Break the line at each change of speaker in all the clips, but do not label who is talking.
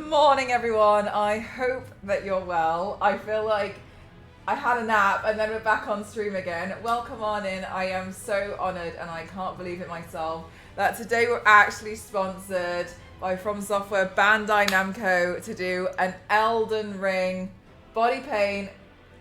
morning, everyone. I hope that you're well. I feel like I had a nap and then we're back on stream again. Welcome on in. I am so honoured and I can't believe it myself that today we're actually sponsored by From Software Bandai Namco to do an Elden Ring body paint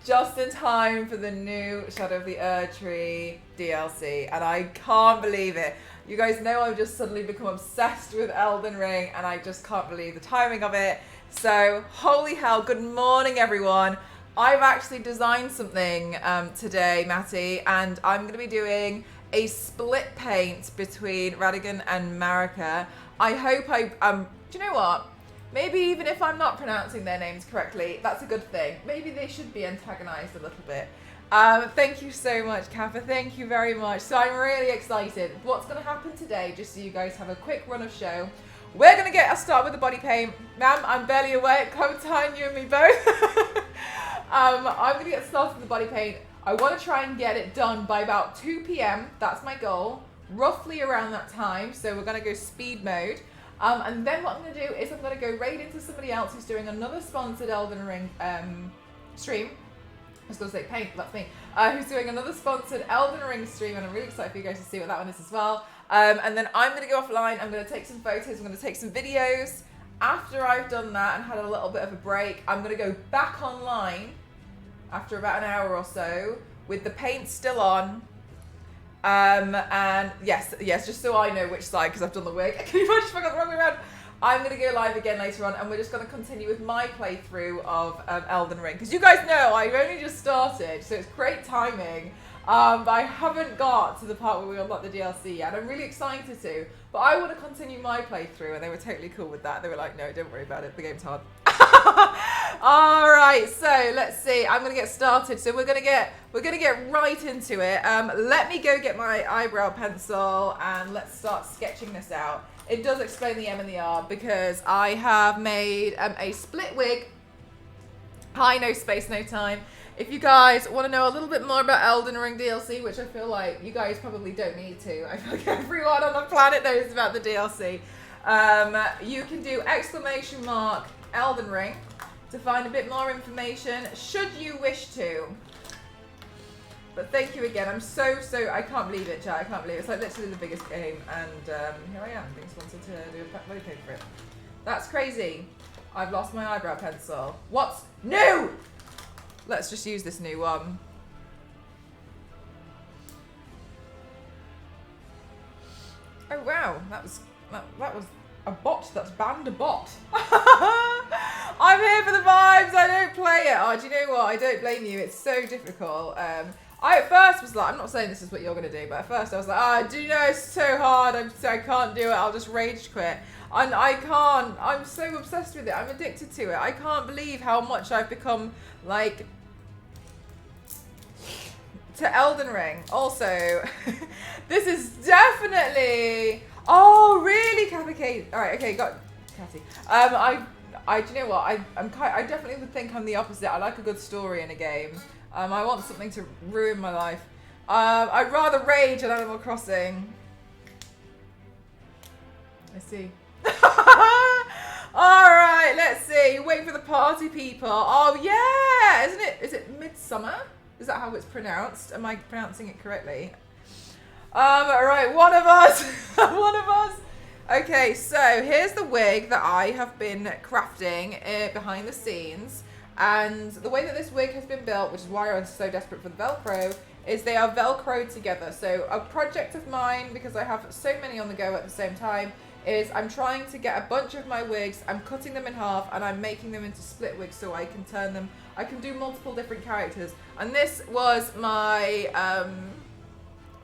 just in time for the new Shadow of the Erdtree DLC, and I can't believe it. You guys know I've just suddenly become obsessed with Elden Ring, and I just can't believe the timing of it. So, holy hell, good morning, everyone. I've actually designed something today, Matty, and I'm going to be doing a split paint between Radigan and Marika. I hope do you know what? Maybe even if I'm not pronouncing their names correctly, that's a good thing. Maybe they should be antagonized a little bit. Thank you so much, Kappa. Thank you very much. So I'm really excited. What's going to happen today, just so you guys have a quick run of show. We're going to get a start with the body paint. Ma'am, I'm barely awake. Come time, you and me both. I'm going to get started with the body paint. I want to try and get it done by about 2 p.m. That's my goal. Roughly around that time. So we're going to go speed mode. And then what I'm going to do is I'm going to go right into somebody else who's doing another sponsored Elden Ring stream. I was going to say paint, that's me. Who's doing another sponsored Elden Ring stream, and I'm really excited for you guys to see what that one is as well. And then I'm going to go offline. I'm going to take some photos. I'm going to take some videos. After I've done that and had a little bit of a break, I'm going to go back online after about an hour or so with the paint still on. And yes, just so I know which side, because I've done the wig. Can you imagine if I got the wrong way around? I'm going to go live again later on, and we're just going to continue with my playthrough of Elden Ring. Because you guys know I've only just started, so it's great timing. But I haven't got to the part where we unlock the DLC yet. I'm really excited to. But I want to continue my playthrough, and they were totally cool with that. They were like, no, don't worry about it. The game's hard. All right, so let's see. I'm gonna get started. So we're gonna get right into it. Let me go get my eyebrow pencil and let's start sketching this out. It does explain the M and the R because I have made a split wig. Hi, no space, no time. If you guys want to know a little bit more about Elden Ring DLC, which I feel like you guys probably don't need to. I feel like everyone on the planet knows about the DLC. You can do ! Elden Ring to find a bit more information should you wish to. But thank you again. I'm so I can't believe it, chat. I can't believe it. It's like literally the biggest game, and here I am being sponsored to do a body paint for it. That's crazy. I've lost my eyebrow pencil. What's new? Let's just use this new one. Oh wow, that was a bot that's banned a bot. I'm here for the vibes, I don't play it. Oh, do you know what? I don't blame you. It's so difficult. I at first was like, I'm not saying this is what you're going to do, but at first I was like, oh, do you know, it's so hard. I can't do it. I'll just rage quit. And I can't. I'm so obsessed with it. I'm addicted to it. I can't believe how much I've become like to Elden Ring. Also, this is definitely... Oh, really, Kathy? All right, okay, got Kathy. Do you know what? I definitely would think I'm the opposite. I like a good story in a game. I want something to ruin my life. I'd rather rage at Animal Crossing. I see. All right, let's see. Waiting for the party people. Oh yeah, isn't it? Is it Midsummer? Is that how it's pronounced? Am I pronouncing it correctly? All right, one of us. One of us. Okay, so here's the wig that I have been crafting behind the scenes. And the way that this wig has been built, which is why I was so desperate for the Velcro, is they are Velcroed together. So a project of mine, because I have so many on the go at the same time, is I'm trying to get a bunch of my wigs, I'm cutting them in half, and I'm making them into split wigs so I can turn them, I can do multiple different characters. And this was my...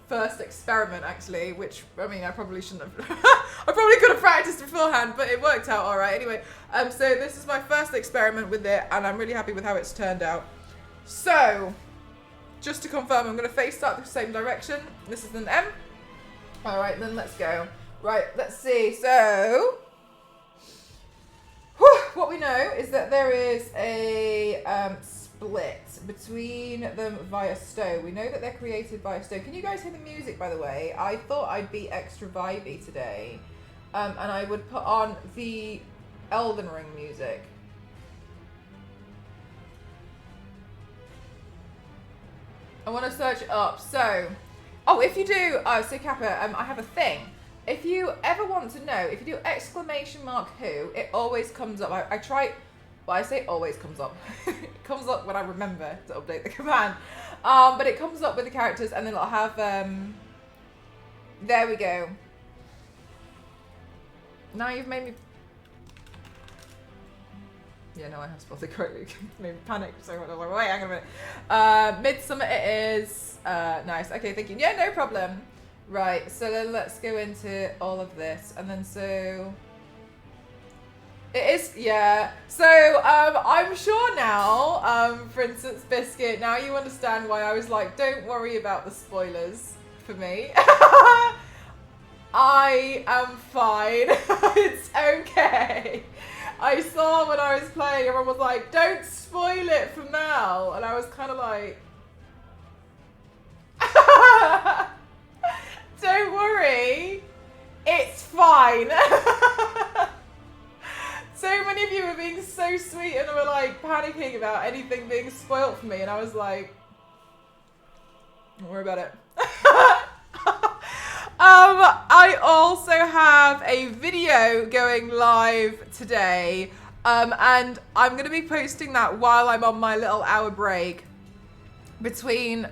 first experiment, actually, which I mean I probably shouldn't have I probably could have practiced beforehand, but it worked out all right anyway. So this is my first experiment with it, and I'm really happy with how it's turned out. So just to confirm, I'm going to face start the same direction. This is an M. All right, then let's go. Right, let's see. So what we know is that there is a split between them via stow. We know that they're created via stow. Can you guys hear the music, by the way? I thought I'd be extra vibey today, and I would put on the Elden Ring music. I want to search it up. So, oh, if you do, so Kappa, I have a thing. If you ever want to know, if you do !who, it always comes up. I try, well, I say always comes up. It comes up when I remember to update the command. But it comes up with the characters, and then it'll have, there we go. Now you've made me... Yeah, no, I have spelled it correctly. It made me panic. So I was like, wait, hang on a minute. Midsummer it is. Nice. Okay, thank you. Yeah, no problem. Right, so then let's go into all of this. And then so... It is, yeah. So I'm sure now, for instance, Biscuit, now you understand why I was like, don't worry about the spoilers for me. I am fine. It's okay. I saw when I was playing, everyone was like, don't spoil it for Mel. And I was kind of like, don't worry, it's fine. So many of you were being so sweet and were like panicking about anything being spoiled for me. And I was like, don't worry about it. I also have a video going live today, and I'm going to be posting that while I'm on my little hour break between, ooh,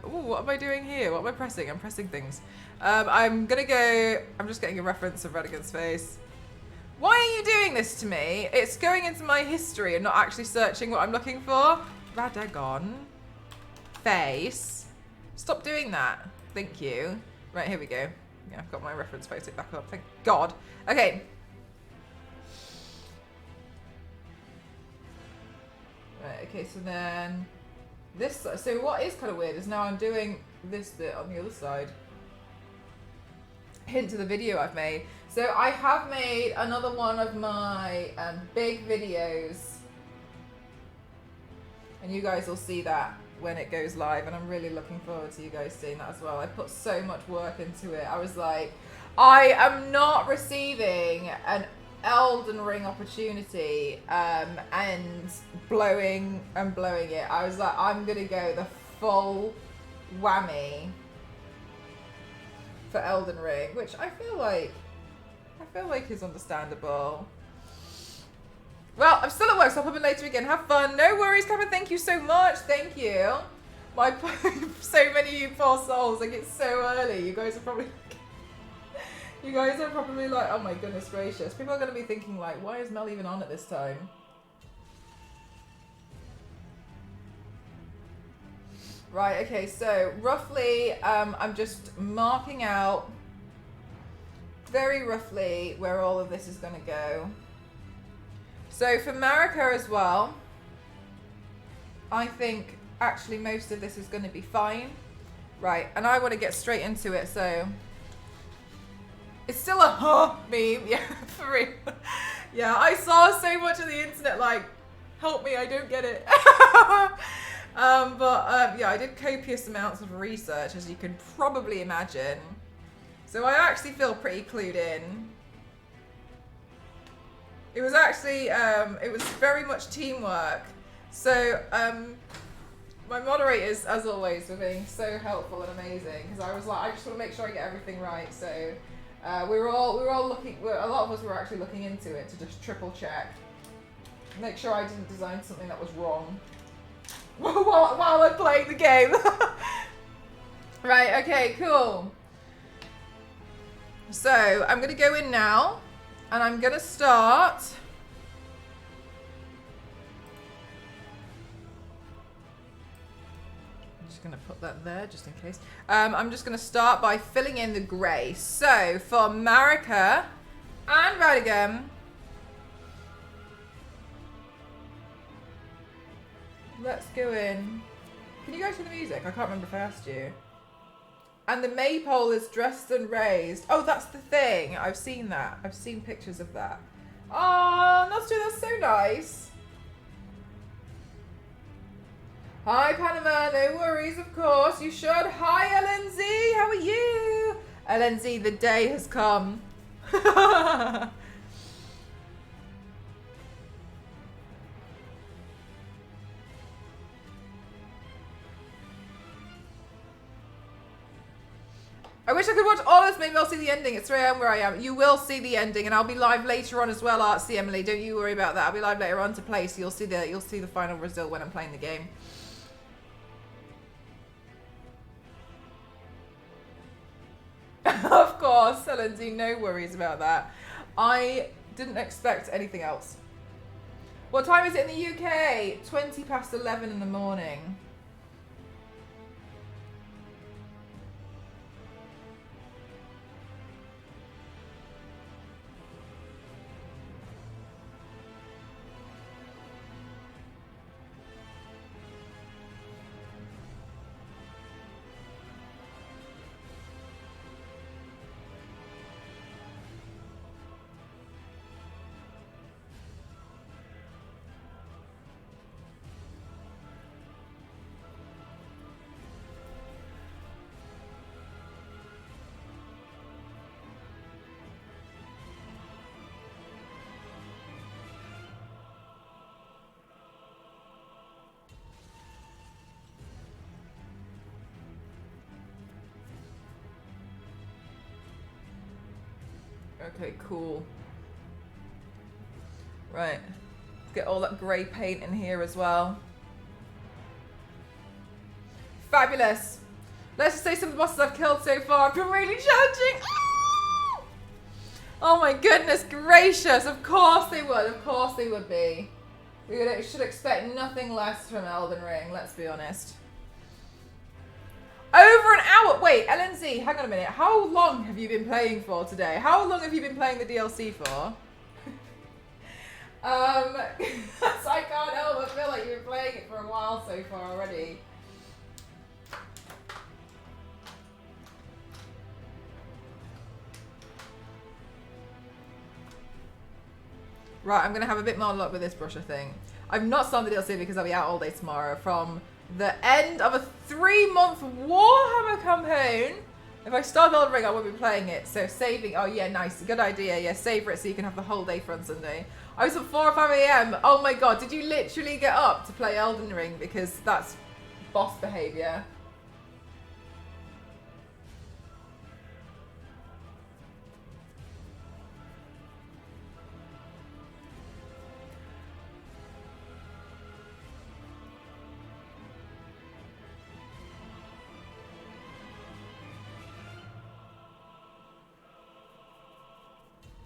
what am I doing here? What am I pressing? I'm pressing things. I'm going to go, I'm just getting a reference of Redigan's face. Why are you doing this to me? It's going into my history and not actually searching what I'm looking for. Radagon. Face. Stop doing that. Thank you. Right, here we go. Yeah, I've got my reference photo back up. Thank God. Okay. Right, okay, so then this, so what is kind of weird is now I'm doing this bit on the other side. Hint to the video I've made. So I have made another one of my big videos, and you guys will see that when it goes live, and I'm really looking forward to you guys seeing that as well. I put so much work into it. I was like, I am not receiving an Elden Ring opportunity and blowing it. I was like, I'm gonna go the full whammy for Elden Ring, which I feel like is understandable. Well, I'm still at work, so I'll pop in later again. Have fun. No worries, Kevin. Thank you so much. Thank you. My so many of you poor souls. Like, it's so early. You guys are probably like, oh my goodness gracious. People are going to be thinking like, why is Mel even on at this time? Right. Okay. So roughly, I'm just marking out very roughly where all of this is going to go. So for Marika as well, I think actually most of this is going to be fine. Right, and I want to get straight into it, so it's still a huh meme, yeah, for real. Yeah, I saw so much of the internet like, help me, I don't get it. Yeah, I did copious amounts of research, as you can probably imagine. So I actually feel pretty clued in. It was actually, it was very much teamwork. So, my moderators, as always, were being so helpful and amazing, because I was like, I just want to make sure I get everything right. So, we were all looking, a lot of us were actually looking into it to just triple check. Make sure I didn't design something that was wrong while I'm playing the game. Right, okay, cool. So, I'm going to go in now. And I'm going to start. I'm just going to put that there just in case. I'm just going to start by filling in the grey. So for Marika and Radigan, let's go in. Can you go to the music? I can't remember if I asked you. And the maypole is dressed and raised. Oh, that's the thing. I've seen that. I've seen pictures of that. Oh, Nostra, that's so nice. Hi, Panama. No worries, of course. You should. Hi, LNZ. How are you? LNZ, the day has come. I wish I could watch all this. Maybe I'll see the ending. It's 3 a.m. where I am. You will see the ending, and I'll be live later on as well, Artsy Emily. Don't you worry about that. I'll be live later on to play, so you'll see the final result when I'm playing the game. Of course, Lindsay, no worries about that. I didn't expect anything else. What time is it in the UK? 20 past 11 in the morning. Okay, cool. Right. Let's get all that grey paint in here as well. Fabulous. Let's just say some of the bosses I've killed so far have been really challenging. Oh my goodness gracious. Of course they would. Of course they would be. We should expect nothing less from Elden Ring, let's be honest. Over an hour. Wait, LNZ, hang on a minute. How long have you been playing for today? How long have you been playing the DLC for? So I can't help but feel like you've been playing it for a while so far already. Right, I'm going to have a bit more luck with this brush, I think. I've not started the DLC because I'll be out all day tomorrow from the end of a 3-month Warhammer campaign. If I start Elden Ring, I won't be playing it. So saving, oh yeah, nice, good idea. Yeah, save it so you can have the whole day for on Sunday. I was at 4 or 5 a.m. Oh my god, did you literally get up to play Elden Ring? Because that's boss behavior.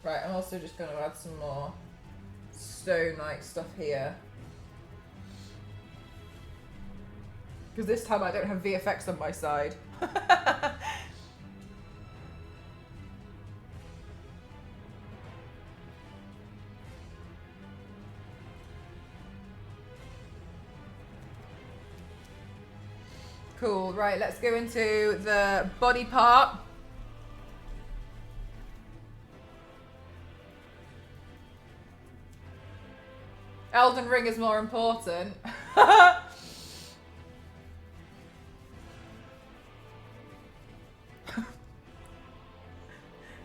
Right, I'm also just going to add some more stone-like stuff here. Because this time I don't have VFX on my side. Cool, right, let's go into the body part. Elden Ring is more important.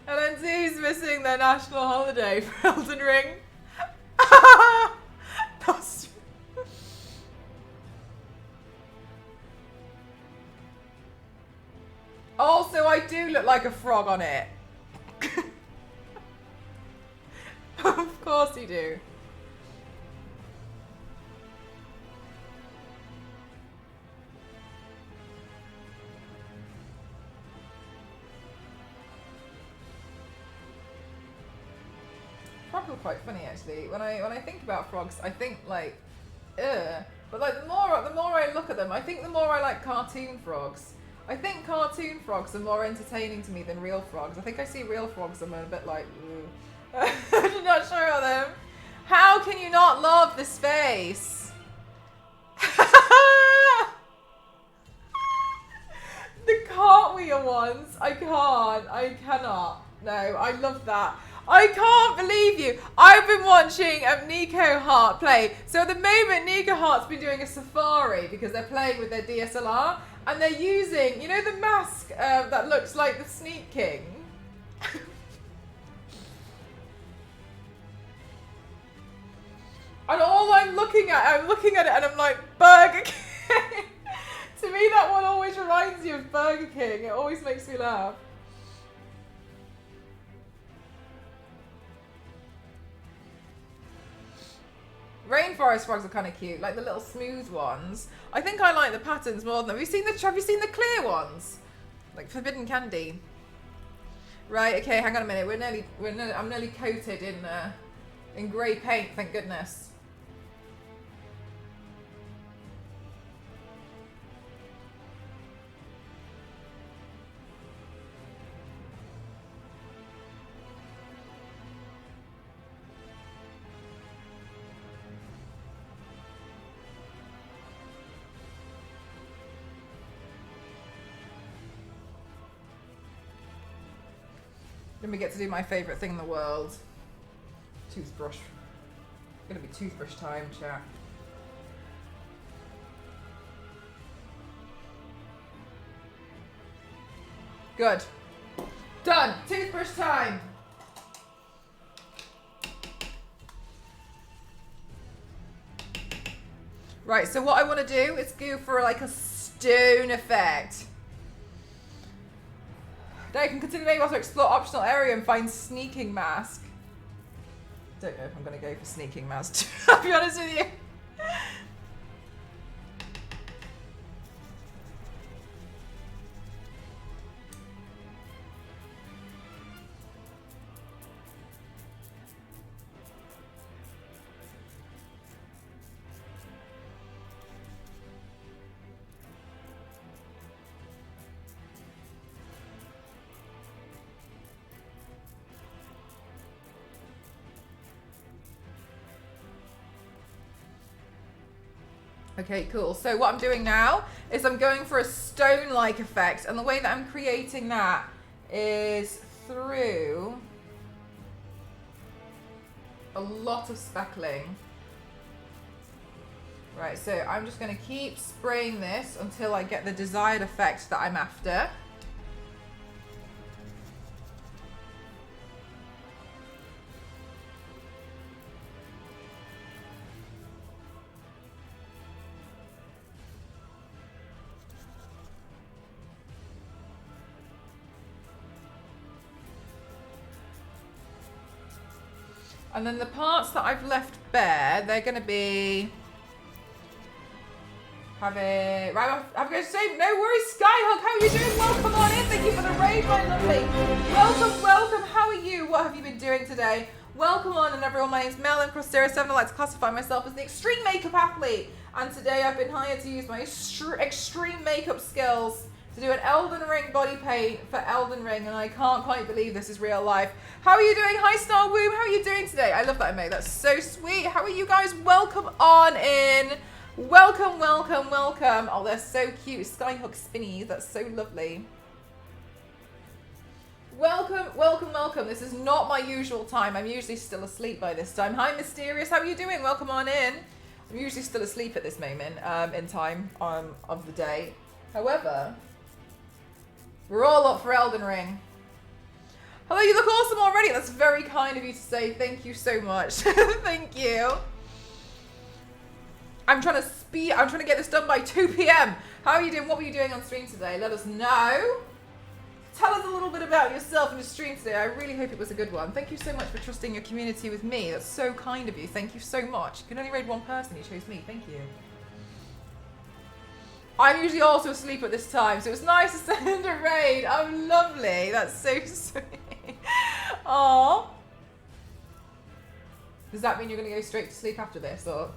LNZ's missing their national holiday for Elden Ring. Also, I do look like a frog on it. Of course you do. Frogs are quite funny actually. When I think about frogs, I think like, ugh. But like the more I look at them, I think the more I like cartoon frogs. I think cartoon frogs are more entertaining to me than real frogs. I think I see real frogs and I'm a bit like, ugh. I'm not sure of them. How can you not love this face? The cartwheel ones. I can't. I cannot. No, I love that. I can't believe you. I've been watching Nico Hart play. So at the moment, Nico Hart's been doing a safari because they're playing with their DSLR and they're using, you know, the mask that looks like the Sneak King. And all I'm looking at it and I'm like, Burger King. To me, that one always reminds you of Burger King. It always makes me laugh. Rainforest frogs are kind of cute, like the little smooth ones. I think I like the patterns more than them. Have you seen the clear ones? Like Forbidden Candy. Right, okay, hang on a minute. I'm nearly coated in grey paint, thank goodness. Then we get to do my favourite thing in the world. Toothbrush. It's gonna be toothbrush time, chat. Good. Done. Toothbrush time. Right, so what I want to do is go for like a stone effect. Now you can continue maybe also explore optional area and find sneaking mask. Don't know if I'm going to go for sneaking mask, I'll be honest with you. Okay, cool. So what I'm doing now is I'm going for a stone-like effect, and the way that I'm creating that is through a lot of speckling. Right, so I'm just going to keep spraying this until I get the desired effect that I'm after. And then the parts that I've left bare, they're going to be having... Right, I'm going to say, no worries, Skyhawk, how are you doing? Welcome on in. Thank you for the raid, my lovely. Welcome, welcome. How are you? What have you been doing today? Welcome on, and everyone. My name's Mel, and Crostera7. I like to classify myself as the extreme makeup athlete. And today I've been hired to use my extreme makeup skills to do an Elden Ring body paint for Elden Ring, and I can't quite believe this is real life. How are you doing? Hi, Star Womb. How are you doing today? I love that emote. That's so sweet. How are you guys? Welcome on in. Welcome, welcome, welcome. Oh, they're so cute. Skyhook spinnies. That's so lovely. Welcome, welcome, welcome. This is not my usual time. I'm usually still asleep by this time. Hi, Mysterious. How are you doing? Welcome on in. I'm usually still asleep at this moment in time of the day. However, we're all up for Elden Ring. Hello, you look awesome already. That's very kind of you to say. Thank you so much. Thank you. I'm trying to get this done by 2 p.m. How are you doing? What were you doing on stream today? Let us know. Tell us a little bit about yourself and your stream today. I really hope it was a good one. Thank you so much for trusting your community with me. That's so kind of you. Thank you so much. You can only raid one person. You chose me. Thank you. I'm usually also asleep at this time, so it was nice to send a raid. Oh, lovely. That's so sweet. Aww. Does that mean you're going to go straight to sleep after this, or...?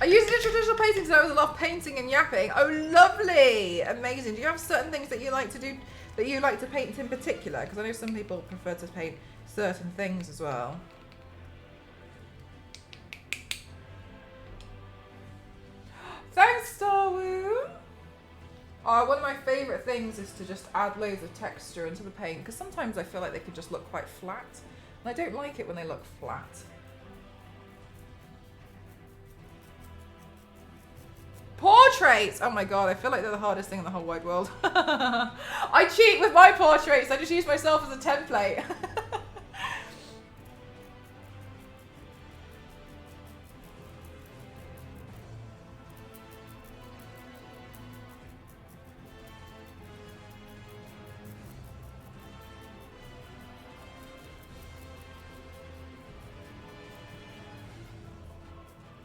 I used it in traditional painting, so I was a lot of painting and yapping. Oh, lovely. Amazing. Do you have certain things that you like to do, that you like to paint in particular? Because I know some people prefer to paint certain things as well. Thanks, Starwoo. Oh, one of my favourite things is to just add loads of texture into the paint, because sometimes I feel like they could just look quite flat. I don't like it when they look flat. Portraits! Oh my god, I feel like they're the hardest thing in the whole wide world. I cheat with my portraits. I just use myself as a template.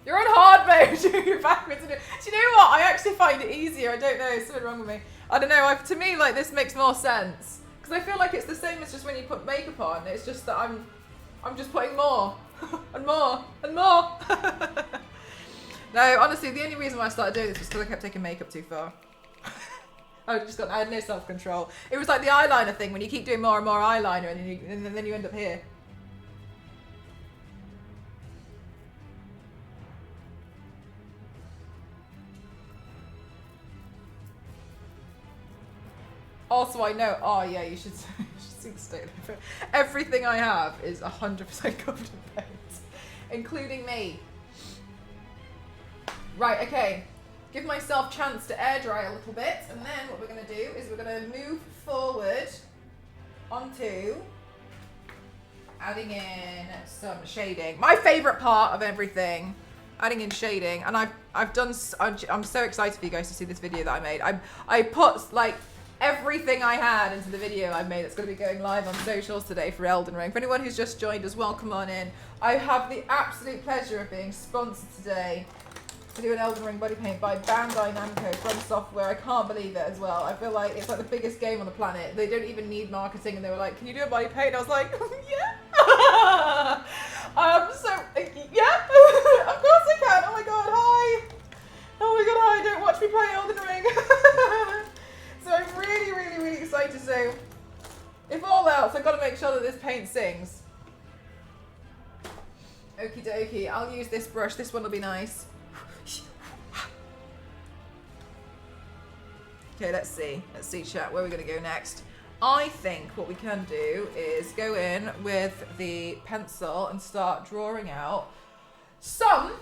You're on hard mode. You're backwards. Do you know what? I actually find it easier. I don't know. There's something wrong with me. I don't know. To me, like, this makes more sense because I feel like it's the same as just when you put makeup on. It's just that I'm just putting more and more and more. No, honestly, the only reason why I started doing this was because I kept taking makeup too far. I had no self-control. It was like the eyeliner thing when you keep doing more and more eyeliner and then you end up here. Also, I know. Oh yeah, you should see the state of it. Everything I have is 100% covered in paint, including me. Right. Okay. Give myself a chance to air dry a little bit, and then what we're going to do is we're going to move forward onto adding in some shading. My favourite part of everything. Adding in shading, and I'm so excited for you guys to see this video that I made. I put like everything I had into the video I made that's going to be going live on socials today for Elden Ring. For anyone who's just joined us, welcome on in. I have the absolute pleasure of being sponsored today to do an Elden Ring body paint by Bandai Namco from Software. I can't believe it as well. I feel like it's like the biggest game on the planet. They don't even need marketing, and they were like, can you do a body paint? And I was like, yeah. Yeah, of course I can. Oh my god, hi. Oh my god, hi. Don't watch me play Elden Ring. So I'm really, really, really excited. So, if all else, I've got to make sure that this paint sings. Okie dokie. I'll use this brush. This one will be nice. Okay, let's see. Let's see, chat. Where are we going to go next? I think what we can do is go in with the pencil and start drawing out some,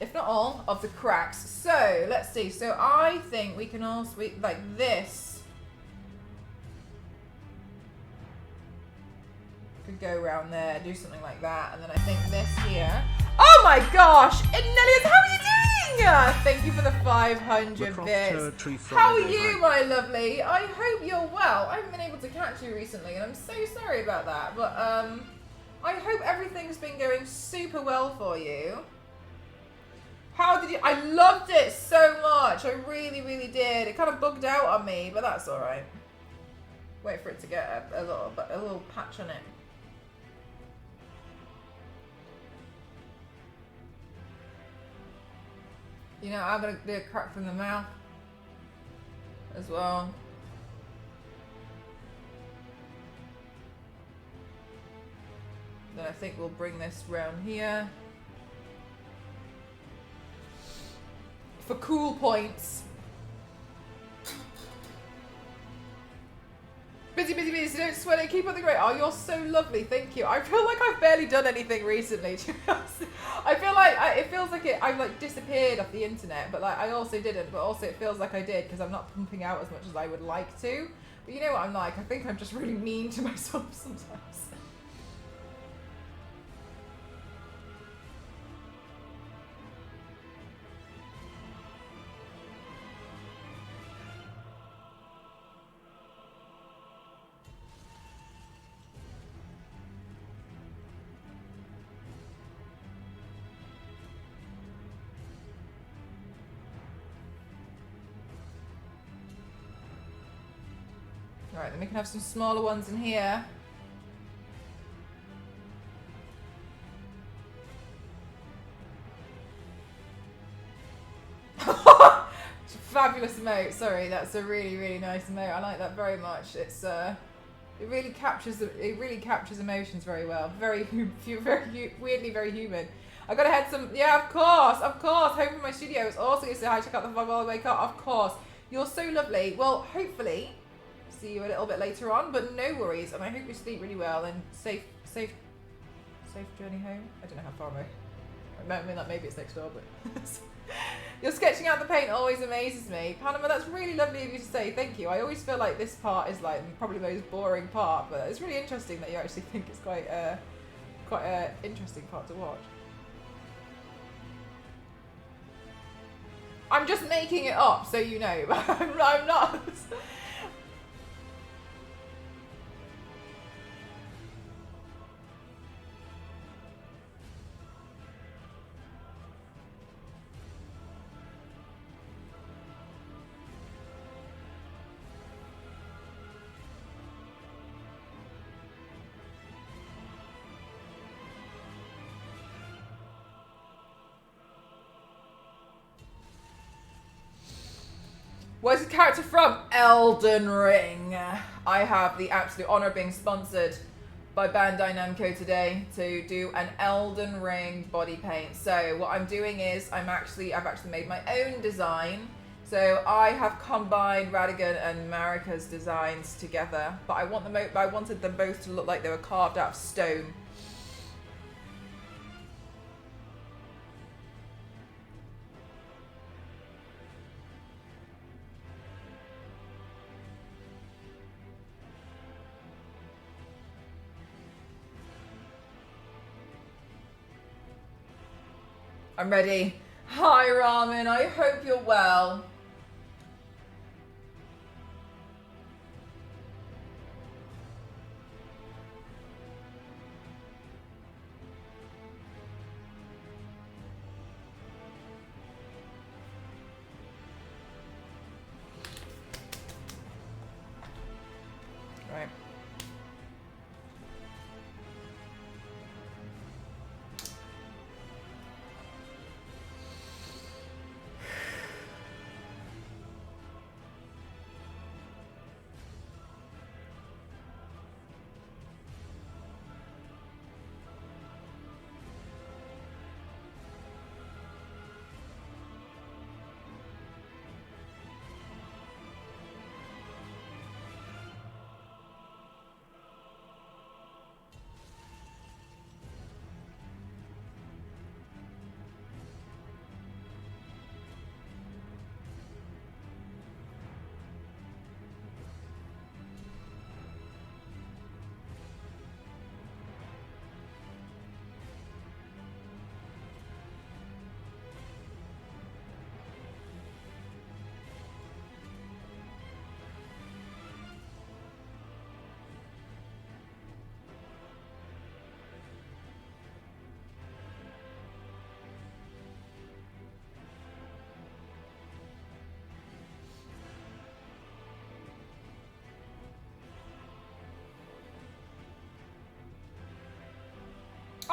if not all, of the cracks. So let's see. So I think we can also like this could go around there, do something like that, and then I think this here. Oh my gosh, Nelius, how are you doing? Thank you for the 500 bits. How are you, my lovely? I hope you're well. I haven't been able to catch you recently, and I'm so sorry about that. But I hope everything's been going super well for you. How did you? I loved it so much. I really, really did. It kind of bugged out on me, but that's all right. Wait for it to get a little patch on it. You know, I'm gonna do a crack from the mouth as well. Then I think we'll bring this round here for cool points. Busy, so don't sweat it, keep up the great. Oh, you're so lovely, thank you. I feel like I've barely done anything recently, to be honest. I feel like, it feels like I've like disappeared off the internet, but like I also didn't, but also it feels like I did because I'm not pumping out as much as I would like to. But you know what I'm like, I think I'm just really mean to myself sometimes. Alright, then we can have some smaller ones in here. Fabulous emote. Sorry, that's a really, really nice emote. I like that very much. It's it really captures emotions very well. Very weirdly very human. I gotta head some. Yeah, of course. Home from my studio. It's also you say hi. Check out the vlog while I wake up. Of course. You're so lovely. Well, hopefully see you a little bit later on, but no worries, and I hope you sleep really well and safe safe journey home. I don't know how far away. I mean, like maybe it's next door, but you're sketching out the paint always amazes me. Panama, that's really lovely of you to say. Thank you. I always feel like this part is like probably the most boring part, but it's really interesting that you actually think it's quite a interesting part to watch. I'm just making it up, so you know. I'm not. Where's the character from? Elden Ring. I have the absolute honor of being sponsored by Bandai Namco today to do an Elden Ring body paint. So what I'm doing is I've actually made my own design. So I have combined Radigan and Marika's designs together, but I wanted them both to look like they were carved out of stone. I'm ready. Hi, Ramen. I hope you're well. Right.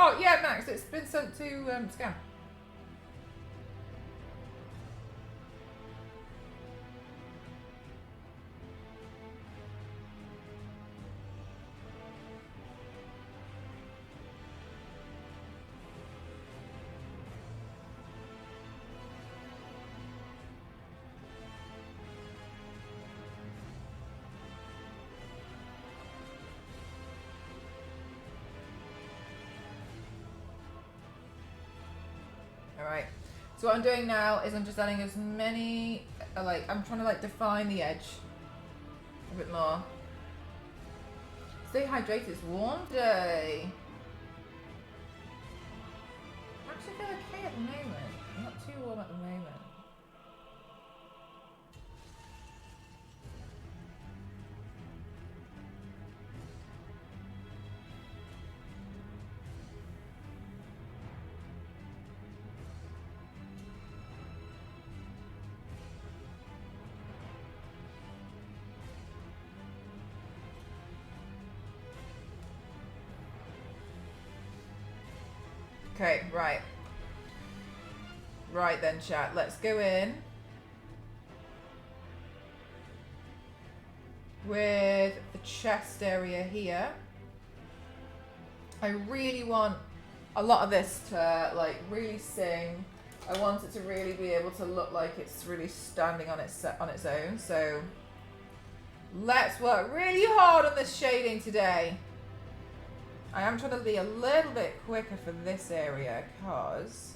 Oh, yeah, Max, it's been sent to scan. Alright, so what I'm doing now is I'm just adding as many, I'm trying to define the edge a bit more. Stay hydrated, it's warm today. I actually feel okay at the moment. I'm not too warm at the moment. Okay, right. Right then, chat. Let's go in with the chest area here. I really want a lot of this to really sing. I want it to really be able to look like it's really standing on its own. So let's work really hard on this shading today. I am trying to be a little bit quicker for this area because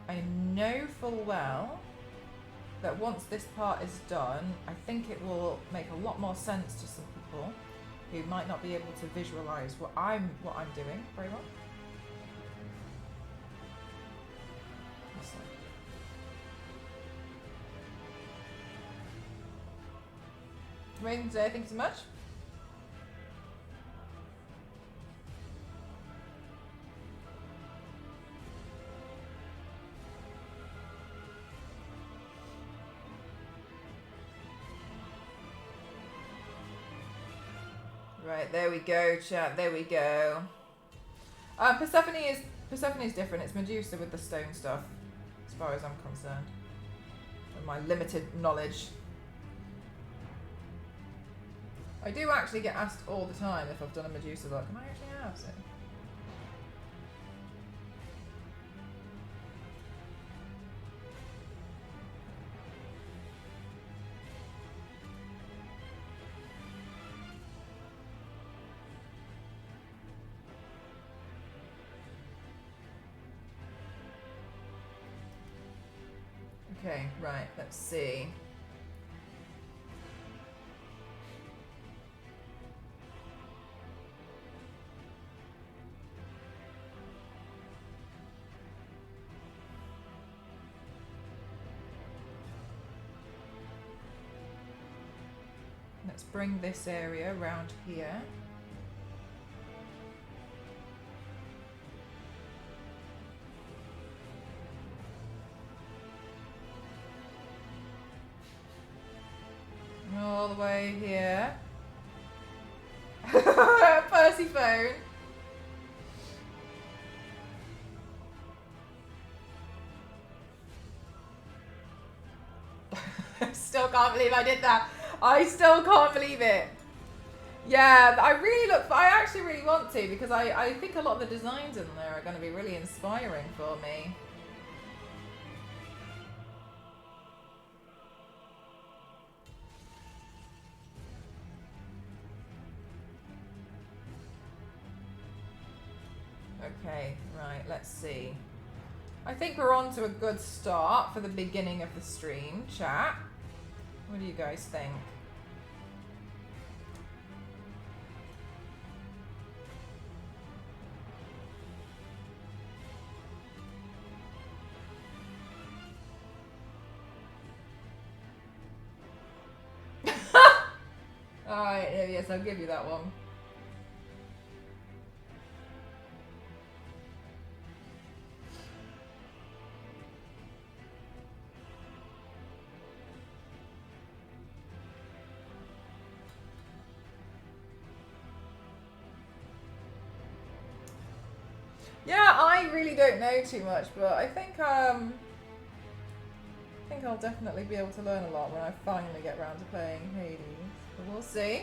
I know full well that once this part is done, I think it will make a lot more sense to some people who might not be able to visualize what I'm doing very well. Amazing today, thank you so much. Right, there we go, chat. There we go. Persephone is different. It's Medusa with the stone stuff, as far as I'm concerned. With my limited knowledge. I do actually get asked all the time if I've done a Medusa look, and I actually have, so. Okay, right, let's see. Let's bring this area around here. All the way here. Persephone. Still can't believe I did that. I still can't believe it. Yeah, I actually really want to, because I think a lot of the designs in there are going to be really inspiring for me. Okay, right, let's see. I think we're on to a good start for the beginning of the stream, chat. What do you guys think? Alright, yes, I'll give you that one. Yeah, I really don't know too much, but I think I'll definitely be able to learn a lot when I finally get around to playing Hades. But we'll see.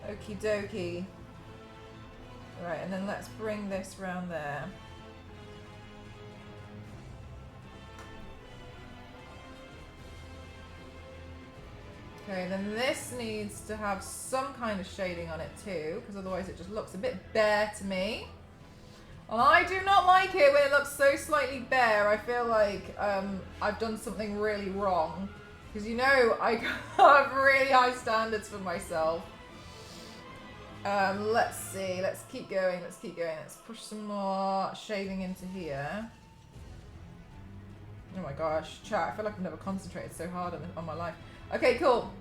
Okie dokie. Right, and then let's bring this round there. Okay, then this needs to have some kind of shading on it too, because otherwise it just looks a bit bare to me. And I do not like it when it looks so slightly bare. I feel like I've done something really wrong. Because you know, I have really high standards for myself. Let's see. Let's keep going. Let's keep going. Let's push some more shading into here. Oh my gosh. Chat, I feel like I've never concentrated so hard on my life. Okay, cool.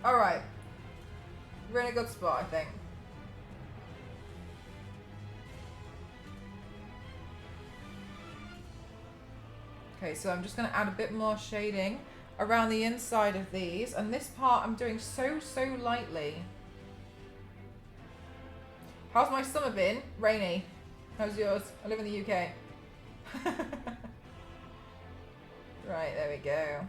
Alright. We're in a good spot, I think. Okay, so I'm just going to add a bit more shading around the inside of these. And this part I'm doing so lightly. How's my summer been? Rainy. How's yours? I live in the UK. Right, there we go.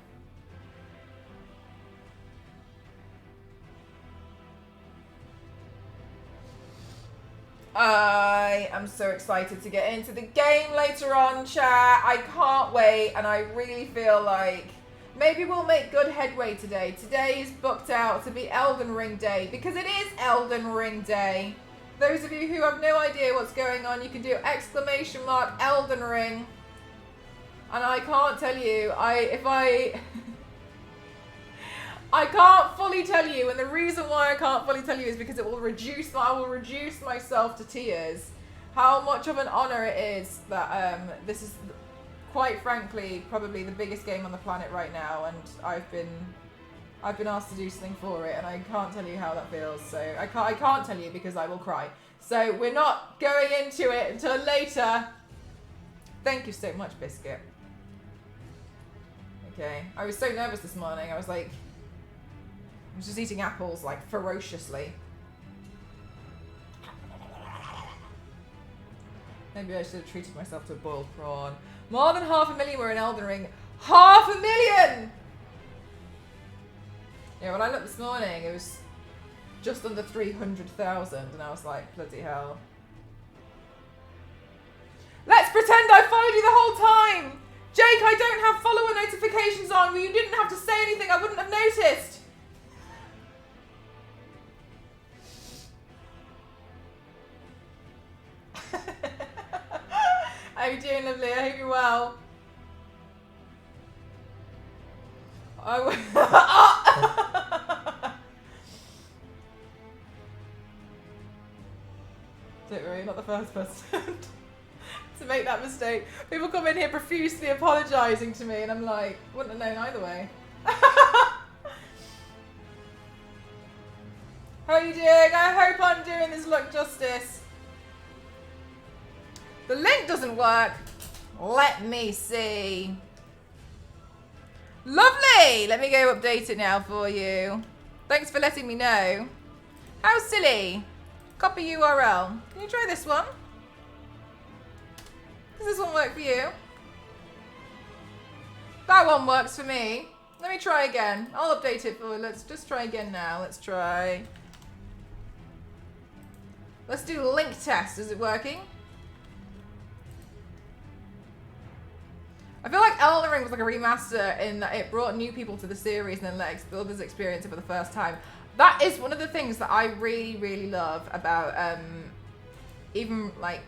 I am so excited to get into the game later on, chat. I can't wait, and I really feel like maybe we'll make good headway today. Today is booked out to be Elden Ring Day, because it is Elden Ring Day. Those of you who have no idea what's going on, you can do ! Elden Ring. And I can't tell you, I can't fully tell you, and the reason why I can't fully tell you is because I will reduce myself to tears. How much of an honor it is that this is, quite frankly, probably the biggest game on the planet right now, and I've been asked to do something for it, and I can't tell you how that feels. So I can't tell you because I will cry. So we're not going into it until later. Thank you so much, Biscuit. Okay, I was so nervous this morning. I was just eating apples, like, ferociously. Maybe I should have treated myself to a boiled prawn. More than 500,000 were in Elden Ring. 500,000! Yeah, when I looked this morning, it was just under 300,000, and I was like, bloody hell. Let's pretend I followed you the whole time! Jake, I don't have follower notifications on. You didn't have to say anything. I wouldn't have noticed. How are you doing, lovely? I hope you're well. Don't worry, not the first person to make that mistake. People come in here profusely apologising to me, and I'm like, wouldn't have known either way. How are you doing? I hope I'm doing this look justice. The link doesn't work. Let me see. Lovely! Let me go update it now for you. Thanks for letting me know. How silly. Copy URL. Can you try this one? Does this one work for you? That one works for me. Let me try again. I'll update it for you. Let's just try again now. Let's try. Let's do link test. Is it working? I feel like Elden Ring was like a remaster in that it brought new people to the series and then let others experience it for the first time. That is one of the things that I really, really love about even like...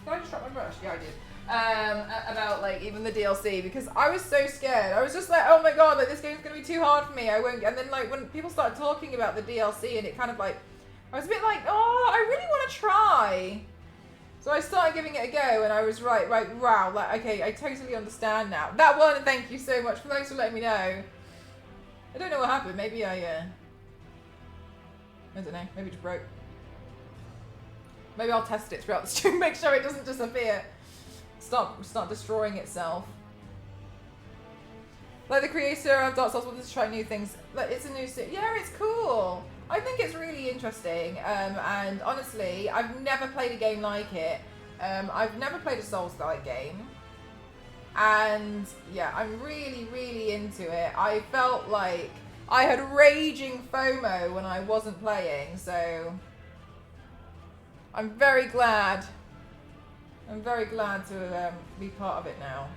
Did I just drop my brush? Yeah, I did. About like even the DLC, because I was so scared. I was just like, oh my god, like this game's gonna be too hard for me. I won't. And then like when people started talking about the DLC, and it kind of like, I was a bit like, oh, I really want to try. So I started giving it a go, and I was right, wow, like, okay, I totally understand now. That one, thank you so much. Thanks for letting me know. I don't know what happened. Maybe I don't know. Maybe it just broke. Maybe I'll test it throughout the stream, make sure it doesn't disappear. Start destroying itself. Like the creator of Dark Souls wanted to try new things. Like, it's a new series. Yeah, it's cool. I think it's really interesting, and honestly, I've never played a game like it. I've never played a Souls-like game, and yeah, I'm really, really into it. I felt like I had raging FOMO when I wasn't playing, so I'm very glad. I'm very glad to be part of it now.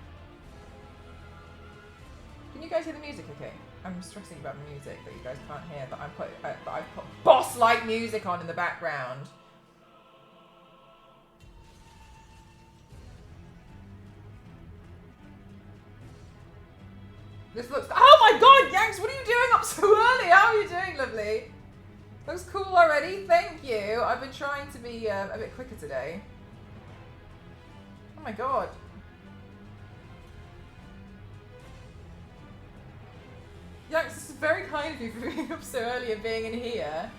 Can you guys hear the music okay? I'm stressing about the music that you guys can't hear, but I've put boss-like music on in the background. This looks... Oh my god, Yanks, what are you doing up so early? How are you doing, lovely? Looks cool already, thank you. I've been trying to be a bit quicker today. Oh my god. Yanks, this is very kind of you for being up so early and being in here.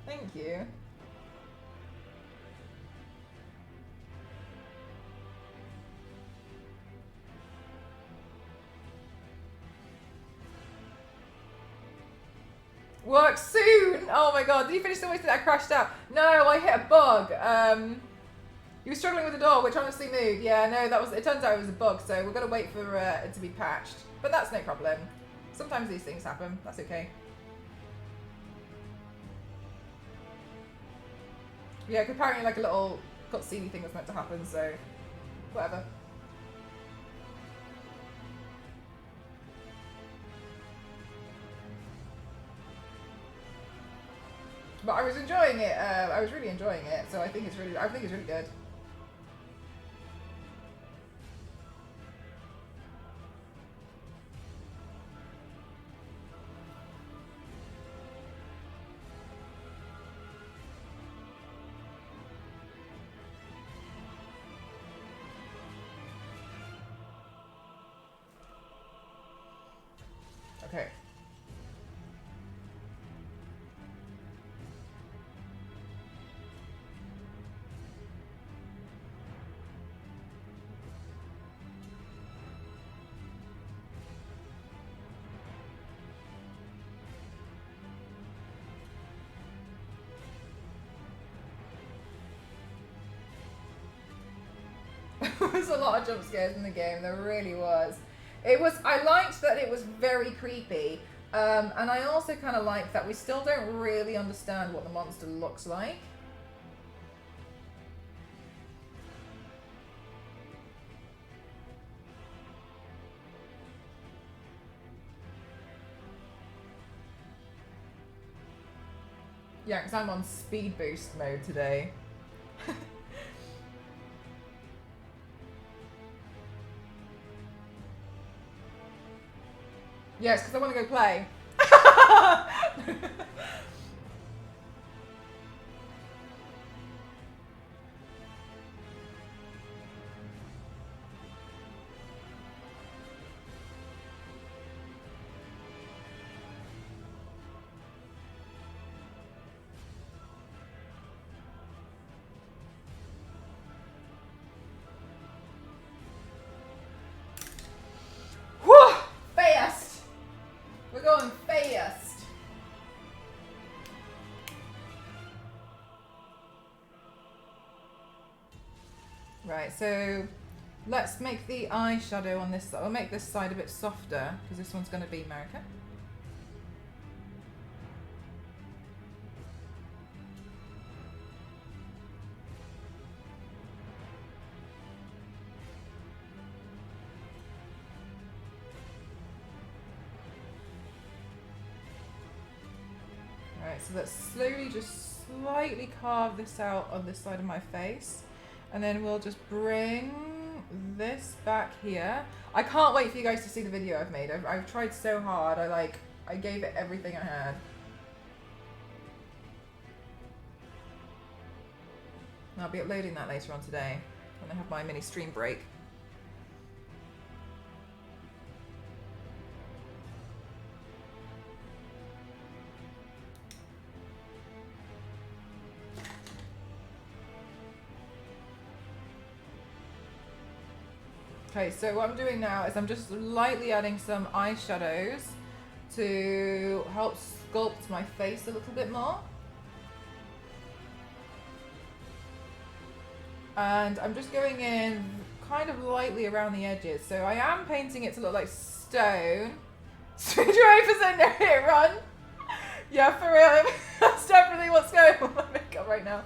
Thank you. Work soon! Oh my god, did you finish the way that I crashed out? No, I hit a bug. You were struggling with the door, which honestly moved. Yeah, no, it turns out it was a bug, so we're gonna wait for it to be patched. But that's no problem. Sometimes these things happen, that's okay. Yeah, 'cause apparently like a little cutscene thing was meant to happen, so whatever. But I was enjoying it. I was really enjoying it, so I think it's really good. Okay. There was a lot of jump scares in the game. There really was. I liked that it was very creepy. And I also kind of like that we still don't really understand what the monster looks like. Yeah, because I'm on speed boost mode today. Yes, because I want to go play. Whew! Fast! We're going fast. Right, so let's make the eyeshadow on this side. We'll make this side a bit softer because this one's going to be America. Alright, so let's slowly just slightly carve this out on this side of my face. And then we'll just bring this back here. I can't wait for you guys to see the video I've made. I've tried so hard. I gave it everything I had. And I'll be uploading that later on today when I have my mini stream break. Okay, so what I'm doing now is I'm just lightly adding some eyeshadows to help sculpt my face a little bit more. And I'm just going in kind of lightly around the edges. So I am painting it to look like stone. Stranger 8% no hit run. Yeah, for real. That's definitely what's going on with my makeup right now.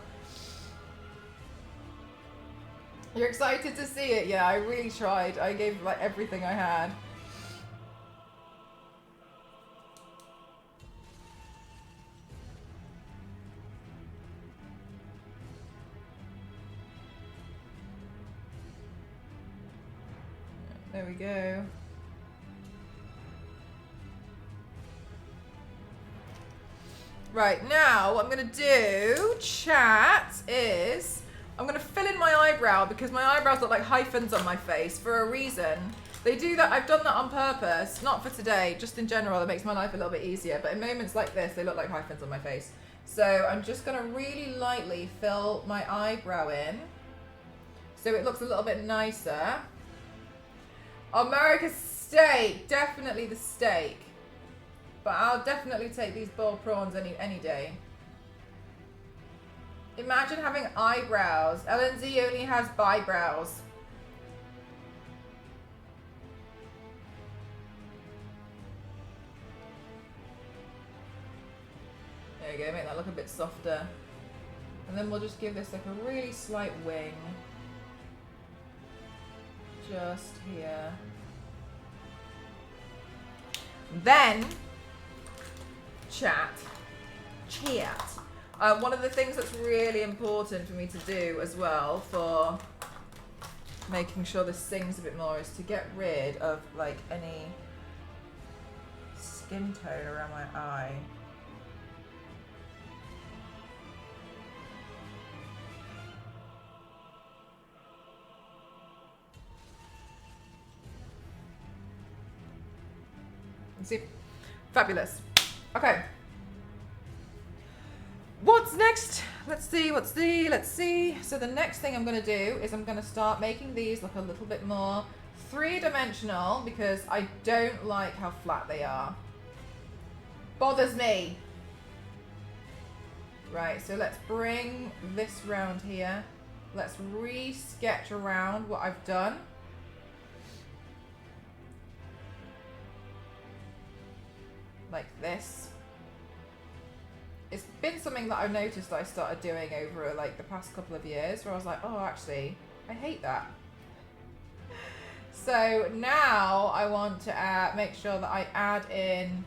You're excited to see it? Yeah, I really tried. I gave like everything I had. There we go. Right, now what I'm going to do, chat, is I'm going to fill in my eyebrow because my eyebrows look like hyphens on my face for a reason. They do that. I've done that on purpose, not for today, just in general. It makes my life a little bit easier. But in moments like this, they look like hyphens on my face. So I'm just going to really lightly fill my eyebrow in so it looks a little bit nicer. America's steak, definitely the steak. But I'll definitely take these boiled prawns any day. Imagine having eyebrows. LNZ only has bibrows. There you go, make that look a bit softer. And then we'll just give this like a really slight wing. Just here. Then, chat. One of the things that's really important for me to do as well for making sure this sings a bit more is to get rid of like any skin tone around my eye. See? Fabulous. Okay. What's next? Let's see. So the next thing I'm going to do is I'm going to start making these look a little bit more three-dimensional because I don't like how flat they are. Bothers me. Right, so let's bring this round here. Let's re-sketch around what I've done. Like this. It's been something that I've noticed that I started doing over like the past couple of years where I was like, oh, actually, I hate that. So now I want to make sure that I add in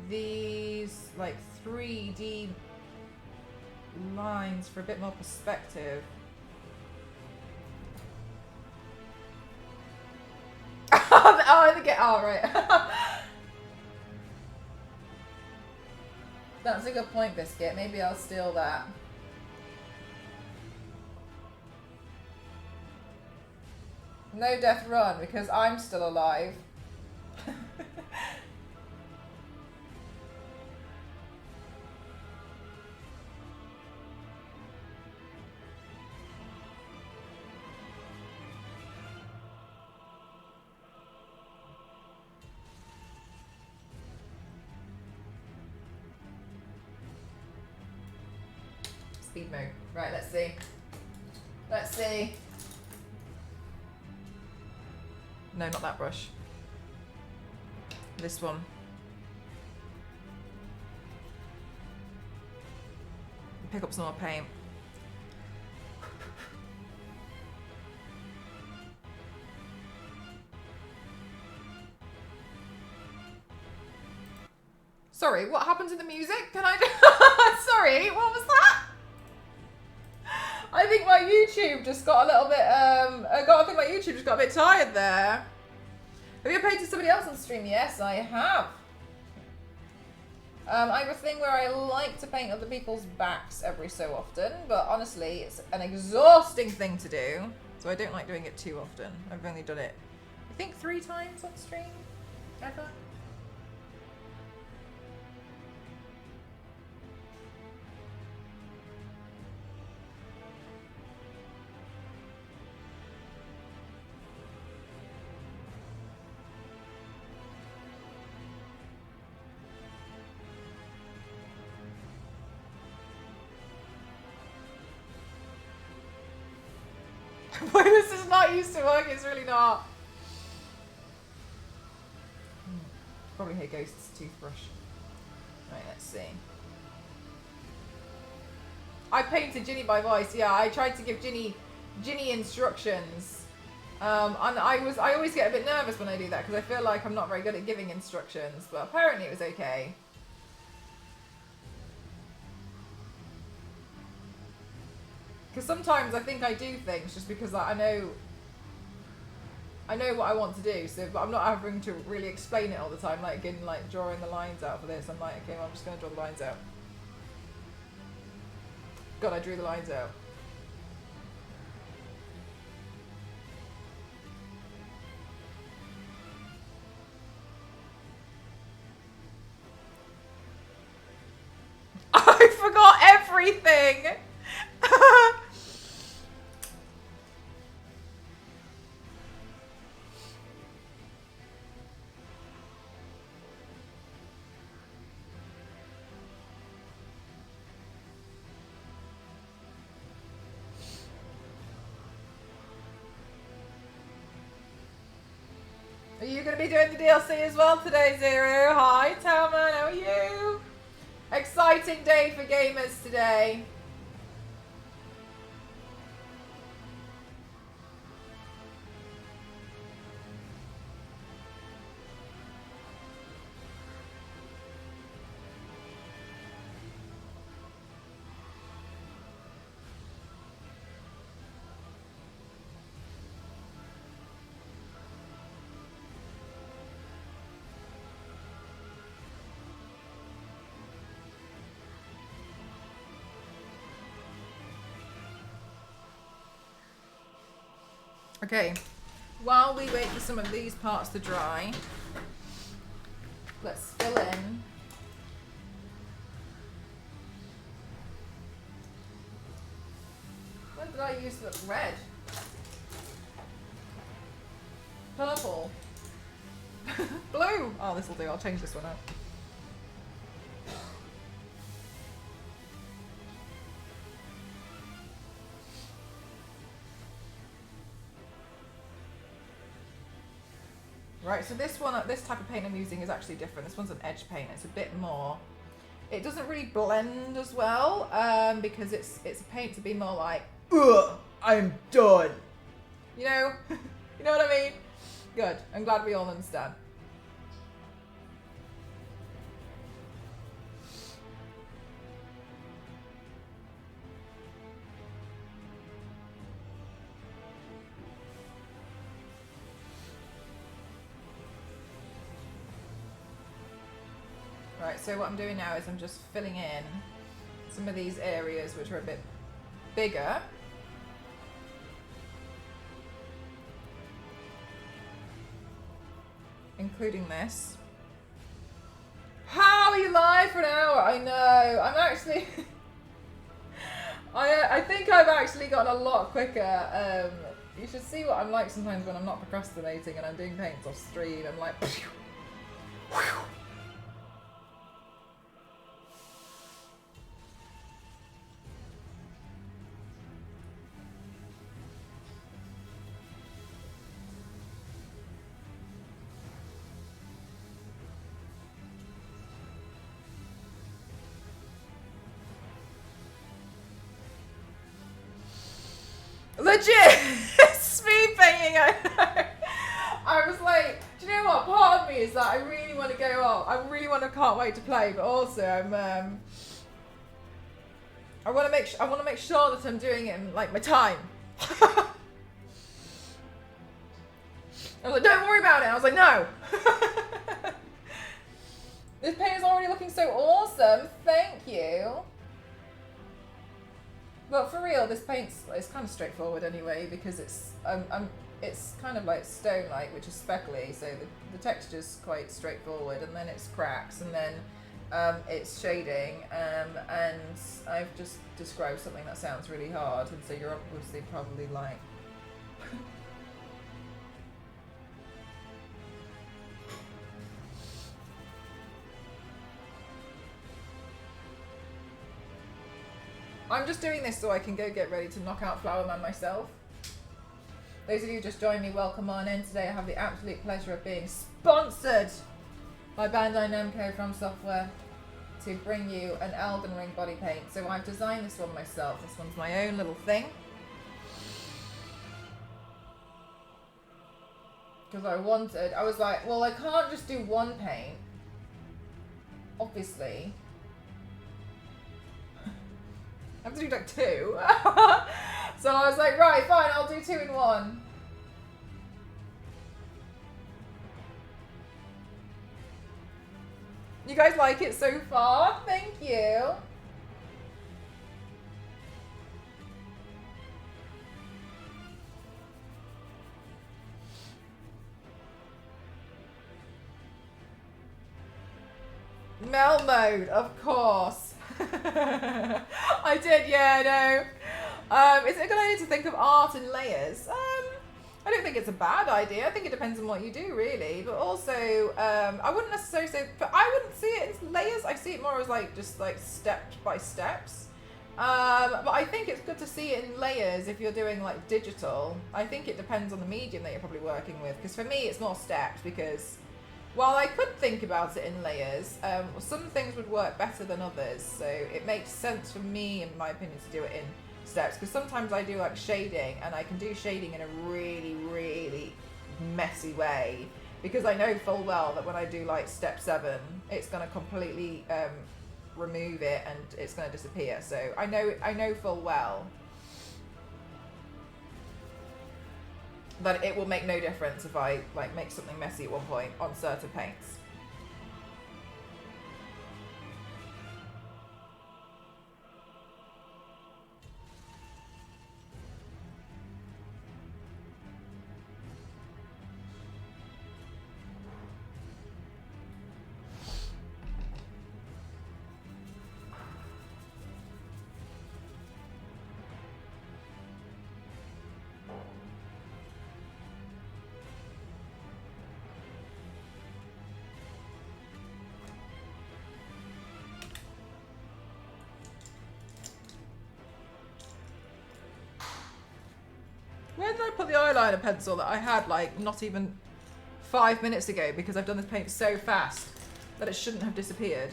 these like 3D lines for a bit more perspective. Oh, I think it. Oh, right. That's a good point, Biscuit. Maybe I'll steal that. No death run because I'm still alive. Speed mode. Right, let's see. Let's see. No, not that brush. This one. Pick up some more paint. Sorry, what happened to the music? Can I do Sorry, what was that? I think my YouTube just got a little bit, I think my YouTube just got a bit tired there. Have you painted somebody else on stream? Yes, I have. I have a thing where I like to paint other people's backs every so often, but honestly, it's an exhausting thing to do, so I don't like doing it too often. I've only done it, I think 3 times on stream, ever. Boy, this is not used to work, it's really not. Probably hear Ghost's toothbrush. Right, let's see. I painted Ginny by voice, yeah, I tried to give Ginny instructions. And I always get a bit nervous when I do that because I feel like I'm not very good at giving instructions, but apparently it was okay. Because sometimes I think I do things just because I know what I want to do, so but I'm not having to really explain it all the time, like in like drawing the lines out for this. I'm like, okay, well, I'm just gonna draw the lines out. God, I drew the lines out. I forgot everything! you going to be doing the DLC as well today, Zero? Hi, Talman, how are you? Exciting day for gamers today. Okay, while we wait for some of these parts to dry, let's fill in what did I use for red? Purple. Blue. Oh, this will do. I'll change this one up. Right, so this one, this type of paint I'm using is actually different. This one's an edge paint. It's a bit more. It doesn't really blend as well because it's a paint to be more like, ugh, I'm done. You know, you know what I mean? Good. I'm glad we all understand. Right, so what I'm doing now is I'm just filling in some of these areas which are a bit bigger. Including this. How are you live for an hour? I know. I'm actually... I think I've actually gotten a lot quicker. You should see what I'm like sometimes when I'm not procrastinating and I'm doing paints off stream. I'm like... Legit! Speed painting, I know. I was like, do you know what? Part of me is that I really want to go off. I really can't wait to play, but also I want to make sure that I'm doing it in like my time. I was like, don't worry about it. I was like, no. This paint is already looking so awesome. Thank you. But for real, this paint's kind of straightforward anyway because it's kind of like stone-like, which is speckly, so the texture's quite straightforward, and then it's cracks, and then it's shading, and I've just described something that sounds really hard, and so you're obviously probably like... I'm just doing this so I can go get ready to knock out Flower Man myself. Those of you who just joined me, welcome on in. Today I have the absolute pleasure of being sponsored by Bandai Namco From Software to bring you an Elden Ring body paint. So I've designed this one myself. This one's my own little thing. Because I was like, well, I can't just do one paint. Obviously. I have to do like two. So I was like, right, fine, I'll do 2 in 1. You guys like it so far? Thank you. Melt mode, of course. I did, yeah, I know. Is it a good idea to think of art in layers? I don't think it's a bad idea. I think it depends on what you do, really. But also, I wouldn't necessarily say, but I wouldn't see it in layers. I see it more as like just like step by steps. But I think it's good to see it in layers if you're doing like digital. I think it depends on the medium that you're probably working with. Because for me, it's more steps because while I could think about it in layers, some things would work better than others. So it makes sense for me, in my opinion, to do it in steps. Because sometimes I do like shading and I can do shading in a really, really messy way. Because I know full well that when I do like step 7, it's going to completely remove it and it's going to disappear. So I know full well that it will make no difference if I like make something messy at one point on certain paints. Where did I put the eyeliner pencil that I had like not even 5 minutes ago because I've done this paint so fast that it shouldn't have disappeared?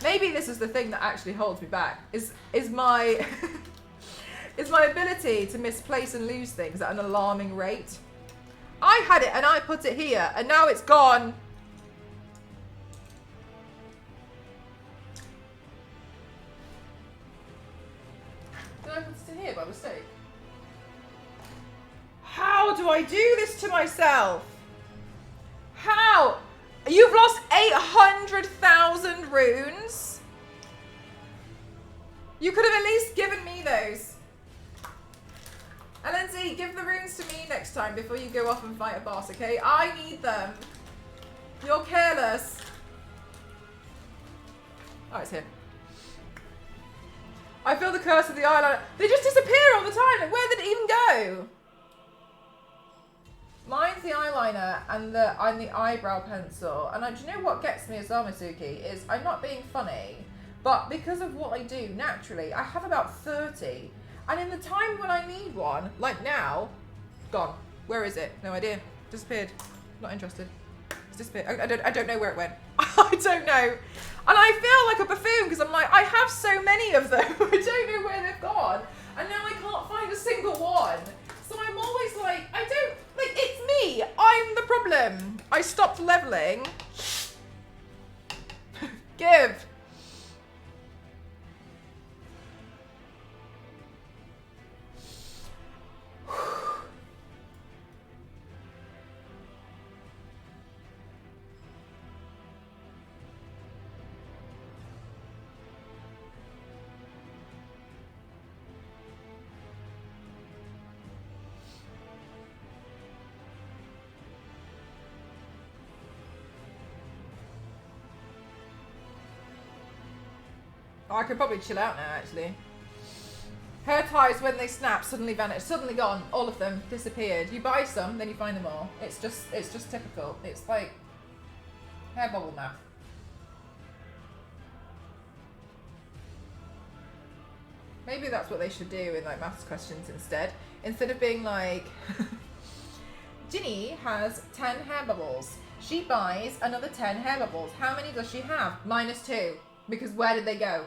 Maybe this is the thing that actually holds me back, is my is my ability to misplace and lose things at an alarming rate. I had it and I put it here and now it's gone. Did I put it in here by mistake? How do I do this to myself? How? You've lost 800,000 runes? You could have at least given me those. Lindsay, give the runes to me next time before you go off and fight a boss, okay? I need them. You're careless. Oh, it's here. I feel the curse of the eyeliner. They just disappear all the time. Like, where did it even go? Mine's the eyeliner and the eyebrow pencil. And do you know what gets me as well, Masuki, is I'm not being funny, but because of what I do naturally, I have about 30. And in the time when I need one, like now, gone. Where is it? No idea. Disappeared. Not interested. It's disappeared. I don't know where it went. I don't know. And I feel like a buffoon because I'm like, I have so many of them. I don't know where they've gone. And now I can't find a single one. So I'm always like, it's me. I'm the problem. I stopped leveling. Give. I could probably chill out now, actually. Hair ties, when they snap, suddenly vanish. Suddenly gone. All of them disappeared. You buy some, then you find them all. It's just typical. It's like hair bubble math. Maybe that's what they should do in like maths questions instead. Instead of being like, Ginny has 10 hair bubbles. She buys another 10 hair bubbles. How many does she have? -2. Because where did they go?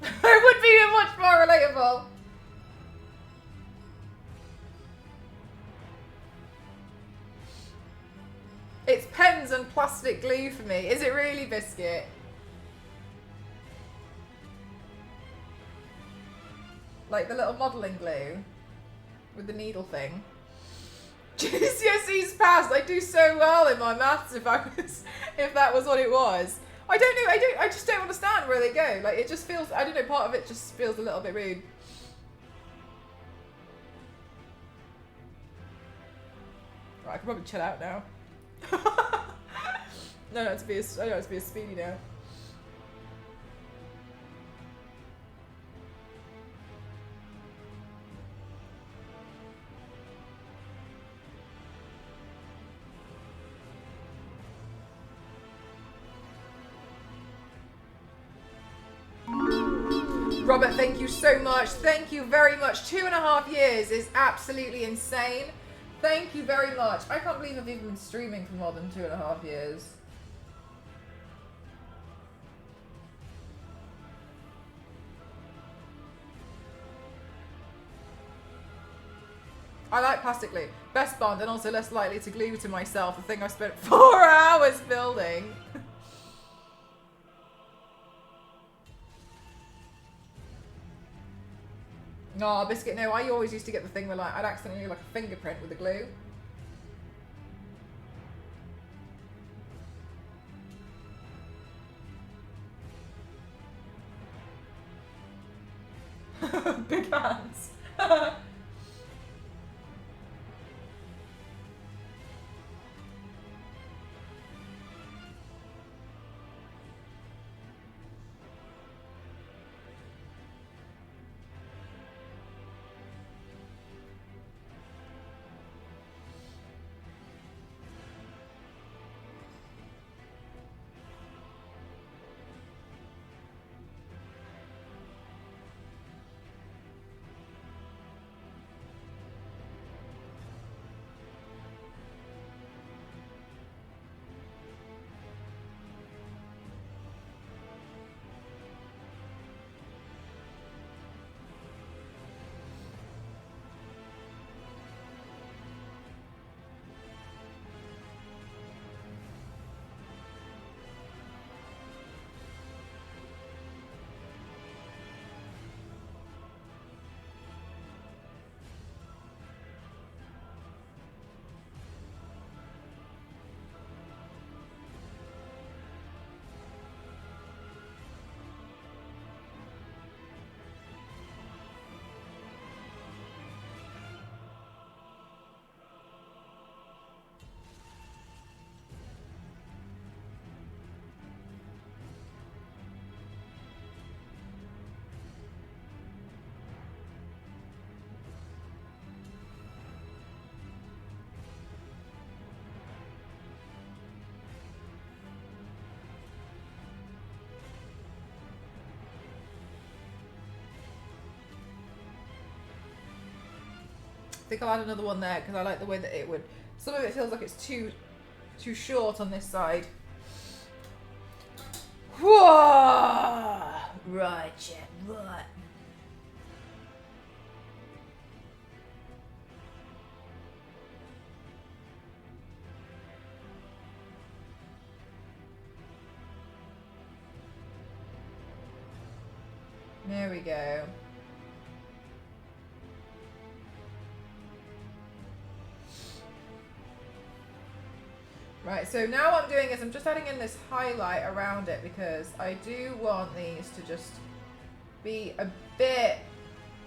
It would be much more relatable. It's pens and plastic glue for me. Is it really, Biscuit? Like the little modelling glue with the needle thing. GCSE's passed. I do so well in my maths if that was what it was. I don't know. I just don't understand where they go. Like it just feels. I don't know. Part of it just feels a little bit rude. Right, I can probably chill out now. No, I don't have to be a speedy now. Robert, thank you so much. Thank you very much. 2.5 years is absolutely insane. Thank you very much. I can't believe I've even been streaming for more than 2.5 years. I like plastic glue. Best bond and also less likely to glue to myself. The thing I spent 4 hours building. Oh, Biscuit, no, I always used to get the thing where like I'd accidentally like a fingerprint with the glue. Big hands. I think I'll add another one there because I like the way that it would. Some of it feels like it's too short on this side. Whoa! Right, yeah, right. There we go. Right, so now what I'm doing is I'm just adding in this highlight around it because I do want these to just be a bit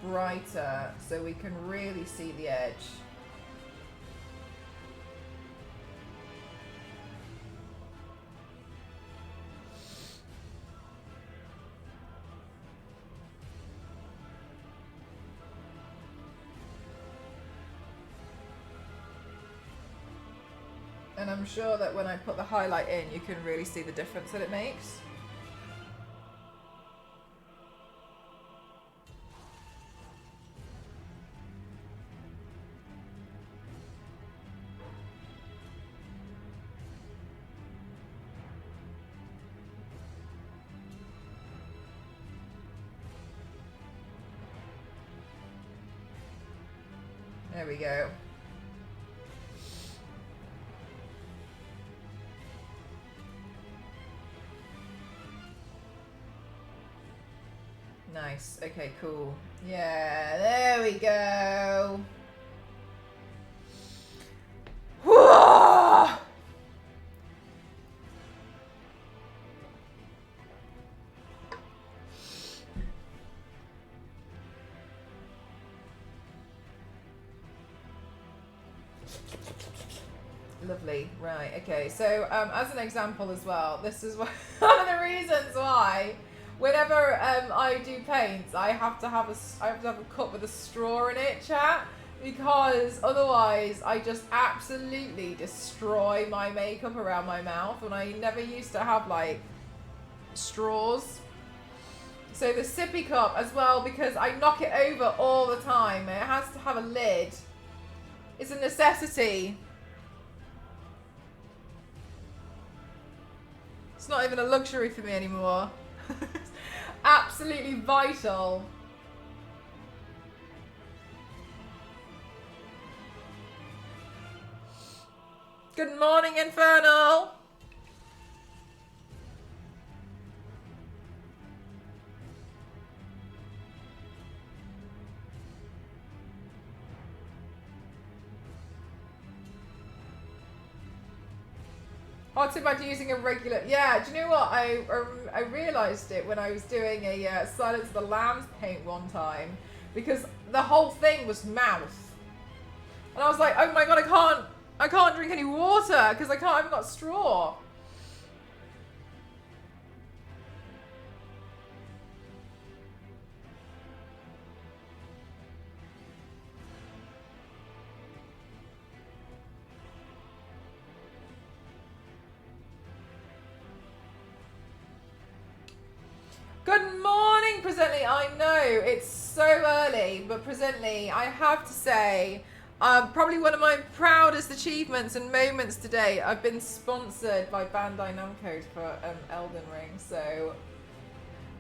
brighter so we can really see the edge. And I'm sure that when I put the highlight in, you can really see the difference that it makes. There we go. Nice. Okay, cool. Yeah, there we go. Whoa! Lovely. Right. Okay. So, as an example as well, this is one of the reasons why whenever I do paints, I have to have a cup with a straw in it, chat, because otherwise I just absolutely destroy my makeup around my mouth. And I never used to have like straws. So the sippy cup as well, because I knock it over all the time. It has to have a lid. It's a necessity. It's not even a luxury for me anymore. It's absolutely vital. Good morning, Infernal. Hard tip about using a regular. Yeah, do you know what? I realised it when I was doing a Silence of the Lambs paint one time, because the whole thing was mouth, and I was like, oh my god, I can't drink any water because I haven't got straw. Good morning, Presently. I know it's so early, but Presently, I have to say, probably one of my proudest achievements and moments today. I've been sponsored by Bandai Namco for Elden Ring, so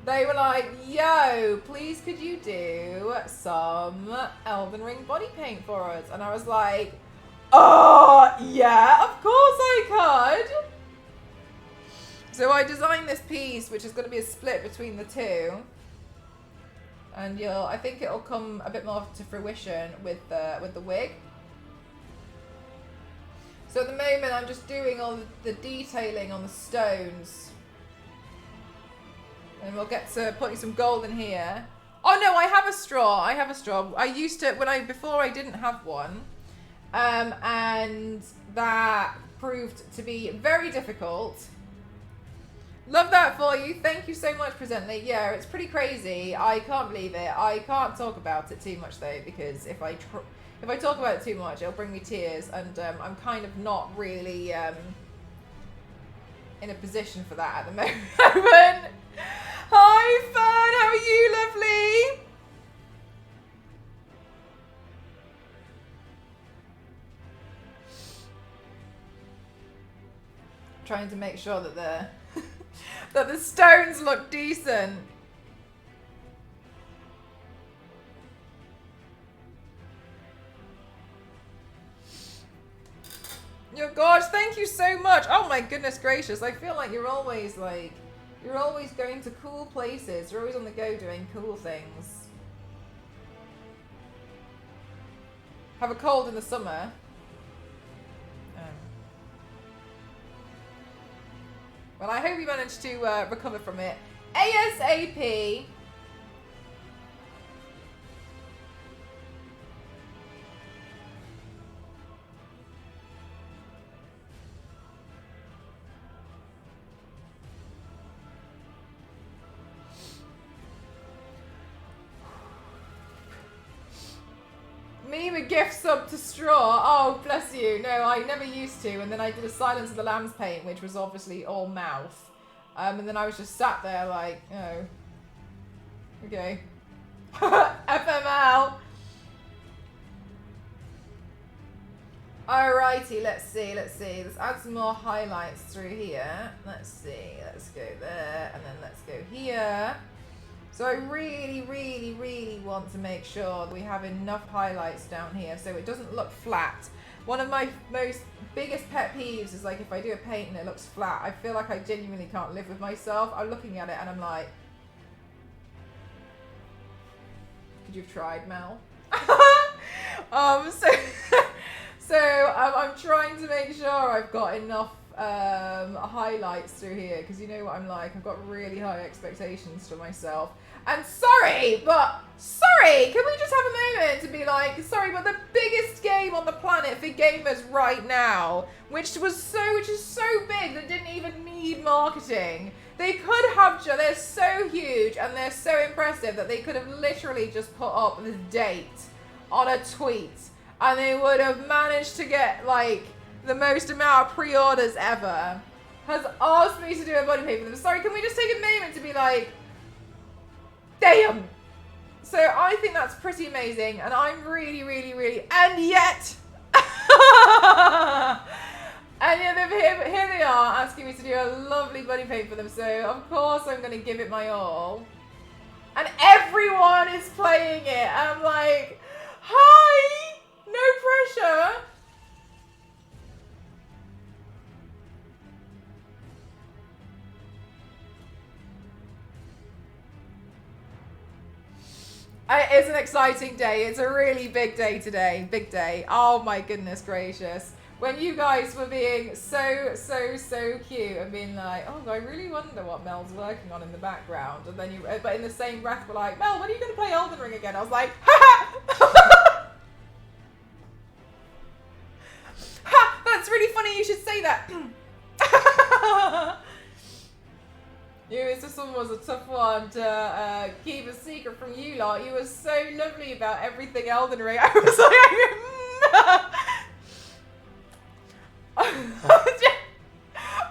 they were like, yo, please could you do some Elden Ring body paint for us? And I was like, oh, yeah, of course I could. So I designed this piece, which is going to be a split between the two, and I think it'll come a bit more to fruition with the wig. So at the moment, I'm just doing all the detailing on the stones, and we'll get to putting some gold in here. Oh no, I have a straw. I used to before I didn't have one, and that proved to be very difficult. Love that for you. Thank you so much, Presently. Yeah, it's pretty crazy. I can't believe it. I can't talk about it too much though, because if I talk about it too much, it'll bring me tears, and I'm kind of not really in a position for that at the moment. Hi, Fern. How are you, lovely? Trying to make sure that the stones look decent. Your gosh, thank you so much. Oh my goodness gracious. I feel like you're always going to cool places. You're always on the go doing cool things. Have a cold in the summer. Well, I hope you managed to recover from it ASAP. Me with gift sub to straw. Oh, bless you. No, I never used to. And then I did a Silence of the Lambs paint, which was obviously all mouth. And then I was just sat there like, oh, okay. FML. Alrighty, let's see. Let's add some more highlights through here. Let's see. Let's go there, and then let's go here. So I really want to make sure that we have enough highlights down here so it doesn't look flat. One of my biggest pet peeves is like if I do a paint and it looks flat, I feel like I genuinely can't live with myself. I'm looking at it and I'm like, could you have tried, Mel? I'm trying to make sure I've got enough highlights through here, because you know what I'm like. I've got really high expectations for myself. And sorry, can we just have a moment to be like, sorry, but the biggest game on the planet for gamers right now, which is so big that didn't even need marketing. They could have, they're so huge and they're so impressive that they could have literally just put up the date on a tweet and they would have managed to get like the most amount of pre-orders ever, has asked me to do a body paint for them. Sorry, can we just take a moment to be like, Damn. So I think that's pretty amazing, and I'm really, really, really, and yet, here they are asking me to do a lovely buddy paint for them. So of course I'm going to give it my all, and everyone is playing it. And I'm like, hi, no pressure. It's an exciting day. It's a really big day today. Big day. Oh my goodness gracious. When you guys were being so cute and being like, oh, I really wonder what Mel's working on in the background. And then but in the same breath were like, Mel, when are you going to play Elden Ring again? I was like, ha! Ha! That's really funny you should say that. This one was a tough one to keep a secret from you lot. You were so lovely about everything Elden Ring. I was like,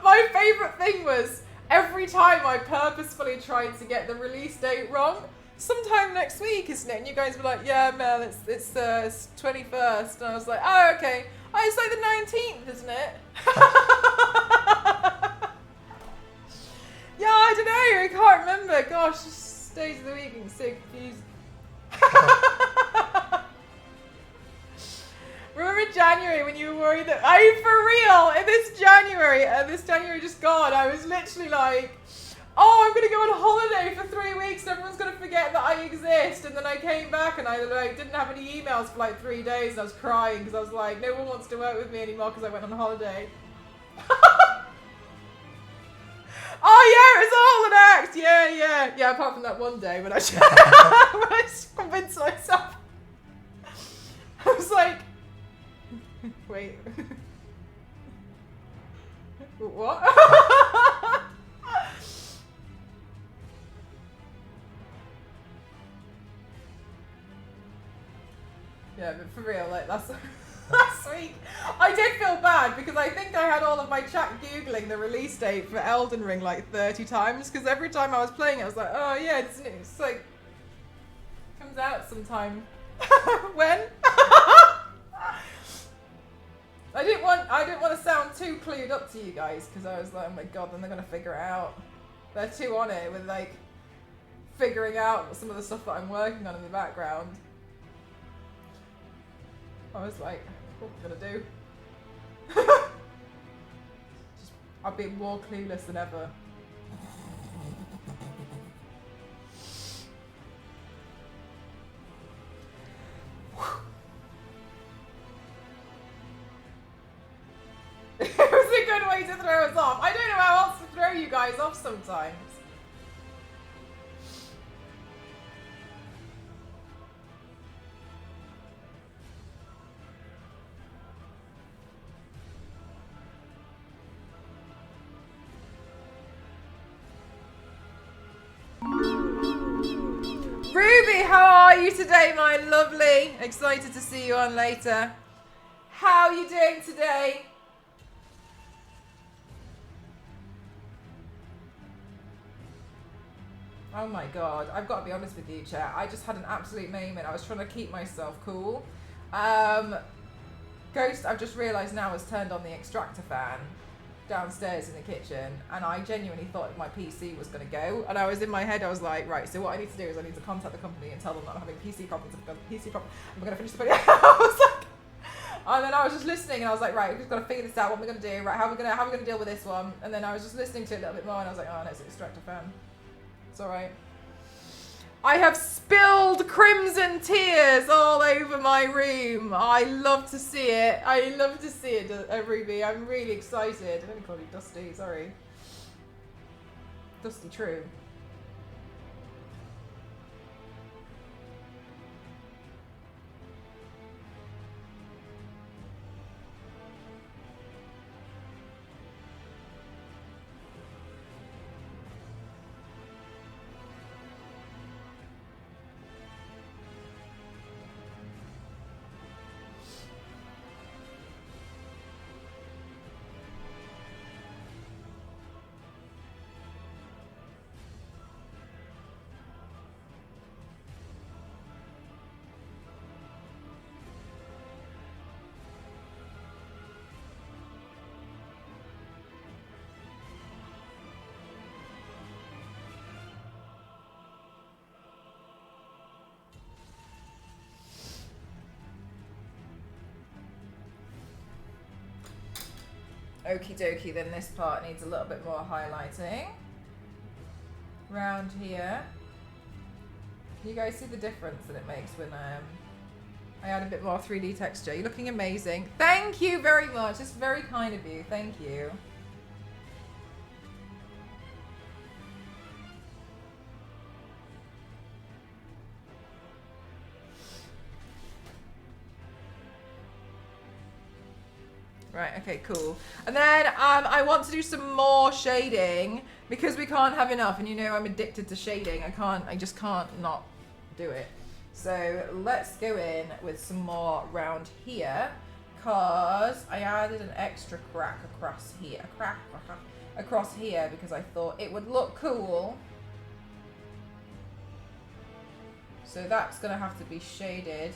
my favourite thing was every time I purposefully tried to get the release date wrong. Sometime next week, isn't it? And you guys were like, yeah, Mel, it's 21st. And I was like, oh, okay. Oh, it's like the 19th, isn't it? Yeah, I don't know. I can't remember. Gosh, just days of the week being so confused. Remember January when you were worried that for real, this January just gone, I was literally like, oh, I'm gonna go on holiday for 3 weeks and everyone's gonna forget that I exist. And then I came back and I didn't have any emails for like 3 days and I was crying because I was like, no one wants to work with me anymore because I went on holiday. Oh yeah, it's all an act. Yeah. Apart from that one day when I convinced myself, I was like, wait, what? Yeah, but for real, like last week, I did feel bad because I think I had all of my chat googling the release date for Elden Ring like 30 times because every time I was playing it I was like, oh yeah, it's like comes out sometime. When? I didn't want to sound too clued up to you guys because I was like, oh my god, then they're gonna figure it out. They're too on it with like figuring out some of the stuff that I'm working on in the background. I was like, what am I gonna do? I've been more clueless than ever. It was a good way to throw us off. I don't know how else to throw you guys off sometimes. Ruby, how are you today, my lovely? Excited to see you on later. How are you doing today? Oh my god, I've got to be honest with you, chat. I just had an absolute moment. I was trying to keep myself cool. Ghost, I've just realised now, has turned on the extractor fan downstairs in the kitchen, and I genuinely thought my PC was going to go. And I was in my head, I was like, right, so what I need to do is I need to contact the company and tell them that I'm having PC problems. I've got a PC problem. I'm going to finish the video. I was like, and then I was just listening, and I was like, right, we've just got to figure this out. What we're going to do, right? How are we going to deal with this one? And then I was just listening to it a little bit more, and I was like, oh, no, it's an extractor fan. It's all right. I have spilled crimson tears all over my room. I love to see it. I love to see it, Ruby. I'm really excited. I only called you Dusty, sorry. Dusty True. Okie dokie, then this part needs a little bit more highlighting. Round here. Can you guys see the difference that it makes when I add a bit more 3D texture? You're looking amazing. Thank you very much. It's very kind of you. Thank you. Right, okay, cool. And then I want to do some more shading because we can't have enough. And you know I'm addicted to shading. I just can't not do it. So let's go in with some more round here because I added an extra crack across here. Across here because I thought it would look cool. So that's going to have to be shaded.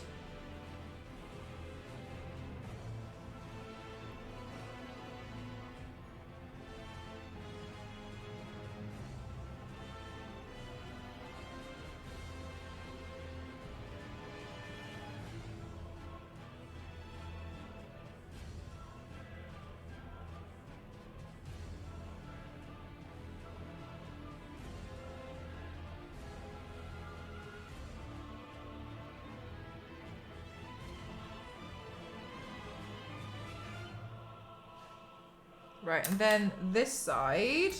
Right, and then this side.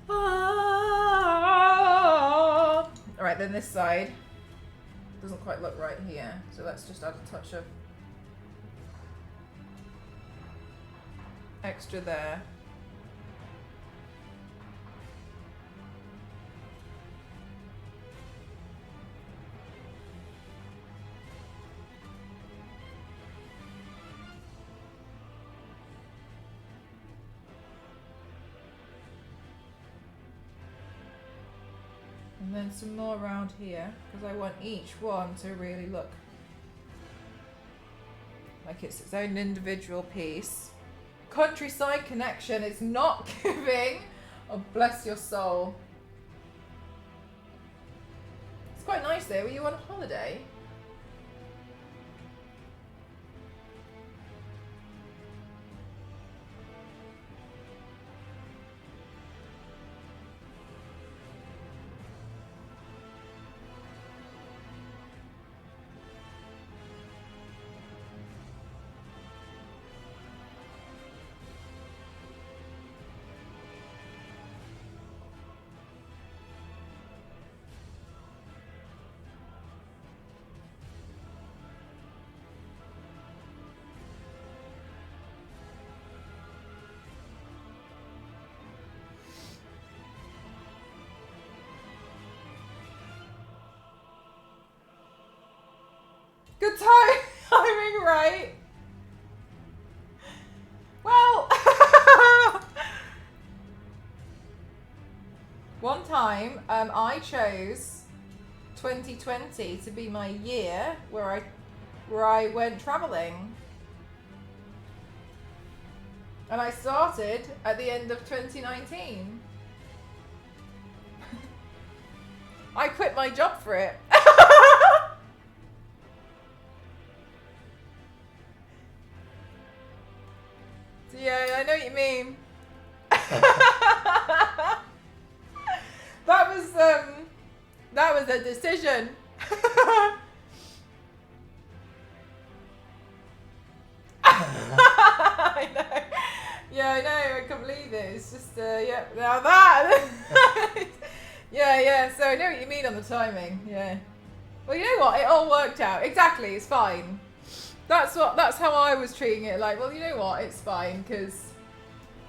All right, then this side doesn't quite look right here. So let's just add a touch of extra there. And then some more around here, because I want each one to really look like it's its own individual piece. Countryside Connection is not giving. Oh, bless your soul. It's quite nice there. Were you on holiday? Good timing, right? Well, one time I chose 2020 to be my year where I went traveling. And I started at the end of 2019. I quit my job for it. Yeah, I know what you mean. That was a decision. I know. Yeah, I know. I can't believe it. It's just yeah. Now that. Yeah. So I know what you mean on the timing. Yeah. Well, you know what? It all worked out. Exactly. It's fine. That's how I was treating it. Like, well, you know what? It's fine because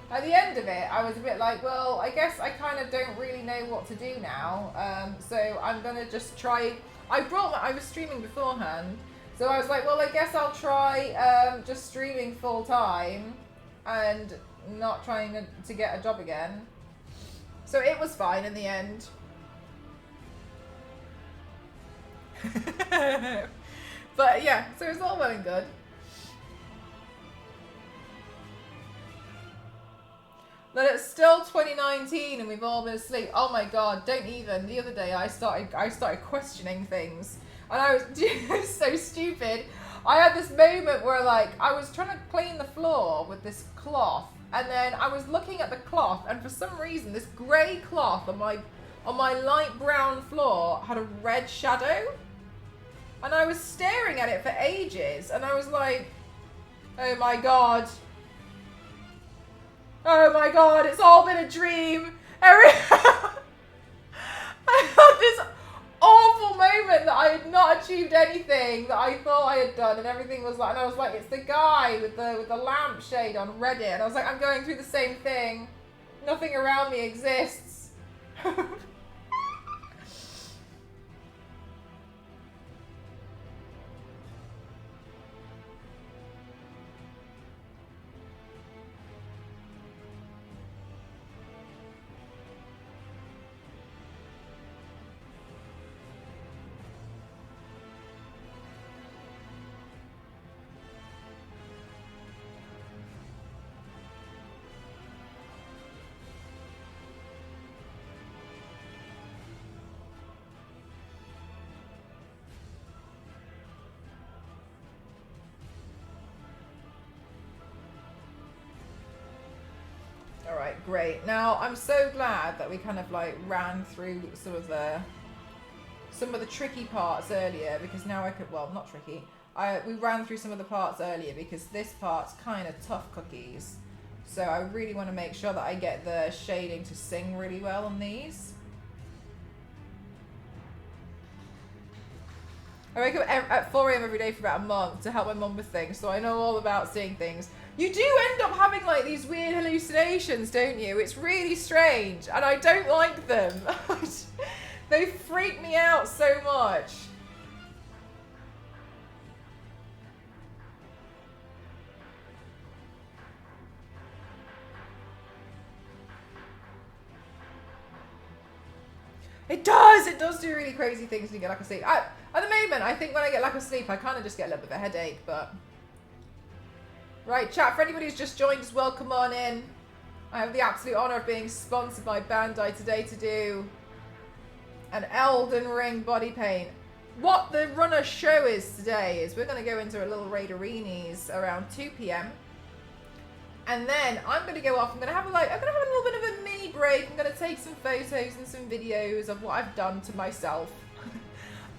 at the end of it, I was a bit like, well, I guess I kind of don't really know what to do now. So I'm gonna just try. I was streaming beforehand, so I was like, well, I guess I'll try just streaming full time and not trying to get a job again. So it was fine in the end. But yeah, so it's all well and good. But it's still 2019 and we've all been asleep. Oh my god, don't even. The other day I started questioning things. And I was so stupid. I had this moment where like I was trying to clean the floor with this cloth, and then I was looking at the cloth, and for some reason this grey cloth on my light brown floor had a red shadow, and I was staring at it for ages, and I was like, oh my god, it's all been a dream. I had this awful moment that I had not achieved anything that I thought I had done, and everything was like, and I was like, it's the guy with the lampshade on Reddit, and I was like, I'm going through the same thing. Nothing around me exists. Alright, great. Now, I'm so glad that we kind of like ran through some of the tricky parts earlier, because now I could, well, not tricky. We ran through some of the parts earlier because this part's kind of tough cookies. So I really want to make sure that I get the shading to sing really well on these. I wake up at 4 AM every day for about a month to help my mum with things, so I know all about seeing things. You do end up having like these weird hallucinations, don't you? It's really strange, and I don't like them. They freak me out so much. It does do really crazy things when you get lack of sleep. At the moment, I think when I get lack of sleep, I kind of just get a little bit of a headache, but... Right, chat, for anybody who's just joined us, welcome on in. I have the absolute honour of being sponsored by Bandai today to do an Elden Ring body paint. What the runner show is today is we're going to go into a little raid arenas around 2 PM. And then I'm going to go off, I'm going to have a little bit of a mini break. I'm going to take some photos and some videos of what I've done to myself.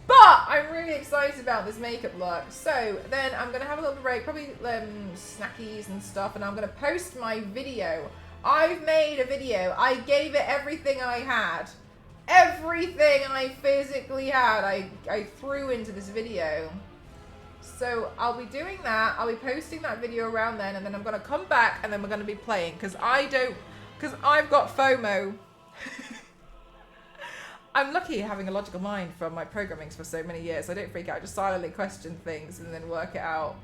But I'm really excited about this makeup look. So then I'm going to have a little break, probably snackies and stuff, and I'm going to post my video. I've made a video. I gave it everything I had. Everything I physically had, I threw into this video. So I'll be doing that. I'll be posting that video around then, and then I'm going to come back, and then we're going to be playing, because I've got FOMO. I'm lucky having a logical mind from my programming for so many years. I don't freak out. I just silently question things and then work it out.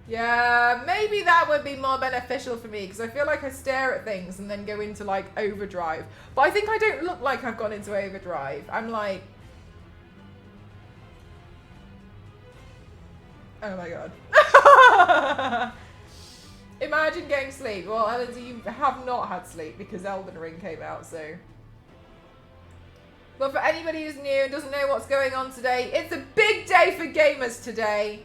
Yeah, maybe that would be more beneficial for me, because I feel like I stare at things and then go into like overdrive. But I think I don't look like I've gone into overdrive. I'm like... Oh my god. Imagine getting sleep. Well, Ellen, you have not had sleep because Elden Ring came out, so... But for anybody who's new and doesn't know what's going on today, it's a big day for gamers today.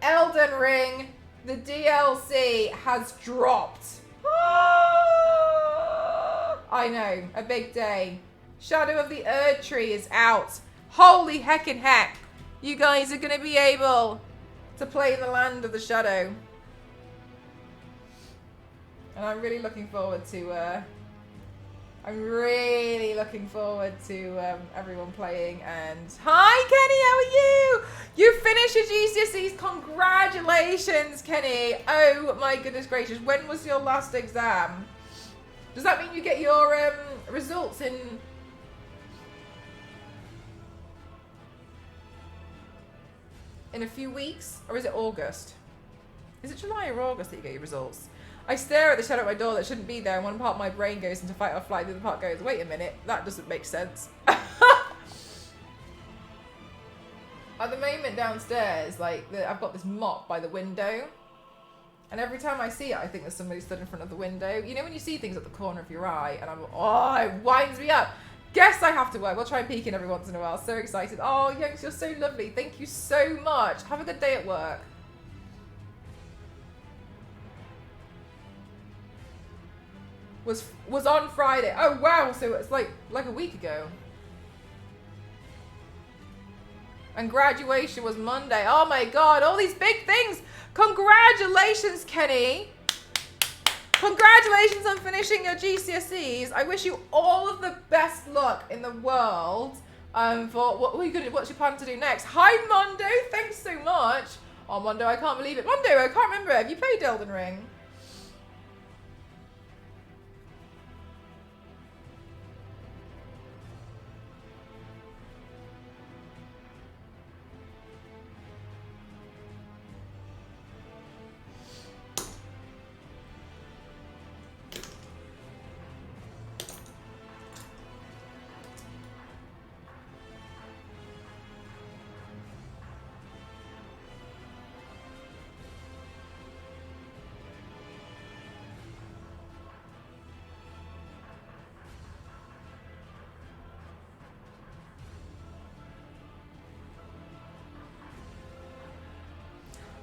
Elden Ring, the DLC has dropped. I know, a big day. Shadow of the Erdtree is out. Holy heckin' heck. You guys are going to be able to play in the land of the Shadow. And I'm really looking forward to... everyone playing. And hi Kenny, how are you? You finished your GCSEs. Congratulations, Kenny. Oh my goodness gracious. When was your last exam? Does that mean you get your results in a few weeks? Or is it August? Is it July or August that you get your results? I stare at the shadow at my door that shouldn't be there, and one part of my brain goes into fight or flight, the other part goes, wait a minute, that doesn't make sense. At the moment downstairs, like, I've got this mop by the window, and every time I see it, I think there's somebody stood in front of the window. You know when you see things at the corner of your eye, and I'm, oh, it winds me up. Guess I have to work. We'll try and peek in every once in a while. So excited. Oh, Youngs, you're so lovely. Thank you so much. Have a good day at work. Was on Friday. Oh, wow. So it's like a week ago. And graduation was Monday. Oh, my God. All these big things. Congratulations, Kenny. Congratulations on finishing your GCSEs. I wish you all of the best luck in the world for what's your plan to do next. Hi, Mondo. Thanks so much. Oh, Mondo, I can't believe it. Mondo, I can't remember. Have you played Elden Ring?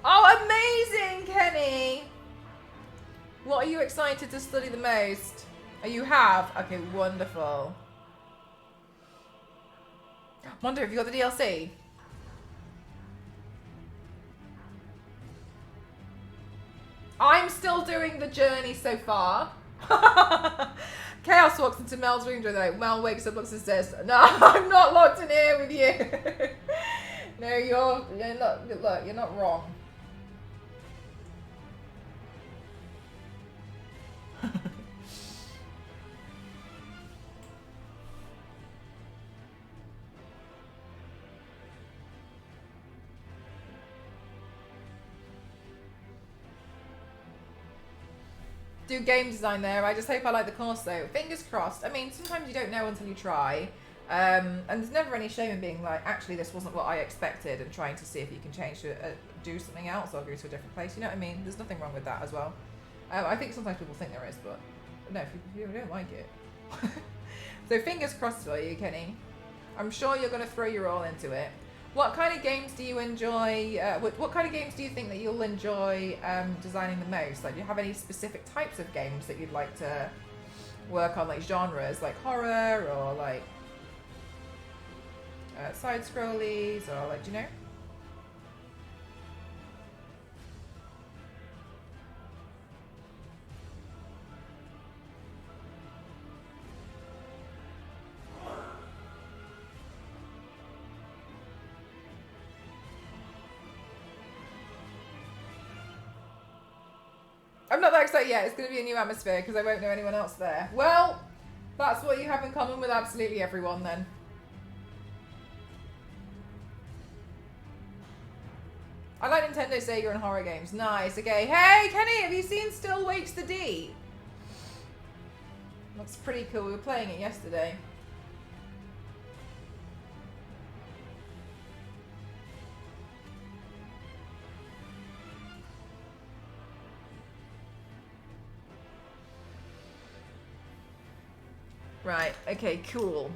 Oh, amazing, Kenny. What are you excited to study the most? Oh, you have? Okay, wonderful. Wonder, have you got the DLC? I'm still doing the journey so far. Chaos walks into Mel's room though. Mel wakes up, looks and says, "No, I'm not locked in here with you." No, you're not. Look, you're not wrong. Do game design there. I just hope I like the course though. Fingers crossed. I mean, sometimes you don't know until you try. And there's never any shame in being like, actually, this wasn't what I expected, and trying to see if you can change to do something else or go to a different place. You know what I mean? There's nothing wrong with that as well. I think sometimes people think there is, but no, if you don't like it. So fingers crossed for you, Kenny. I'm sure you're going to throw your all into it. What kind of games do you enjoy? What kind of games do you think that you'll enjoy designing the most? Like, do you have any specific types of games that you'd like to work on, like genres, like horror or like side scrollies, or like, do you know? I'm not that excited yet. It's going to be a new atmosphere because I won't know anyone else there. Well, that's what you have in common with absolutely everyone then. I like Nintendo, Sega, and horror games. Nice. Okay. Hey, Kenny, have you seen Still Wakes the Deep? Looks pretty cool. We were playing it yesterday. Right. Okay, cool.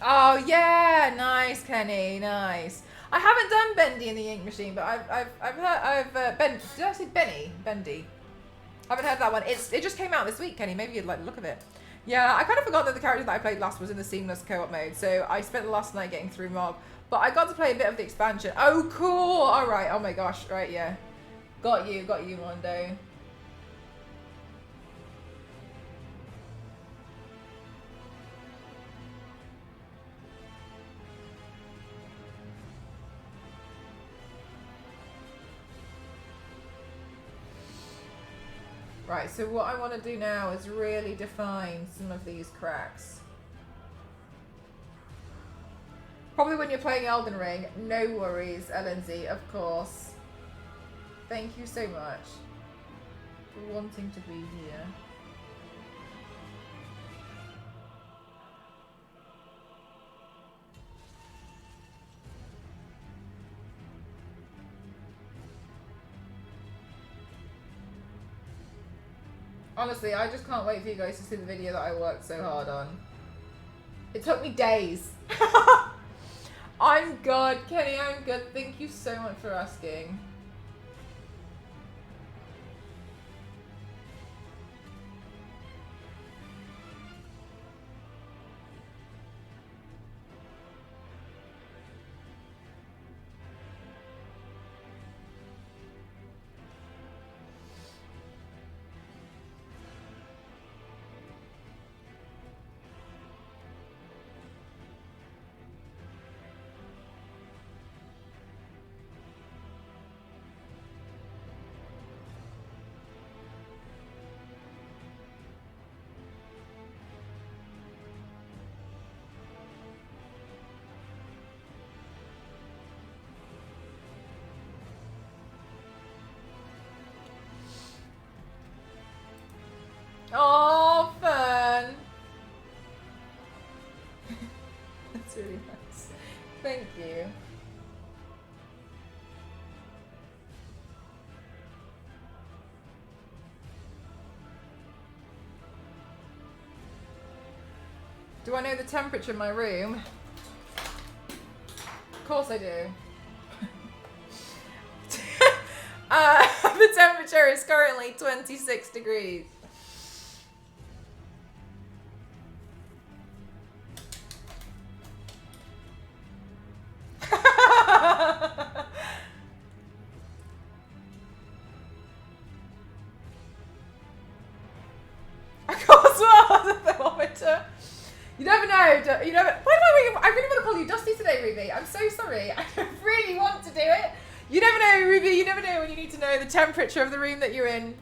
Oh, yeah. Nice, Kenny. Nice. I haven't done Bendy in the Ink Machine, but I've heard, did I say Benny? Bendy. I haven't heard that one. It just came out this week, Kenny. Maybe you'd like the look of it. Yeah, I kind of forgot that the character that I played last was in the seamless co-op mode, so I spent the last night getting through Mob. But I got to play a bit of the expansion. Oh, cool. All right. Oh, my gosh. Right, yeah. Got you, Mondo. Right, so what I want to do now is really define some of these cracks. Probably when you're playing Elden Ring. No worries, LNZ, of course. Thank you so much for wanting to be here. Honestly, I just can't wait for you guys to see the video that I worked so hard on. It took me days. I'm good, Kenny, I'm good. Thank you so much for asking. Oh, fun. That's really nice. Thank you. Do I know the temperature in my room? Of course I do. The temperature is currently 26 degrees. You never know. You never. I really want to call you Dusty today, Ruby. I'm so sorry. I really want to do it. You never know, Ruby. You never know when you need to know the temperature of the room that you're in.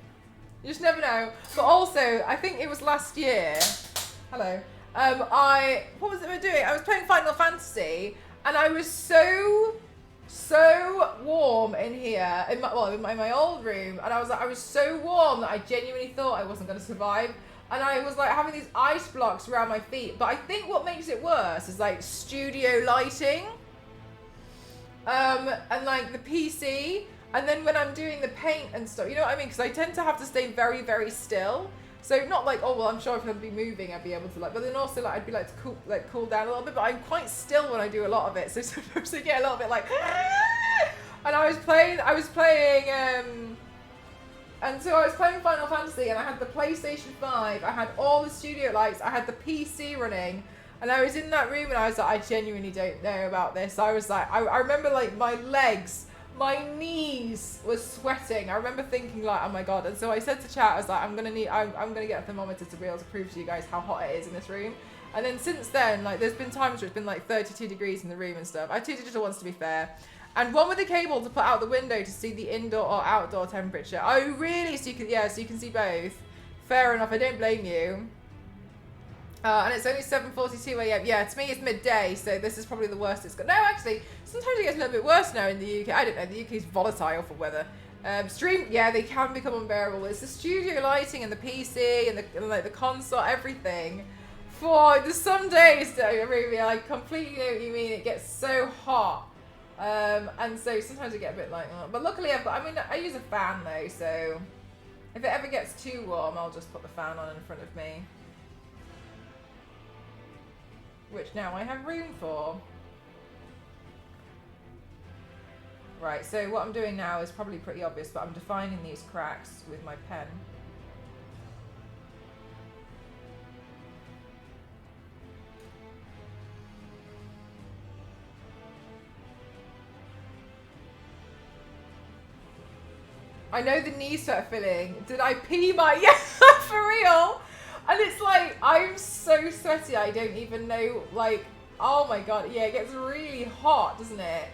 You just never know. But also, I think it was last year. Hello. What was it we were doing? I was playing Final Fantasy, and I was so warm in here in my old room, and I was so warm that I genuinely thought I wasn't going to survive. And I was like having these ice blocks around my feet. But I think what makes it worse is like studio lighting. And like the PC. And then when I'm doing the paint and stuff, you know what I mean? Because I tend to have to stay very, very still. So not like, oh, well, I'm sure if I'd be moving, I'd be able to like, but then also like, I'd be like to cool down a little bit. But I'm quite still when I do a lot of it. So sometimes I get a little bit like, and I was playing, and so I was playing Final Fantasy, and I had the PlayStation 5, I had all the studio lights, I had the PC running, and I was in that room, and I was like, I genuinely don't know about this. I was like, I remember like my legs, my knees were sweating. I remember thinking like, oh my god. And so I said to chat, I was like, I'm gonna get a thermometer to be able to prove to you guys how hot it is in this room. And then since then, like there's been times where it's been like 32 degrees in the room and stuff. I took digital once to be fair. And one with a cable to put out the window to see the indoor or outdoor temperature. Oh, really? So you can see both. Fair enough. I don't blame you. And it's only 7:42 a.m. Yeah, to me it's midday, so this is probably the worst it's got. No, actually, sometimes it gets a little bit worse now in the UK. I don't know. The UK's volatile for weather. Stream, yeah, they can become unbearable. It's the studio lighting and the PC and like the console, everything. There's some days that Ruby, I completely know what you mean. It gets so hot. And so sometimes I get a bit like, but luckily I use a fan though, so if it ever gets too warm, I'll just put the fan on in front of me, which now I have room for. Right, so what I'm doing now is probably pretty obvious, but I'm defining these cracks with my pen. I know the knee sweat feeling. Did I pee my... Yeah, for real. And it's like, I'm so sweaty, I don't even know, like, oh my god. Yeah, it gets really hot, doesn't it?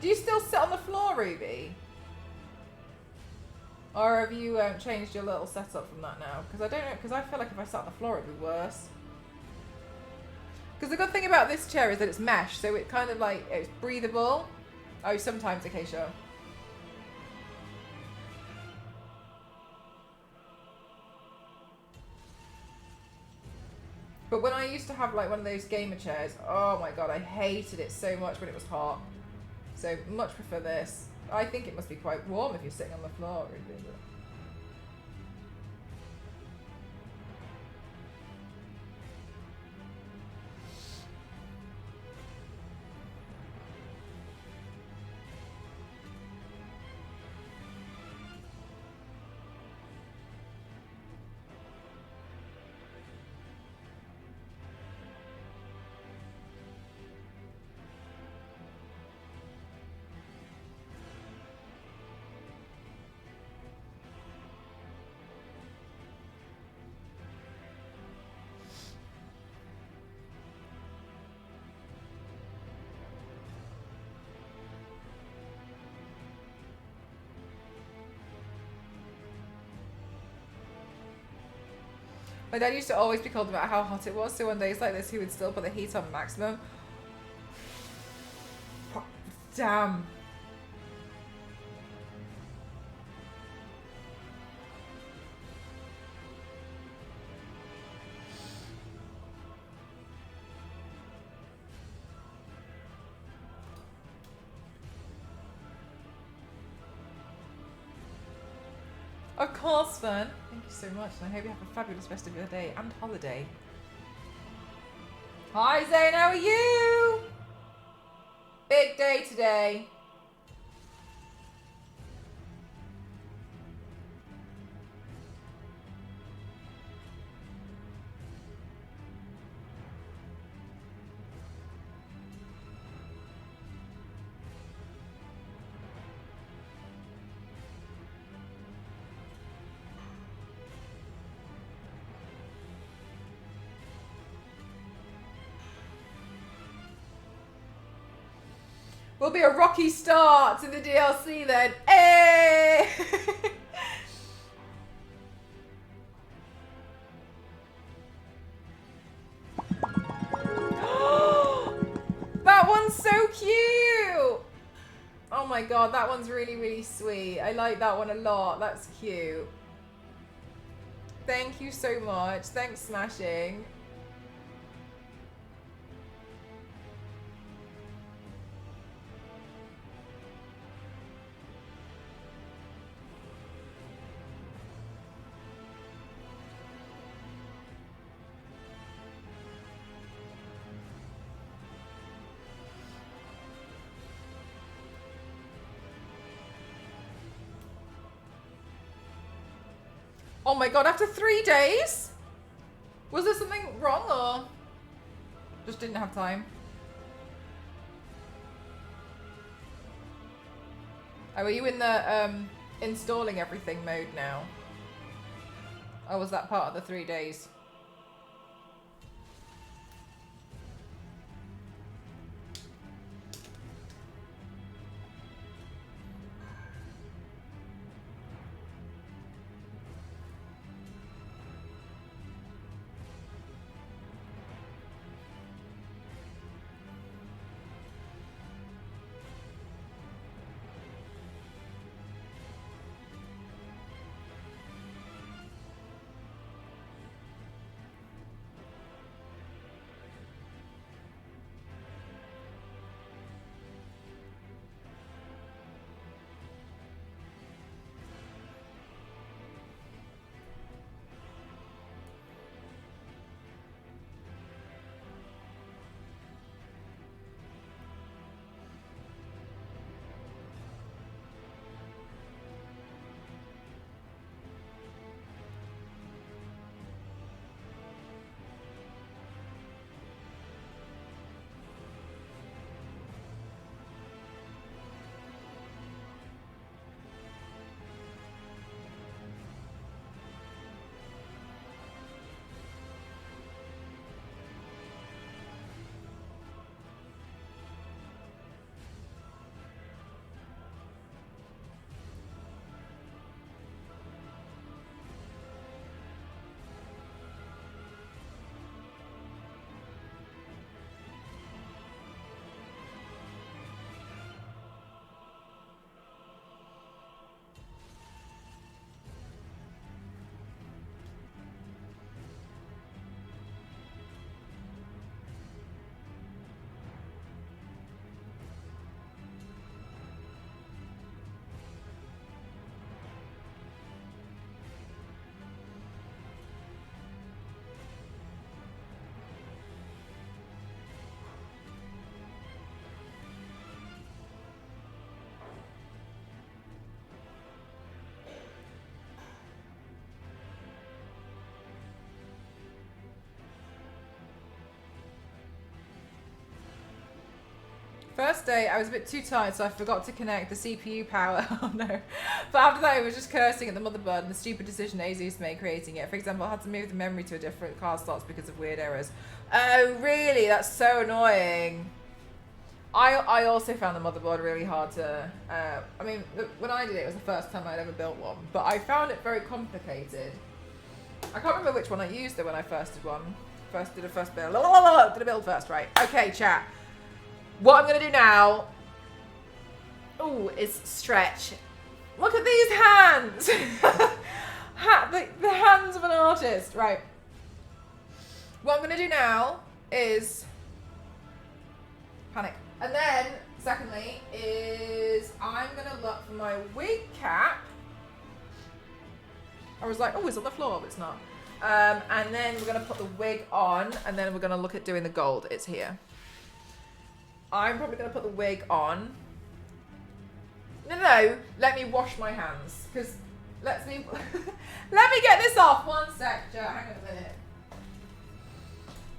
Do you still sit on the floor, Ruby? Or have you changed your little setup from that now? Because I don't know, because I feel like if I sat on the floor, it'd be worse. Because the good thing about this chair is that it's mesh, so it kind of like, it's breathable. Oh, sometimes, okay, sure. But when I used to have like one of those gamer chairs, oh my god, I hated it so much when it was hot. So much prefer this. I think it must be quite warm if you're sitting on the floor. My dad used to always be cold about how hot it was, so on days like this he would still put the heat on maximum. Damn. Of course, Fern. Thank you so much, and I hope you have a fabulous rest of your day and holiday. Hi, Zane, how are you? Big day today. Will be a rocky start to the DLC then. Hey! That one's so cute! Oh my god, that one's really, really sweet. I like that one a lot. That's cute. Thank you so much. Thanks, Smashing. Oh my god, after 3 days? Was there something wrong or just didn't have time? Oh, are you in the installing everything mode now? Or was that part of the 3 days? First day, I was a bit too tired, so I forgot to connect the CPU power. Oh no. But after that, it was just cursing at the motherboard and the stupid decision Asus made creating it. For example, I had to move the memory to a different card slots because of weird errors. Oh, really? That's so annoying. I also found the motherboard really hard to... I mean, when I did it, it was the first time I'd ever built one. But I found it very complicated. I can't remember which one I used though when I first did one. Did a first build. Did a build first, right? Okay, chat. What I'm gonna do now, is stretch. Look at these hands. the hands of an artist, right? What I'm gonna do now is panic, and then secondly is I'm gonna look for my wig cap. I was like, oh, it's on the floor, but it's not. And then we're gonna put the wig on, and then we're gonna look at doing the gold. It's here. I'm probably gonna put the wig on. No, let me wash my hands, because let me get this off. One sec, chat, hang on a minute.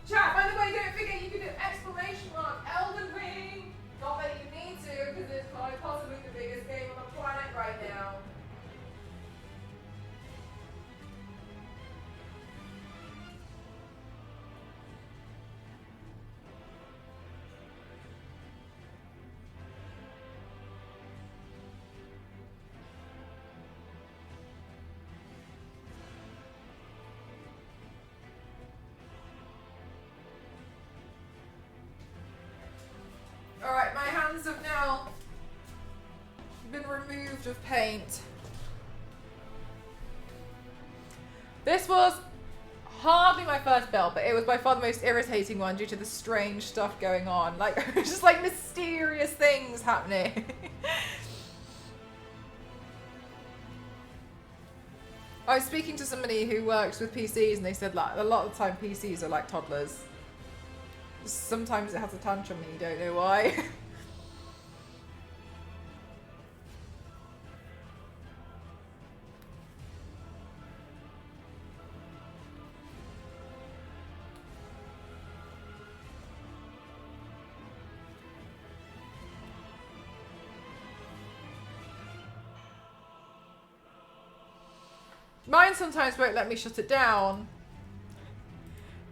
Chat, by the way, don't forget you can do exclamation mark Elden Ring. Not that you need to, because it's quite possibly the biggest game on the planet right now. Alright, my hands have now been removed of paint. This was hardly my first build, but it was by far the most irritating one due to the strange stuff going on. Like, just like mysterious things happening. I was speaking to somebody who works with PCs and they said like a lot of the time PCs are like toddlers. Sometimes it has a tantrum and you don't know why. Mine sometimes won't let me shut it down.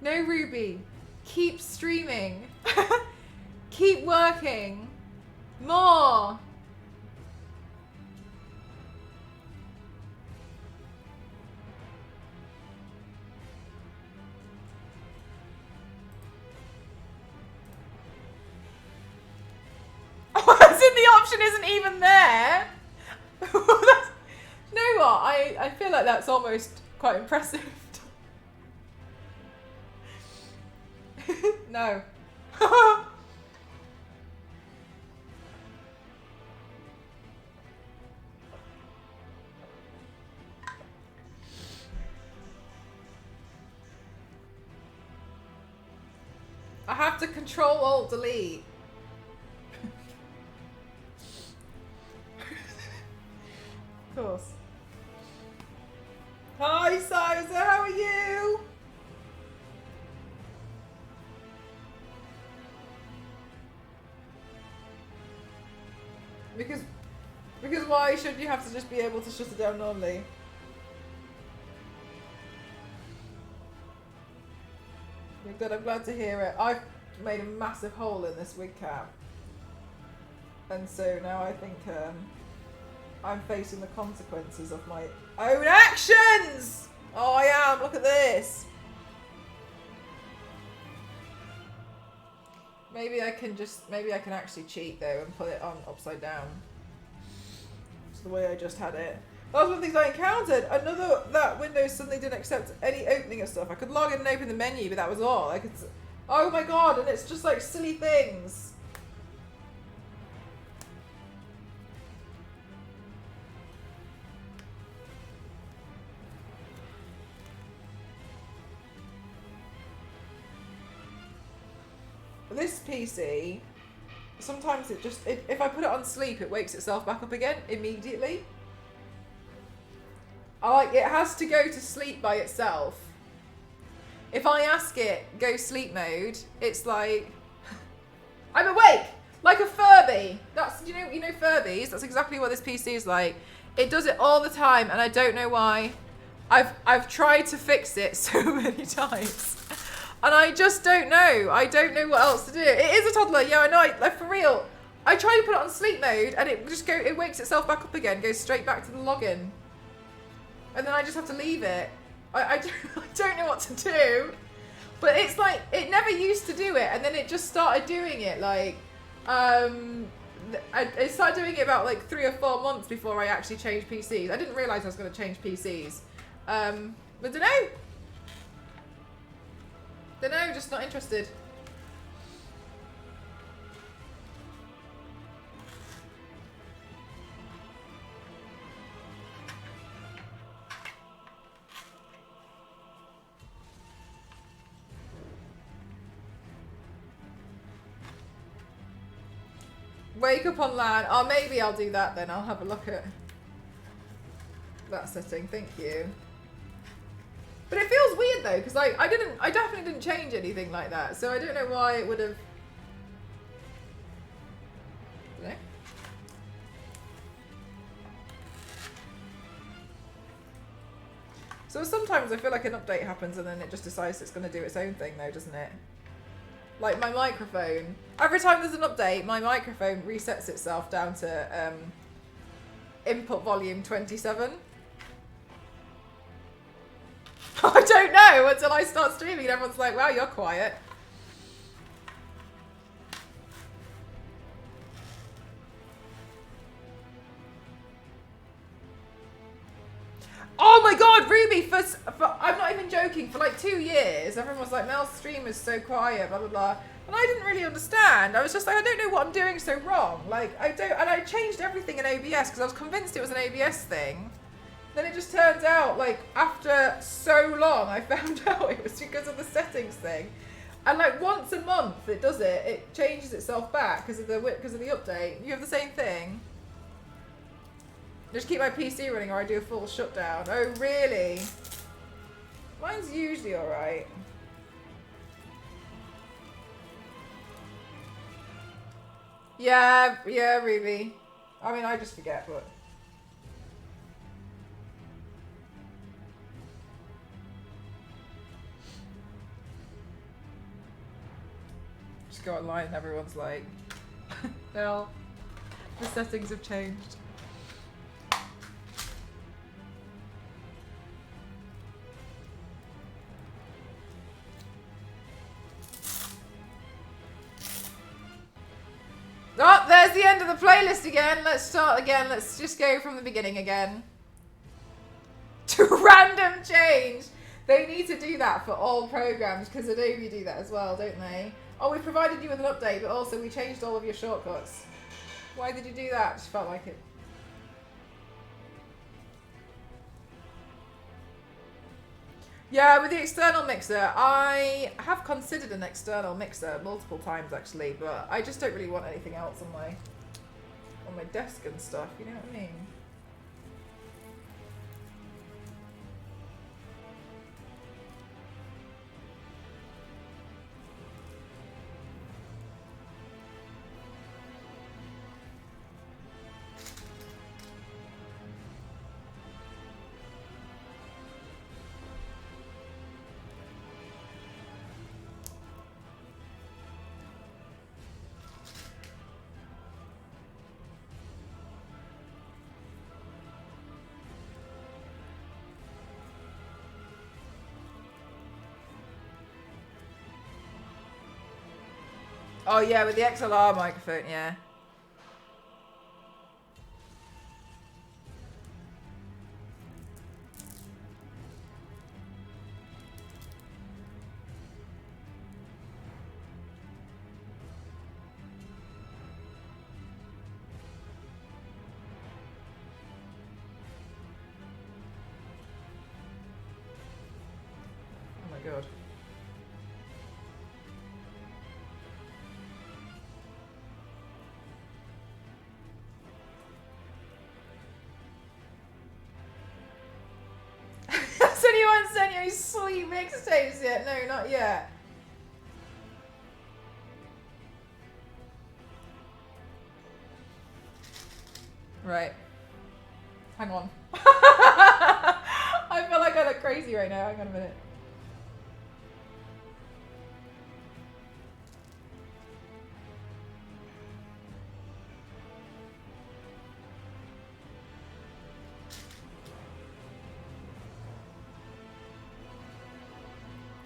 No, Ruby. Keep streaming. Keep working. More. Oh, as in the option isn't even there. You know what? I feel like that's almost quite impressive. No. I have to Control Alt Delete. Of course. Hi, Sizer, how are you? Because why should you have to just be able to shut it down normally? Good, I'm glad to hear it. I've made a massive hole in this wig cap. And so now I think I'm facing the consequences of my own actions! Oh, I am, look at this. Maybe I can actually cheat though and put it on upside down. It's the way I just had it. That was one of the things I encountered. That Windows suddenly didn't accept any opening of stuff. I could log in and open the menu, but that was all. Oh my god, and it's just like silly things. This PC, sometimes if I put it on sleep, it wakes itself back up again immediately. It has to go to sleep by itself. If I ask it, go sleep mode, it's like, I'm awake, like a Furby. That's, you know Furbies, that's exactly what this PC is like. It does it all the time and I don't know why. I've tried to fix it so many times. And I just don't know. I don't know what else to do. It is a toddler, yeah, I know. Like, for real. I try to put it on sleep mode, and it wakes itself back up again, goes straight back to the login, and then I just have to leave it. I don't know what to do. But it's like, it never used to do it, and then it just started doing it, like, I started doing it about, like, 3 or 4 months before I actually changed PCs. I didn't realise I was going to change PCs. But dunno, just not interested. Wake up on LAN. Oh, maybe I'll do that then. I'll have a look at that setting. Thank you. But it feels weird though, because like I definitely didn't change anything like that, so I don't know why it would have. No. So sometimes I feel like an update happens and then it just decides it's going to do its own thing though, doesn't it? Like my microphone. Every time there's an update, my microphone resets itself down to input volume 27. I don't know until I start streaming and everyone's like, wow, you're quiet. Oh my god, Ruby, for I'm not even joking, for like 2 years, everyone was like, Mel's stream is so quiet, blah, blah, blah. And I didn't really understand. I was just like, I don't know what I'm doing so wrong. Like, I don't, and I changed everything in OBS because I was convinced it was an OBS thing. Then it just turns out, like, after so long, I found out it was because of the settings thing. And like once a month it does it, it changes itself back because of the update. You have the same thing. Just keep my PC running or I do a full shutdown. Oh, really? Mine's usually alright. Yeah, Ruby. I mean, I just forget, but... Just go online and everyone's like, well, the settings have changed. Oh, there's the end of the playlist again. Let's start again. Let's just go from the beginning again. To random change. They need to do that for all programs because Adobe do that as well, don't they? Oh, we provided you with an update, but also we changed all of your shortcuts. Why did you do that? Just felt like it. Yeah, with the external mixer, I have considered an external mixer multiple times actually, but I just don't really want anything else on my desk and stuff, you know what I mean? Oh yeah, with the XLR microphone, yeah. Oh my god. Has anyone sent you sweet mixtapes yet? No, not yet. Right. Hang on. I feel like I look crazy right now. Hang on a minute.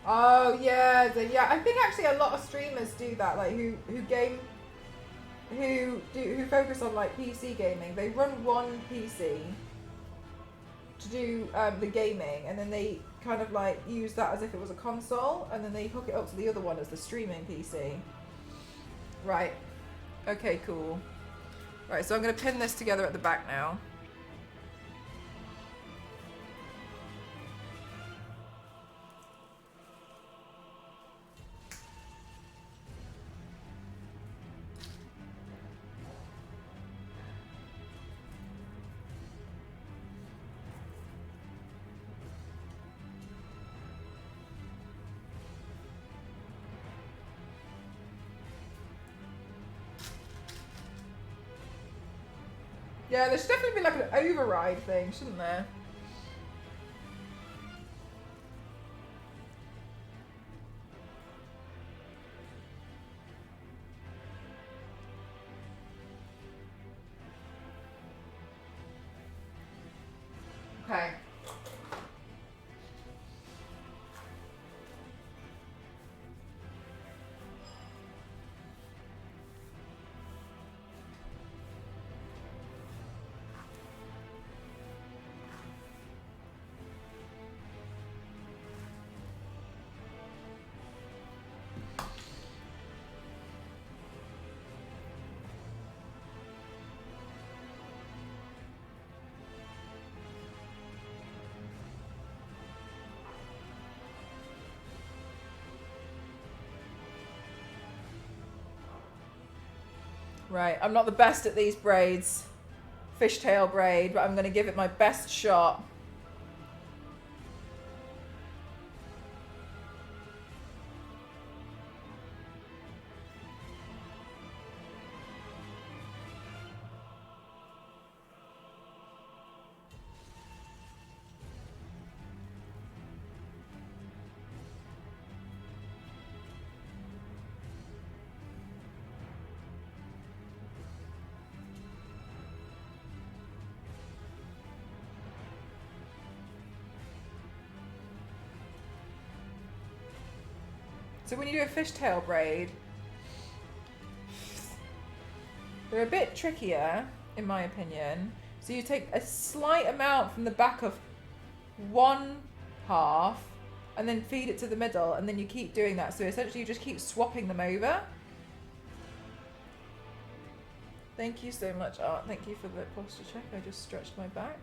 Oh yeah, yeah. I think actually a lot of streamers do that. Like who focus on like PC gaming. They run one PC to do the gaming, and then they kind of like use that as if it was a console, and then they hook it up to the other one as the streaming PC. Right. Okay. Cool. Right. So I'm going to pin this together at the back now. Yeah, there should definitely be like an override thing, shouldn't there? Okay. Right, I'm not the best at these braids. Fishtail braid, but I'm going to give it my best shot. So when you do a fishtail braid, they're a bit trickier, in my opinion. So you take a slight amount from the back of one half and then feed it to the middle, and then you keep doing that. So essentially you just keep swapping them over. Thank you so much, Art. Thank you for the posture check. I just stretched my back.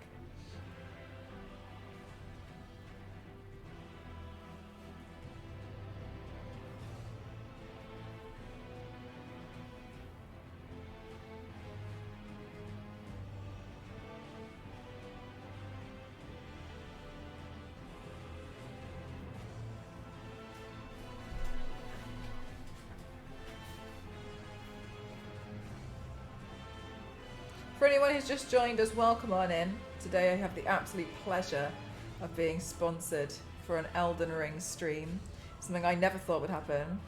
For anyone who's just joined us, welcome on in. Today I have the absolute pleasure of being sponsored for an Elden Ring stream. Something I never thought would happen.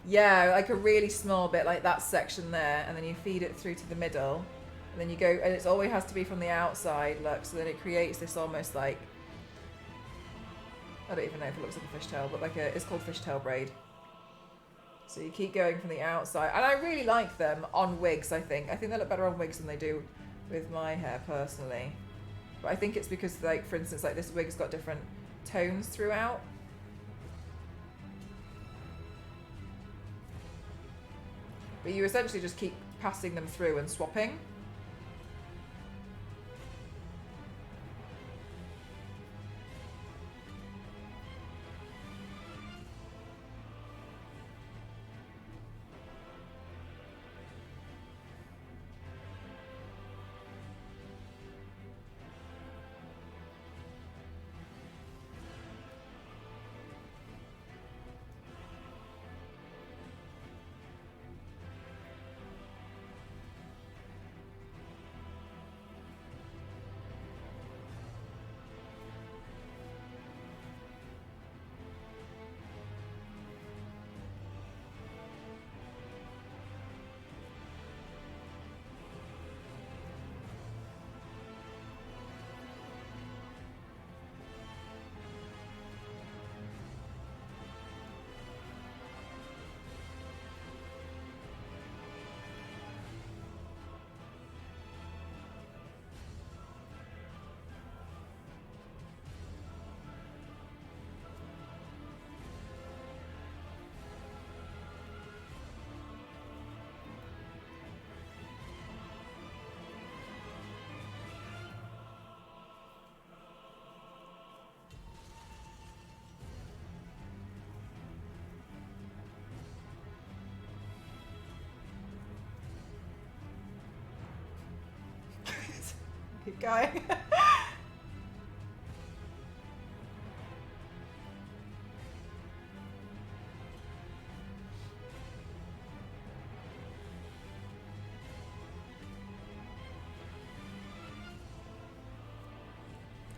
Yeah, like a really small bit, like that section there, and then you feed it through to the middle, and then you go, and it always has to be from the outside, look, so then it creates this almost like, I don't even know if it looks like a fishtail, but like it's called fishtail braid. So you keep going from the outside, and I really like them on wigs. I think they look better on wigs than they do with my hair personally, but I think it's because, like, for instance, like this wig's got different tones throughout. But you essentially just keep passing them through and swapping. Keep going.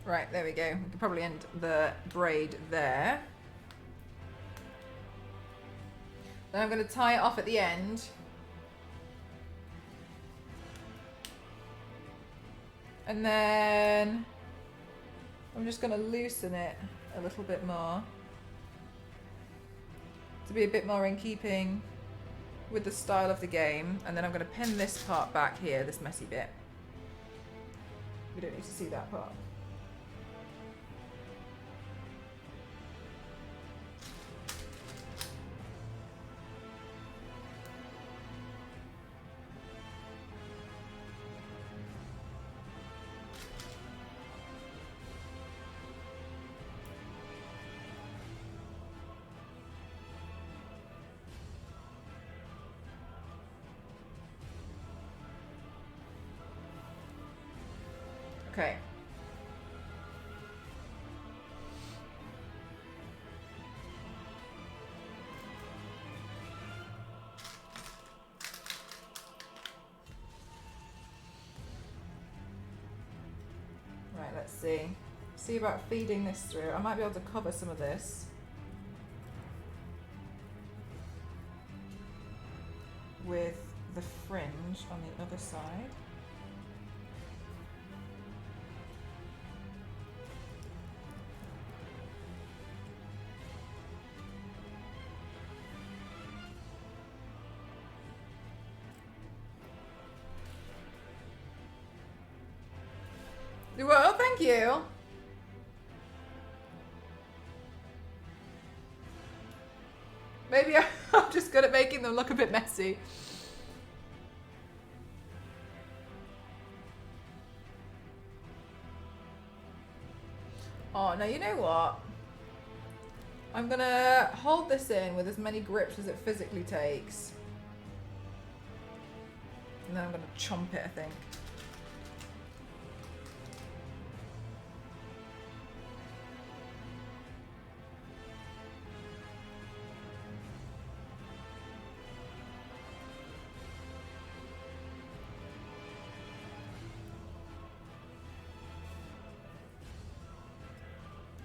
Right, there we go. We could probably end the braid there. Then I'm going to tie it off at the end. And then I'm just going to loosen it a little bit more to be a bit more in keeping with the style of the game. And then I'm going to pin this part back here, this messy bit. We don't need to see that part. Okay. Right, let's see. See about feeding this through. I might be able to cover some of this with the fringe on the other side. Well, thank you. Maybe I'm just good at making them look a bit messy. Oh, now you know what? I'm gonna hold this in with as many grips as it physically takes. And then I'm gonna chomp it, I think.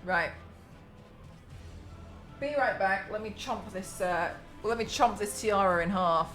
Right. Be right back. Let me chomp this. Let me chomp this tiara in half.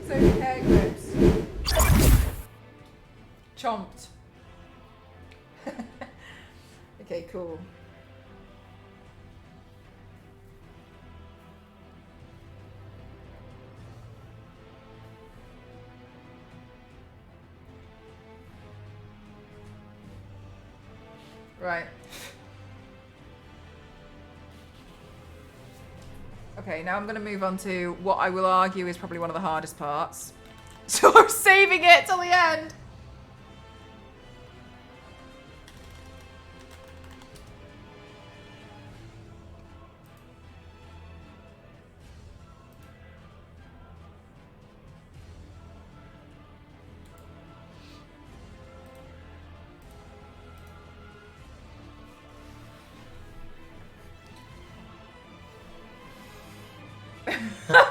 Hair grips. Chomped. Okay, cool. Right. Okay, now I'm going to move on to what I will argue is probably one of the hardest parts. So I'm saving it till the end.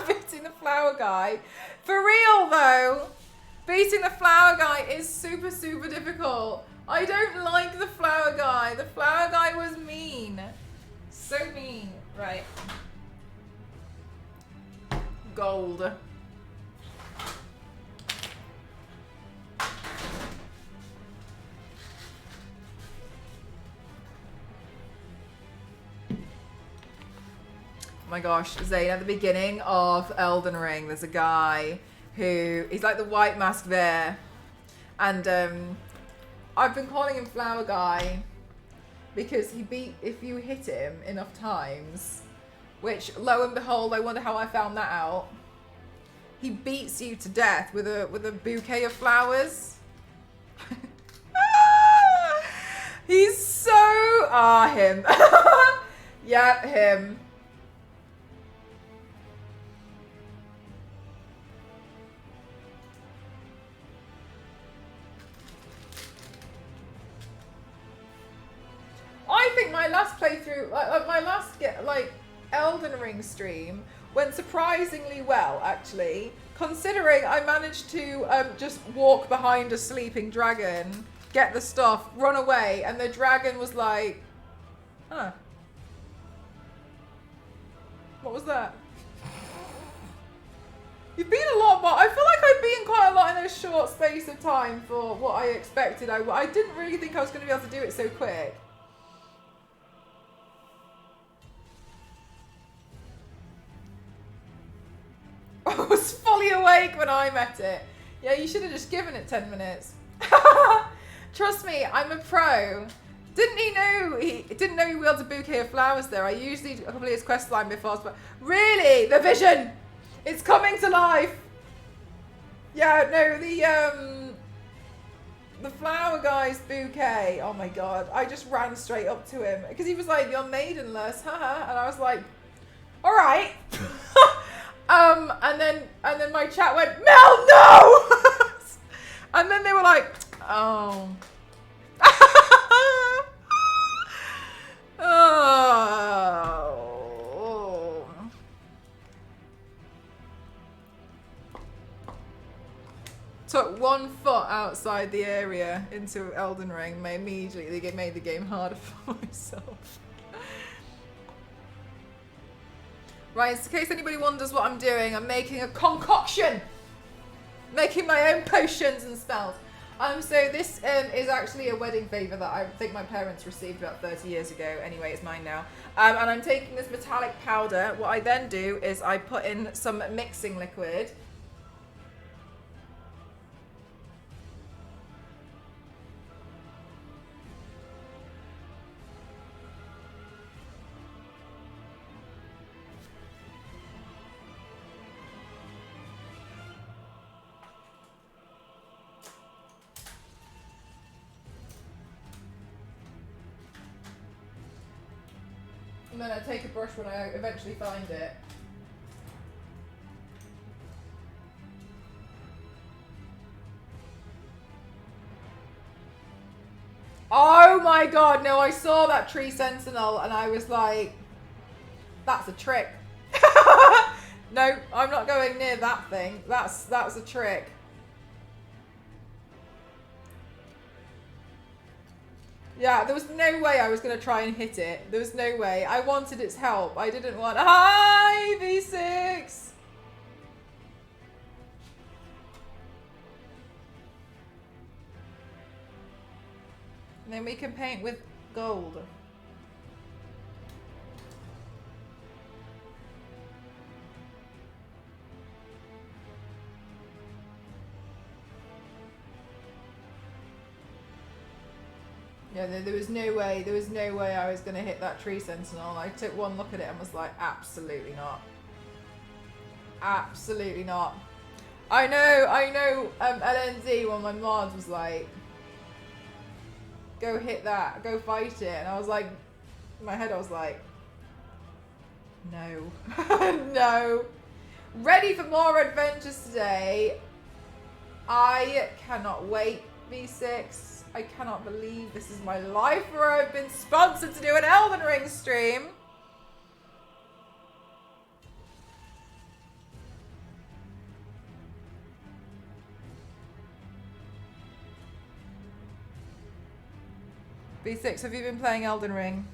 Beating the flower guy. For real though, beating the flower guy is super, super difficult. I don't like the flower guy. The flower guy was mean. So mean. Right. Gold. my gosh, Zane, at the beginning of Elden Ring, there's a guy who, he's like the white mask there. And I've been calling him Flower Guy because if you hit him enough times, which lo and behold, I wonder how I found that out. He beats you to death with a bouquet of flowers. He's so him. Yeah, him. I think my last playthrough, my last Elden Ring stream went surprisingly well, actually, considering I managed to just walk behind a sleeping dragon, get the stuff, run away, and the dragon was like, huh. What was that? You've been a lot, but I feel like I've been quite a lot in a short space of time for what I expected. I didn't really think I was going to be able to do it so quick. I was fully awake when I met it. Yeah, you should have just given it 10 minutes. Trust me, I'm a pro. Didn't he know he wielded a bouquet of flowers there? I usually complete his quest line before, but really, the vision, it's coming to life. Yeah, no, the flower guy's bouquet. Oh my god, I just ran straight up to him because he was like, "You're maidenless," haha, and I was like, "All right." And then my chat went, "Mel, no!" And then they were like, "Oh." Oh. Took 1 foot outside the area into Elden Ring. Immediately made the game harder for myself. Right, in case anybody wonders what I'm doing, I'm making a concoction. Making my own potions and spells. So this is actually a wedding favour that I think my parents received about 30 years ago. Anyway, it's mine now. And I'm taking this metallic powder. What I then do is I put in some mixing liquid. And then I take a brush when I eventually find it. Oh my god, no, I saw that tree sentinel and I was like, that's a trick. No, I'm not going near that thing. That's a trick. Yeah, there was no way I was going to try and hit it. There was no way. I wanted its help. I didn't want... Hi, V6! And then we can paint with gold. Yeah, there was no way I was going to hit that tree sentinel. I took one look at it and was like, absolutely not. Absolutely not. I know, LNZ, when my mod was like, go hit that, go fight it. And I was like, in my head I was like, no, no. Ready for more adventures today. I cannot wait, V6. I cannot believe this is my life where I've been sponsored to do an Elden Ring stream. V6, have you been playing Elden Ring?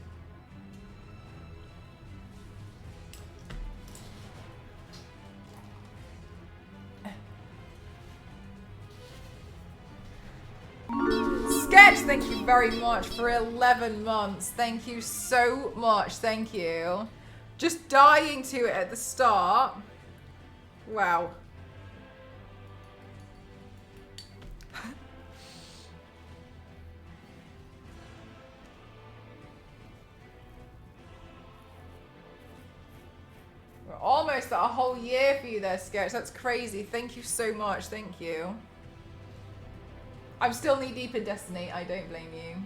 Sketch, thank you very much for 11 months. Thank you so much. Thank you. Just dying to it at the start. Wow. We're almost at a whole year for you there, Sketch. That's crazy. Thank you so much. Thank you. I'm still knee deep in Destiny. I don't blame you.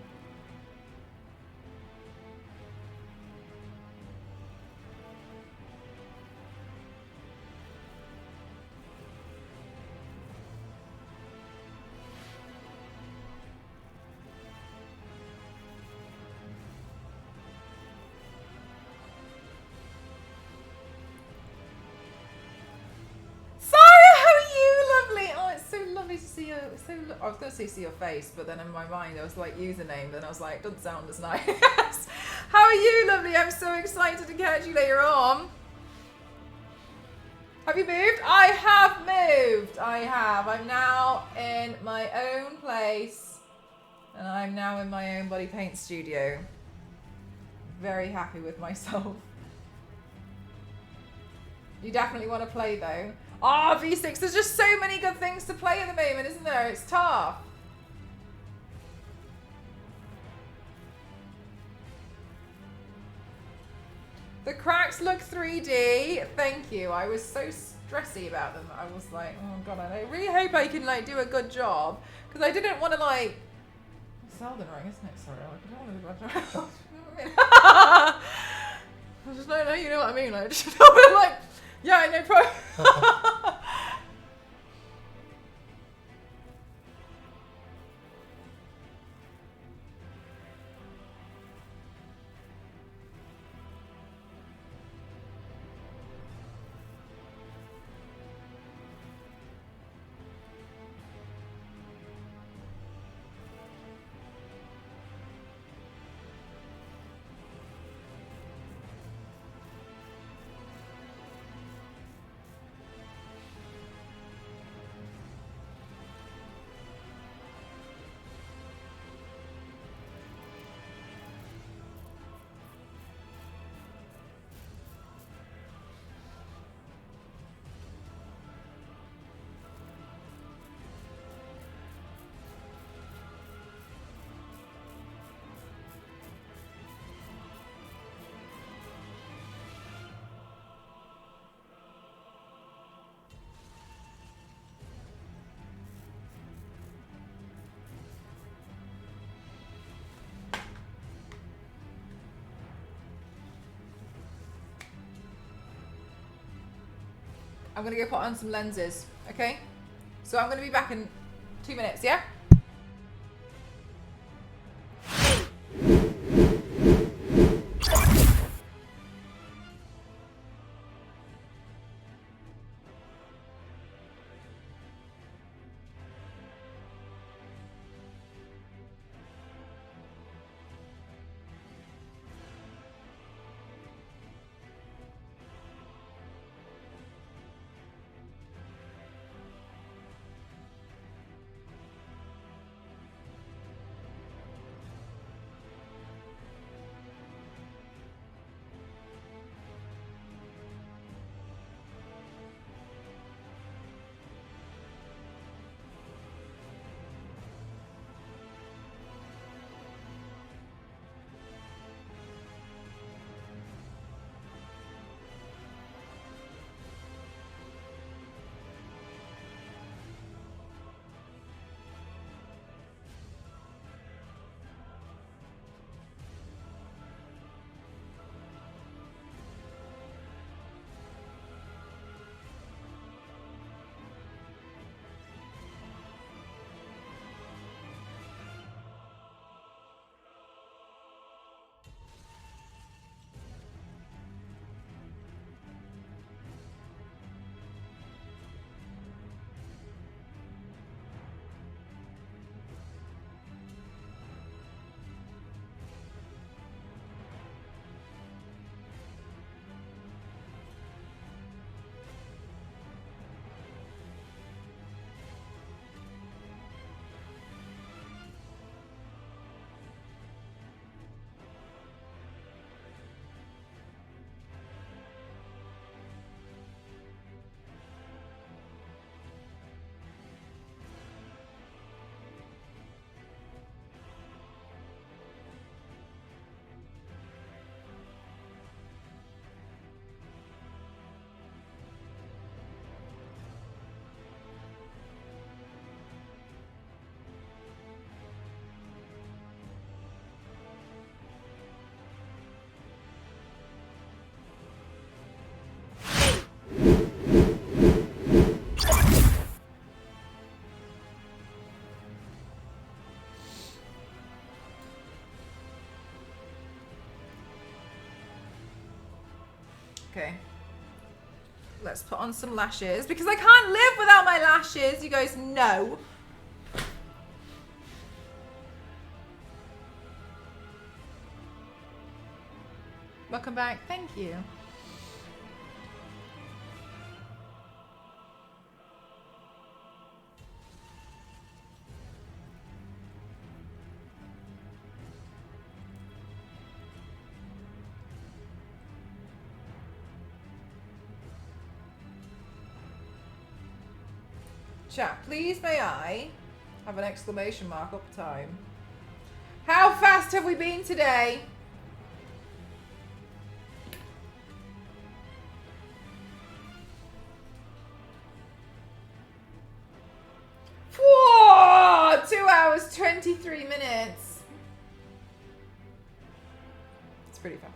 Lovely to see your, I was going to say see your face, but then in my mind I was like username, then I was like, doesn't sound as nice. How are you, lovely? I'm so excited to catch you later on. Have you moved? I have moved. I have. I'm now in my own place, and I'm now in my own body paint studio. Very happy with myself. You definitely want to play though. Ah, oh, V6, there's just so many good things to play at the moment, isn't there? It's tough. The cracks look 3D. Thank you. I was so stressy about them. I was like, oh god, I really hope I can like do a good job. Because I didn't want to like... It's Elden Ring, isn't it? Sorry, I don't want to do a job. I just don't know, you know what I mean? Like, just a little bit like... Yeah, no problem. I'm gonna go put on some lenses, okay? So I'm gonna be back in 2 minutes, yeah? Okay. Let's put on some lashes because I can't live without my lashes. You guys know. Welcome back. Thank you. Chat, please may I have an exclamation mark up time. How fast have we been today? Whoa! 2 hours, 23 minutes. It's pretty fast.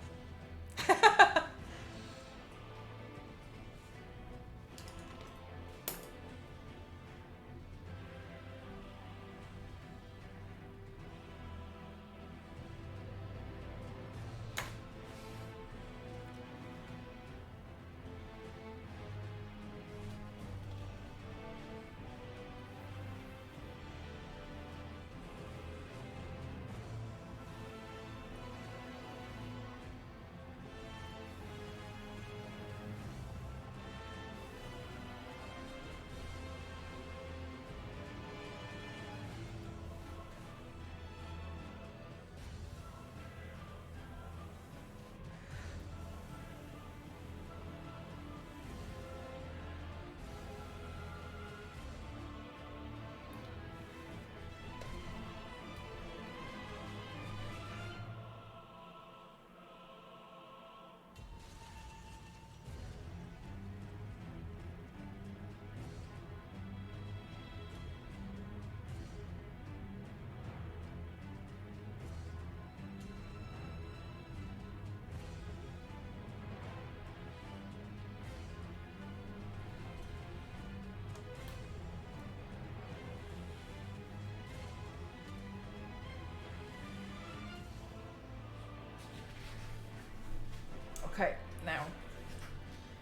Okay, now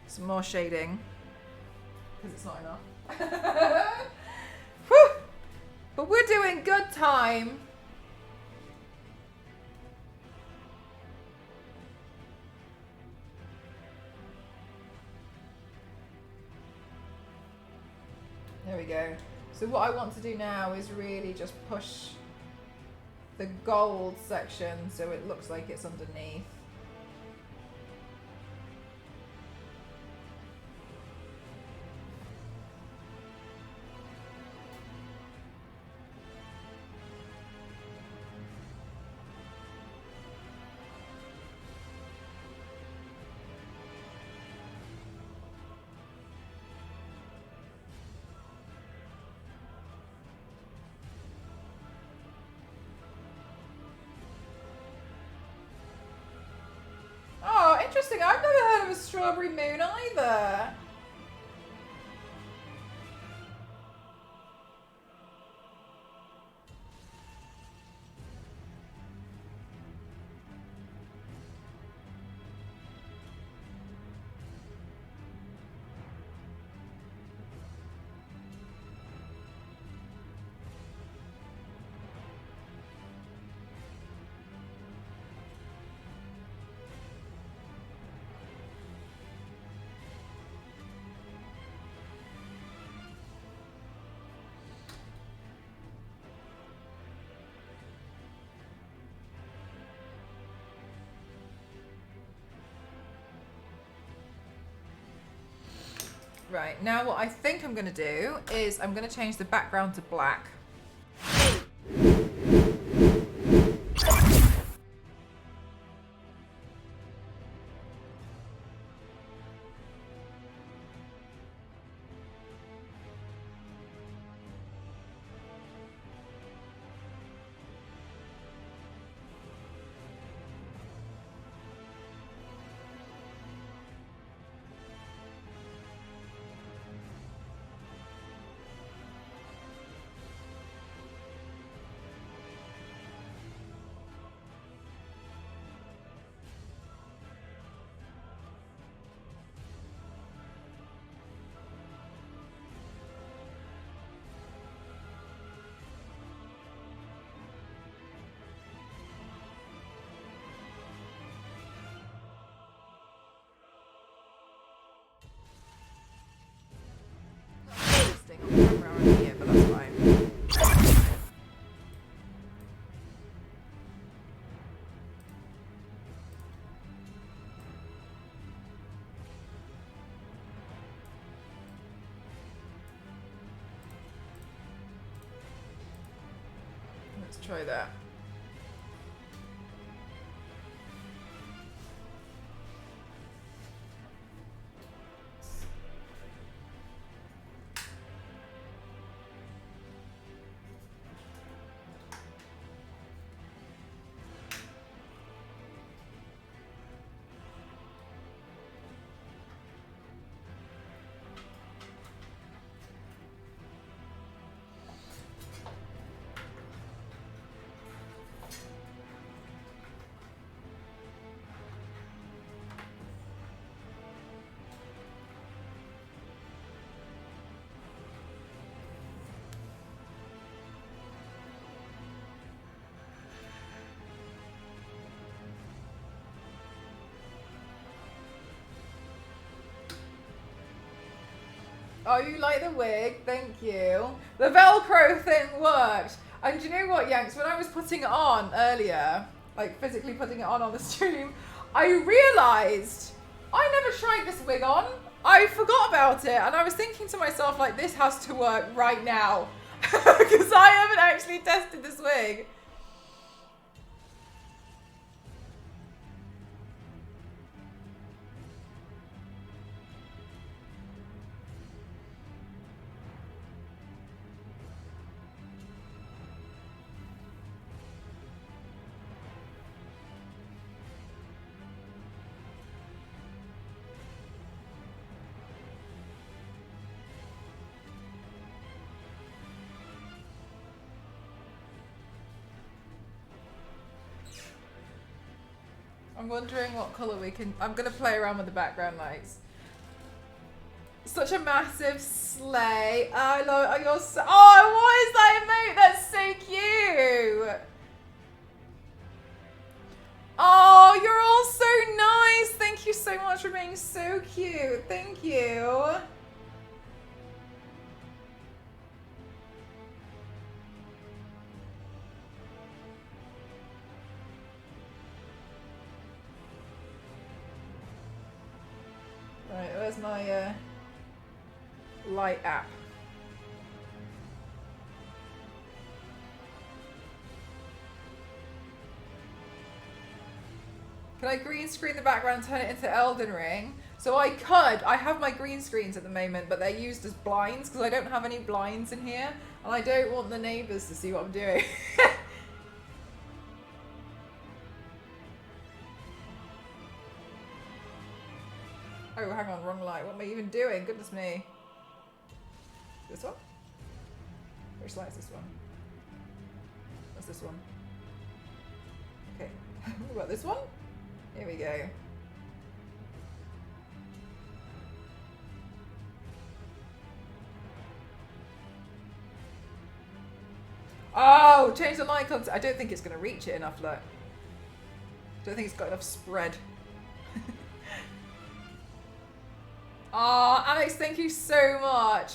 some more shading because it's not enough. Whew. But we're doing good time. There we go. So what I want to do now is really just push the gold section so it looks like it's underneath. Interesting. I've never heard of a strawberry moon either. Right, now what I think I'm going to do is I'm going to change the background to black. try that. Oh, you like the wig? Thank you. The Velcro thing worked. And do you know what, Yanks? When I was putting it on earlier, like physically putting it on the stream, I realised I never tried this wig on. I forgot about it. And I was thinking to myself, like, this has to work right now. Because I haven't actually tested this wig. I'm wondering what colour we can... I'm going to play around with the background lights. Such a massive sleigh. I love... Oh, you're so... Oh, what is that emote? That's so cute. Oh, you're all so nice. Thank you so much for being so cute. Thank you. Right, where's my light app? Can I green screen the background and turn it into Elden Ring? So I could. I have my green screens at the moment, but they're used as blinds because I don't have any blinds in here. And I don't want the neighbours to see what I'm doing. Oh, hang on, wrong light. What am I even doing? Goodness me. This one? Which light's this one? What's this one? Okay. What about this one? Here we go. Oh, change the light content. I don't think it's going to reach it enough, look. I don't think it's got enough spread. Oh, Alex, thank you so much.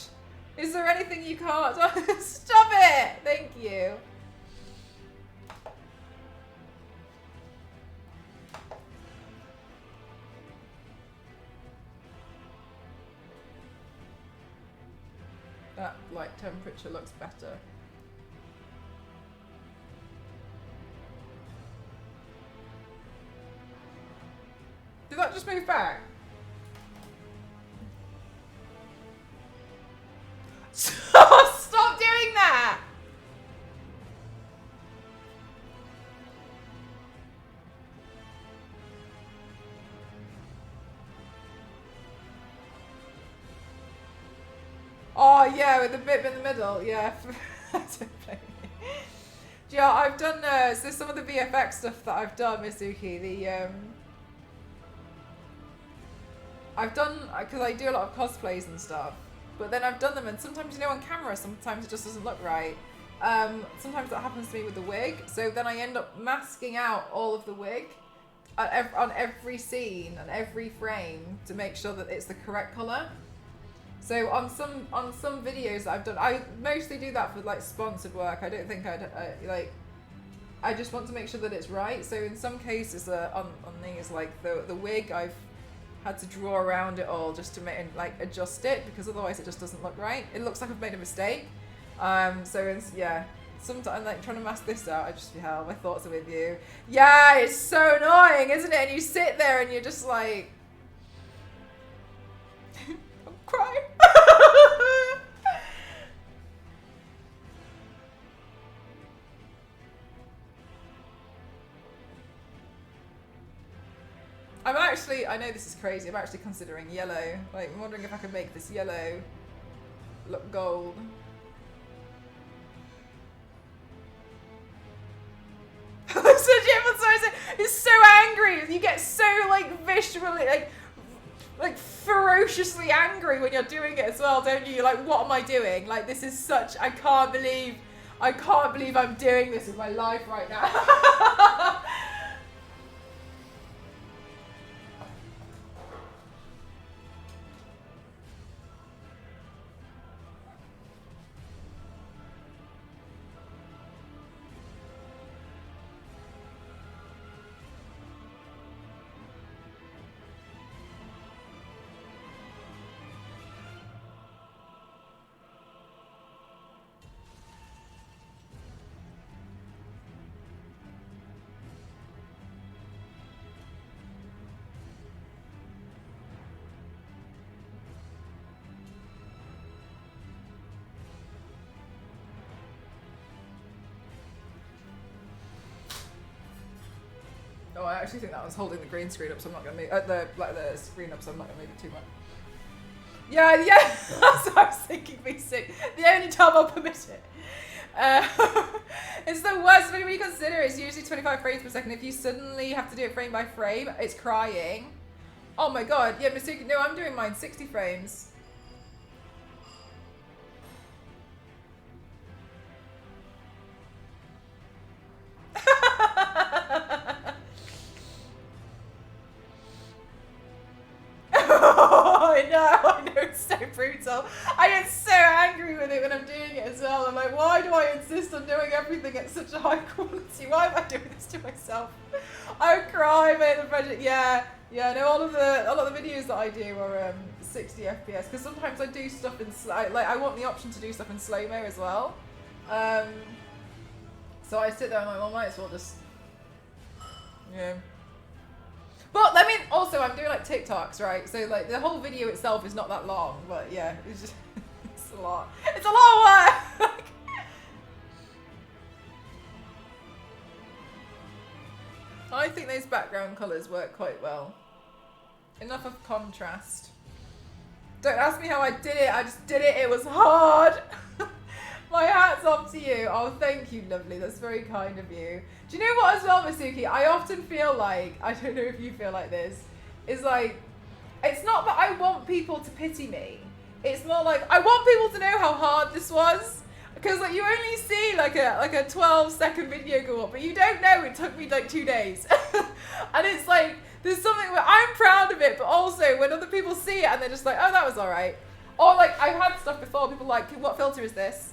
Is there anything you can't do? Stop it! Thank you. That light temperature looks better. Did that just move back? Stop doing that! Oh yeah, with the bit in the middle, yeah. Yeah, I've done so some of the VFX stuff that I've done, Mizuki. I've done because I do a lot of cosplays and stuff. But then I've done them, and sometimes, you know, on camera, sometimes it just doesn't look right. Sometimes that happens to me with the wig. So then I end up masking out all of the wig on every scene and every frame to make sure that it's the correct colour. So on some videos that I've done, I mostly do that for like sponsored work. I don't think I just want to make sure that it's right. So in some cases on these, like the wig, I've had to draw around it all just to make like adjust it, because otherwise it just doesn't look right. It looks like I've made a mistake. So sometimes I'm like trying to mask this out. I just feel how my thoughts are with you. Yeah, it's so annoying, isn't it? And you sit there and you're just like, I'm crying. I'm actually, I know this is crazy, I'm actually considering yellow. Like, I'm wondering if I can make this yellow look gold. It's so angry. You get so like visually, like ferociously angry when you're doing it as well, don't you? You're like, what am I doing? Like, this is such, I can't believe I'm doing this with my life right now. Oh, I actually think that was holding the green screen up, so I'm not going to move the screen up, so I'm not going to move it too much. Yeah, that's what I was thinking, B6. The only time I'll permit it. It's the worst when you consider it's usually 25 frames per second. If you suddenly have to do it frame by frame, it's crying. Oh my god, yeah, Masuki, no, I'm doing mine 60 frames. I know, it's so brutal. I get so angry with it when I'm doing it as well. I'm like, why do I insist on doing everything at such a high quality? Why am I doing this to myself? I would cry, mate, the budget. Yeah, no, all of the videos that I do are 60 FPS, because sometimes I do stuff in like I want the option to do stuff in slow-mo as well. So I sit there and I'm like, well, might as well just, yeah. But I mean, also I'm doing like TikToks, right? So like the whole video itself is not that long, but yeah, it's just it's a lot. It's a lot of work. I think those background colours work quite well. Enough of contrast. Don't ask me how I did it. I just did it. It was hard. My hat's off to you. Oh, thank you, lovely. That's very kind of you. Do you know what as well, Masuki? I often feel like, I don't know if you feel like this, is like, it's not that I want people to pity me. It's more like, I want people to know how hard this was. Because like you only see like a 12-second video go up, but you don't know it took me like 2 days. And it's like, there's something where I'm proud of it, but also when other people see it and they're just like, oh, that was all right. Or like, I've had stuff before, people like, what filter is this?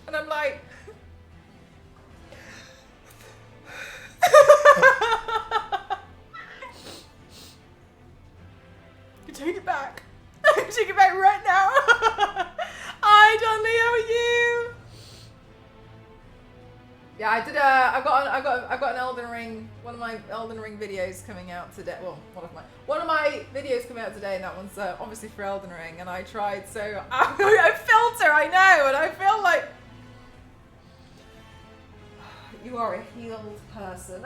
And I'm like, you take it back. Take it back right now. Hi, Dudley, how are you? Yeah, I've got an Elden Ring, one of my Elden Ring videos coming out today. Well, one of my videos coming out today, and that one's obviously for Elden Ring. And I tried I filter, I know, and I feel like you are a healed person.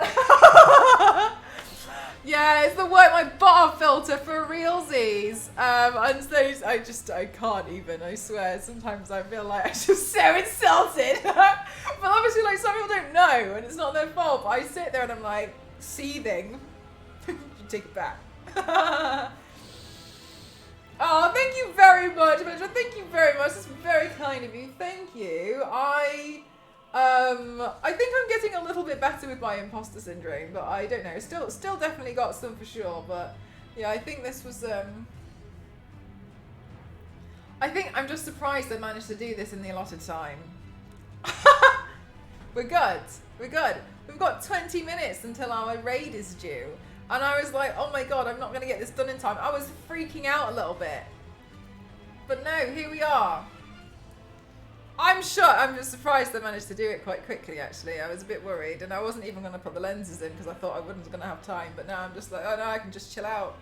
Yeah, it's the work my bottom filter for realsies. And so I can't even, I swear. Sometimes I feel like I'm just so insulted. But obviously, like, some people don't know, and it's not their fault. But I sit there and I'm like, seething. You take it back. Oh, thank you very much, Mitchell. Thank you very much. That's very kind of you. Thank you. I think I'm getting a little bit better with my imposter syndrome, but I don't know. Still definitely got some for sure. But yeah, I think this was. I think I'm just surprised I managed to do this in the allotted time. We're good. We're good. We've got 20 minutes until our raid is due, and I was like, oh my god, I'm not going to get this done in time. I was freaking out a little bit, but no, here we are. I'm sure. I'm just surprised they managed to do it quite quickly, actually. I was a bit worried, and I wasn't even going to put the lenses in because I thought I wasn't going to have time. But now I'm just like, oh no, I can just chill out.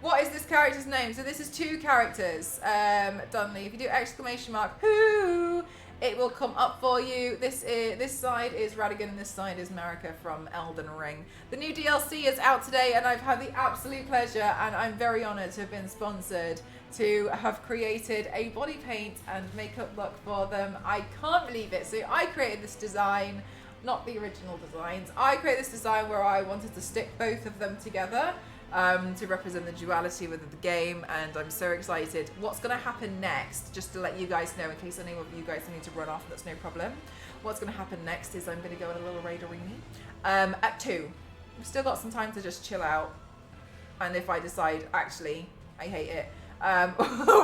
What is this character's name? So this is 2 characters, Dunley. If you do exclamation mark, who, it will come up for you. This side is Radigan and this side is Marika from Elden Ring. The new DLC is out today and I've had the absolute pleasure and I'm very honoured to have been sponsored to have created a body paint and makeup look for them. I can't believe it. So I created this design, not the original designs. I created this design where I wanted to stick both of them together. To represent the duality within the game, and I'm so excited. What's going to happen next, just to let you guys know in case any of you guys need to run off, that's no problem. What's going to happen next is I'm going to go on a little raid arena at 2. We've still got some time to just chill out, and if I decide actually I hate it,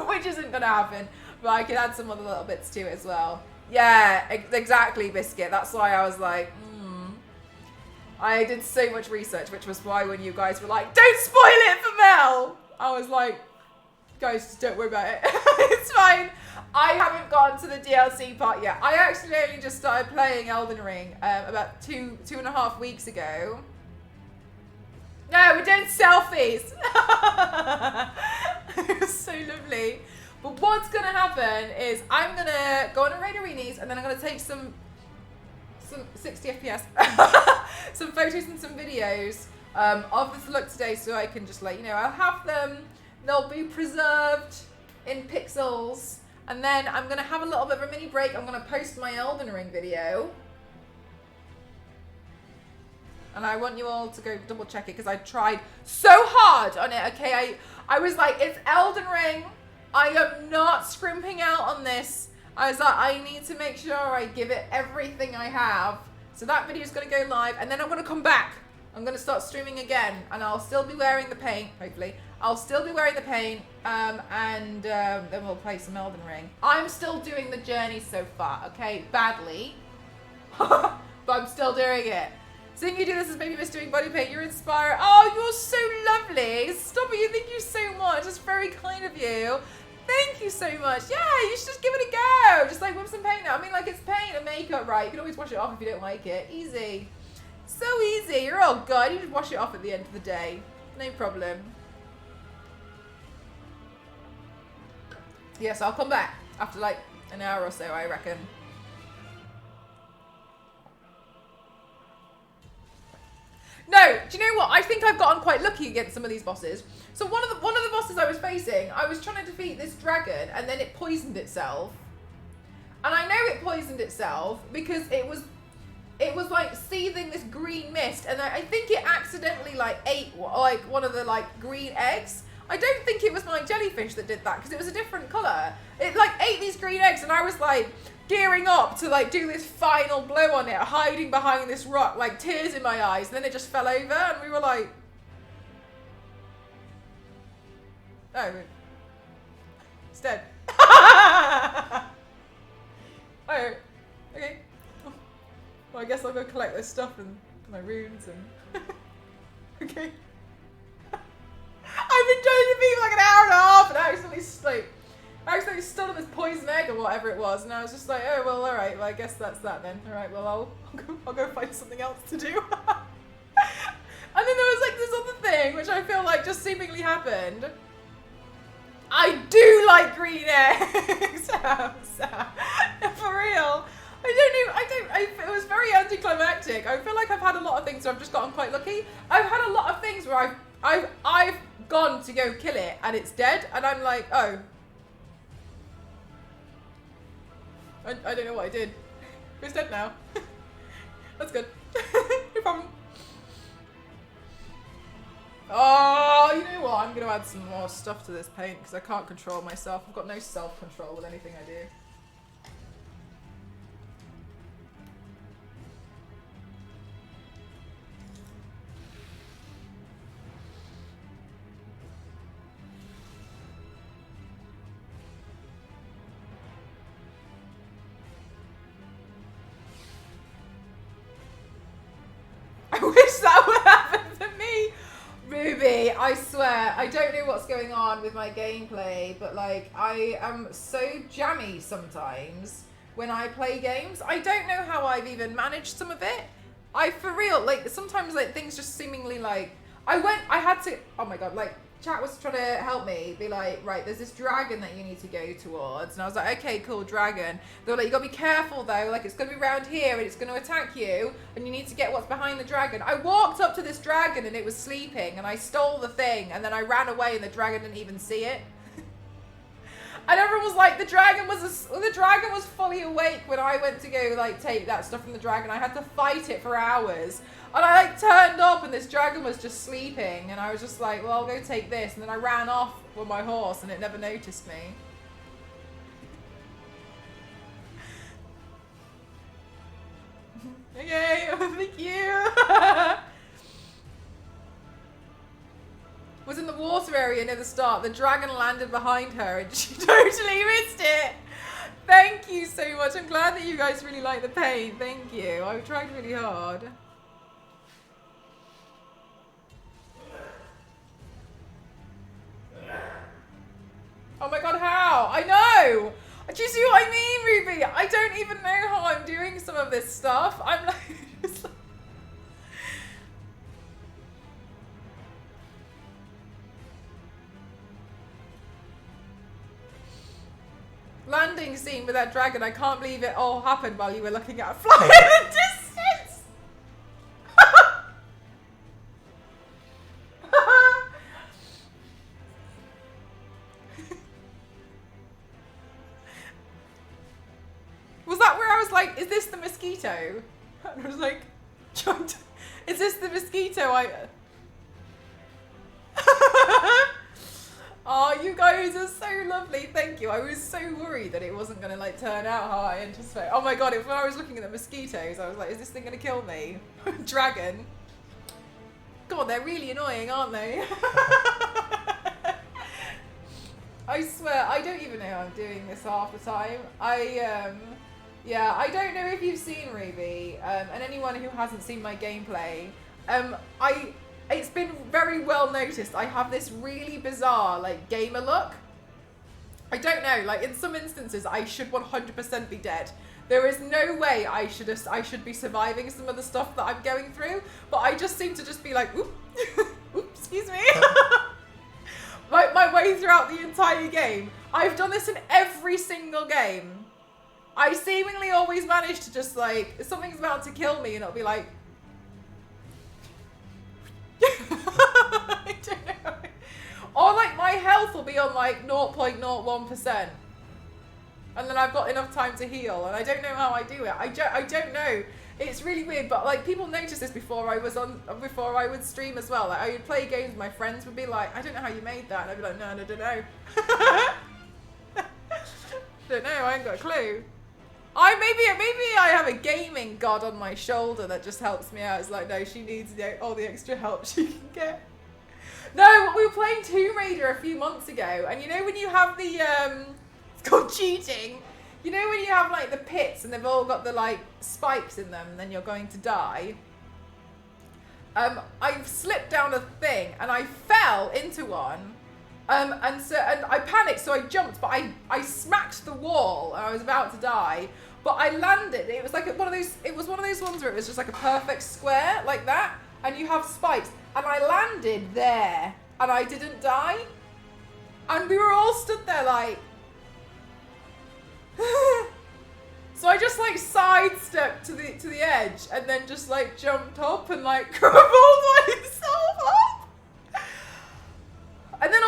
which isn't going to happen, but I can add some other little bits to it as well. Yeah, exactly, Biscuit. That's why I was like, I did so much research, which was why when you guys were like, don't spoil it for Mel, I was like, guys, just don't worry about it. It's fine. I haven't gotten to the DLC part yet. I actually only just started playing Elden Ring about two and a half weeks ago. No, we're doing selfies. It was so lovely. But what's going to happen is I'm going to go on a raid arenas and then I'm going to take some 60 FPS, some photos and some videos of this look today so I can just let you know. I'll have them, they'll be preserved in pixels, and then I'm going to have a little bit of a mini break. I'm going to post my Elden Ring video. And I want you all to go double check it because I tried so hard on it, okay? I was like, it's Elden Ring. I am not scrimping out on this. I was like, I need to make sure I give it everything I have. So that video is going to go live, and then I'm going to come back. I'm going to start streaming again, and I'll still be wearing the paint, hopefully. I'll still be wearing the paint, and then we'll play some Elden Ring. I'm still doing the journey so far, okay? Badly. But I'm still doing it. Seeing you do this as Baby Miss doing body paint, you're inspired. Oh, you're so lovely. Stop it, thank you so much. It's very kind of you. Thank you so much. Yeah, you should just give it a go. Just like whip some paint out. I mean, like, it's paint and makeup, right? You can always wash it off if you don't like it. Easy. So easy. You're all good. You just wash it off at the end of the day. No problem. Yes, I'll come back after like an hour or so, I reckon. No, do you know what? I think I've gotten quite lucky against some of these bosses. So one of the bosses I was facing, I was trying to defeat this dragon and then it poisoned itself. And I know it poisoned itself because it was like seething this green mist, and I think it accidentally like ate like one of the like green eggs. I don't think it was my jellyfish that did that because it was a different color. It like ate these green eggs and I was like gearing up to like do this final blow on it, hiding behind this rock, like tears in my eyes, and then it just fell over and we were like, oh, it's dead. Oh, okay. Well, I guess I'll go collect this stuff and my runes and okay. I've been trying to be for like an hour and a half and I accidentally stood on this poison egg or whatever it was, and I was just like, oh well, all right, well I guess that's that then. All right, well I'll go find something else to do. And then there was like this other thing which I feel like just seemingly happened. I do like green eggs. For real. It was very anticlimactic. I feel like I've had a lot of things where I've just gotten quite lucky. I've had a lot of things where I've gone to go kill it and it's dead, and I'm like, oh. I don't know what I did. It's dead now. That's good. No problem. Oh, you know what? I'm going to add some more stuff to this paint because I can't control myself. I've got no self-control with anything I do. I wish that would happen to me. Ruby, I swear, I don't know what's going on with my gameplay, but like, I am so jammy sometimes when I play games. I don't know how I've even managed some of it. I, for real, like, sometimes, like, things just seemingly, like, I had to, oh my god, like, chat was trying to help me, be like, right, there's this dragon that you need to go towards. And I was like, okay, cool, dragon. They were like, you gotta be careful though, like, it's gonna be around here and it's gonna attack you, and you need to get what's behind the dragon. I walked up to this dragon and it was sleeping, and I stole the thing, and then I ran away and the dragon didn't even see it. And everyone was like, the dragon was fully awake when I went to go, like, take that stuff from the dragon. I had to fight it for hours. And I, like, turned up and this dragon was just sleeping. And I was just like, well, I'll go take this. And then I ran off with my horse and it never noticed me. Okay, thank you. Was in the water area near the start. The dragon landed behind her and she totally missed it. Thank you so much. I'm glad that you guys really like the paint. Thank you. I've tried really hard. Oh my god, how? I know! Do you see what I mean, Ruby? I don't even know how I'm doing some of this stuff. I'm like, just like... Landing scene with that dragon. I can't believe it all happened while you were looking at a fly in the distance. Was that where I was like, is this the mosquito? And I was like, is this the mosquito? Oh, you guys are so lovely. Thank you. I was so worried that it wasn't going to like turn out how I anticipated. Oh my god, when I was looking at the mosquitoes, I was like, is this thing going to kill me? Dragon. God, they're really annoying, aren't they? I swear, I don't even know how I'm doing this half the time. Yeah, I don't know if you've seen Ruby, and anyone who hasn't seen my gameplay, it's been very well noticed. I have this really bizarre, like, gamer look. I don't know, like, in some instances, I should 100% be dead. There is no way I should be surviving some of the stuff that I'm going through, but I just seem to just be like, oop, oops, excuse me. My way throughout the entire game. I've done this in every single game. I seemingly always manage to just, like, if something's about to kill me, and it'll be like, I don't know. Or like my health will be on like 0.01%. And then I've got enough time to heal, and I don't know how I do it. I don't know. It's really weird, but like people noticed this before I would stream as well. Like I would play games, my friends would be like, I don't know how you made that. And I'd be like, no, I don't know. Don't know, I ain't got a clue. Maybe I have a gaming god on my shoulder that just helps me out. It's like, no, she needs all the extra help she can get. No, we were playing Tomb Raider a few months ago, and you know when you have the, it's called cheating. You know when you have like the pits and they've all got the like spikes in them and then you're going to die? I slipped down a thing and I fell into one. And I panicked, so I jumped, but I smacked the wall and I was about to die. But I landed. It was like one of those ones where it was just like a perfect square like that, and you have spikes. And I landed there, and I didn't die. And we were all stood there like. So I just like sidestepped to the edge, and then just like jumped up and like crumbled myself up. And then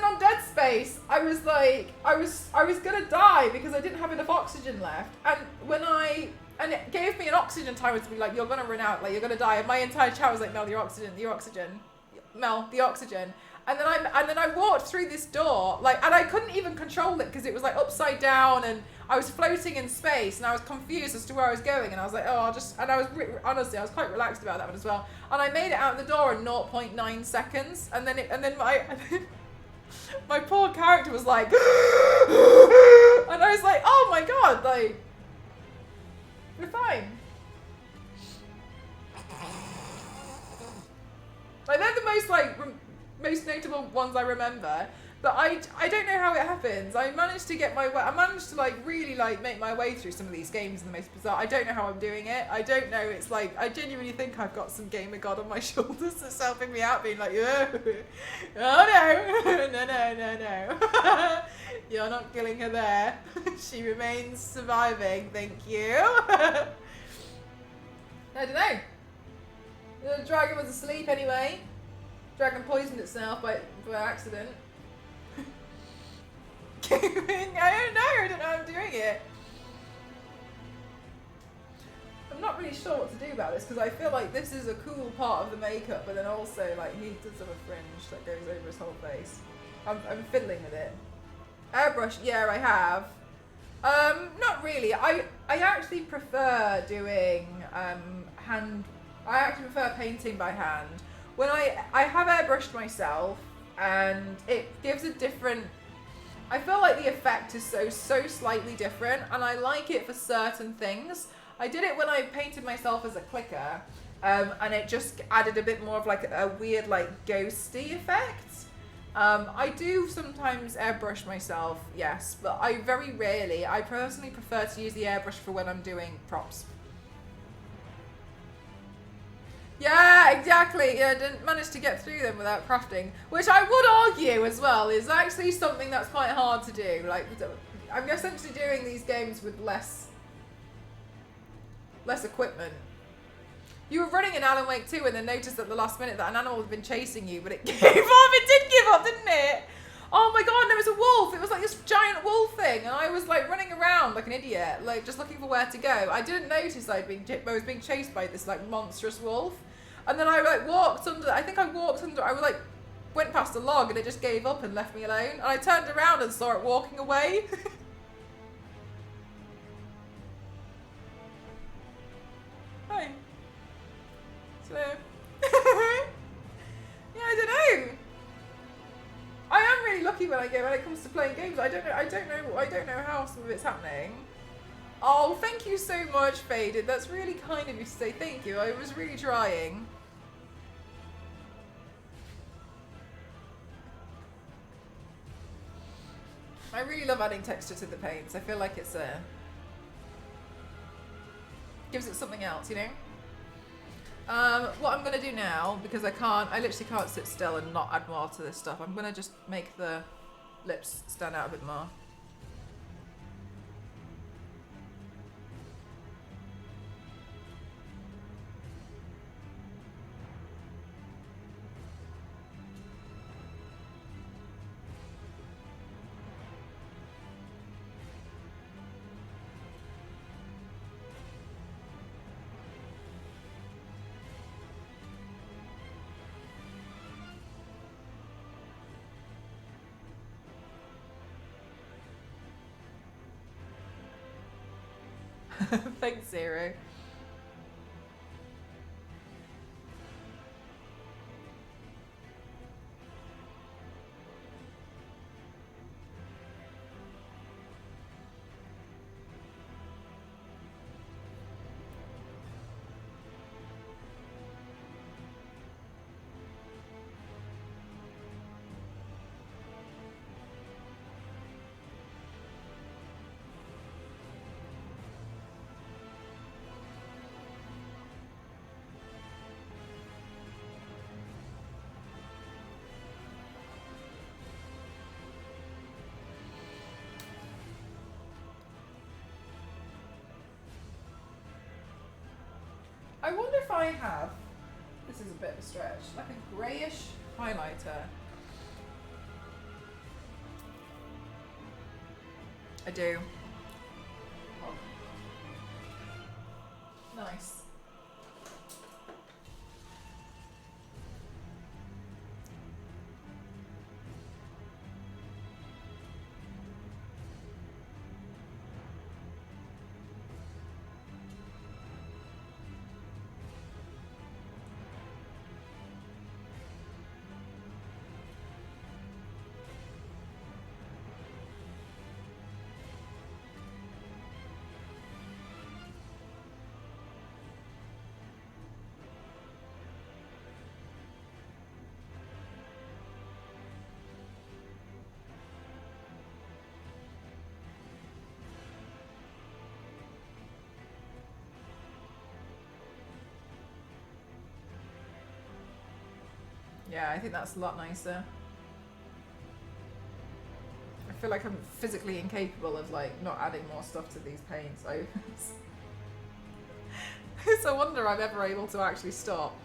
on Dead Space, I was like, I was gonna die because I didn't have enough oxygen left. And it gave me an oxygen timer to be like, you're gonna run out, like you're gonna die. And my entire chat was like, Mel, your oxygen, Mel, the oxygen. And then I walked through this door, like, and I couldn't even control it because it was like upside down, and I was floating in space, and I was confused as to where I was going. And I was like, oh, honestly, I was quite relaxed about that one as well. And I made it out the door in 0.9 seconds, and then my poor character was like, and I was like, oh my god, like, we're fine. Like, they're the most notable ones I remember. But I don't know how it happens. I managed to get my way. I managed to like really like make my way through some of these games in the most bizarre. I don't know how I'm doing it. I don't know. It's like I genuinely think I've got some gamer god on my shoulders that's helping me out, being like, oh no, no. You're not killing her there. She remains surviving. Thank you. I don't know. The dragon was asleep anyway. Dragon poisoned itself by accident. I don't know how I'm doing it. I'm not really sure what to do about this because I feel like this is a cool part of the makeup, but then also like he does have a fringe that goes over his whole face. I'm fiddling with it. Airbrush, yeah, I have. Not really. I actually prefer doing hand. I actually prefer painting by hand. When I have airbrushed myself, and it gives a different. I feel like the effect is so slightly different, and I like it for certain things. I did it when I painted myself as a clicker, and it just added a bit more of like a weird like ghosty effect. I do sometimes airbrush myself, yes, but I very rarely. I personally prefer to use the airbrush for when I'm doing props. Yeah, exactly. Yeah, I didn't manage to get through them without crafting, which I would argue as well is actually something that's quite hard to do. Like, I'm essentially doing these games with less equipment. You were running in Alan Wake 2 and then noticed at the last minute that an animal had been chasing you, but it gave up. It did give up, didn't it? Oh my god, there was a wolf. It was like this giant wolf thing, and I was like running around like an idiot, like just looking for where to go. I didn't notice I was being chased by this like monstrous wolf, and then I like walked under. I think I walked under. I was like went past a log, and it just gave up and left me alone. And I turned around and saw it walking away. Hi. So, yeah, I don't know. I am really lucky when it comes to playing games. I don't know how some of it's happening. Oh, thank you so much, Faded. That's really kind of you to say thank you. I was really trying. I really love adding texture to the paints. I feel like it's gives it something else, you know? What I'm going to do now, because I literally can't sit still and not add more to this stuff, I'm going to just make the lips stand out a bit more. Thanks, Zero. I wonder if I have, this is a bit of a stretch, like a greyish highlighter. I do. Oh. Nice. Yeah, I think that's a lot nicer. I feel like I'm physically incapable of like not adding more stuff to these paints. It's a wonder I'm ever able to actually stop.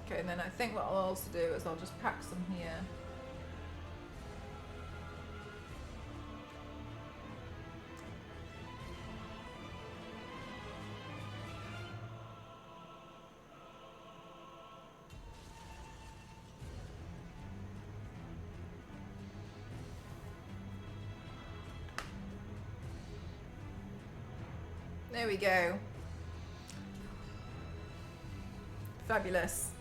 Okay, and then I think what I'll also do is I'll just pack some here. There we go. Fabulous.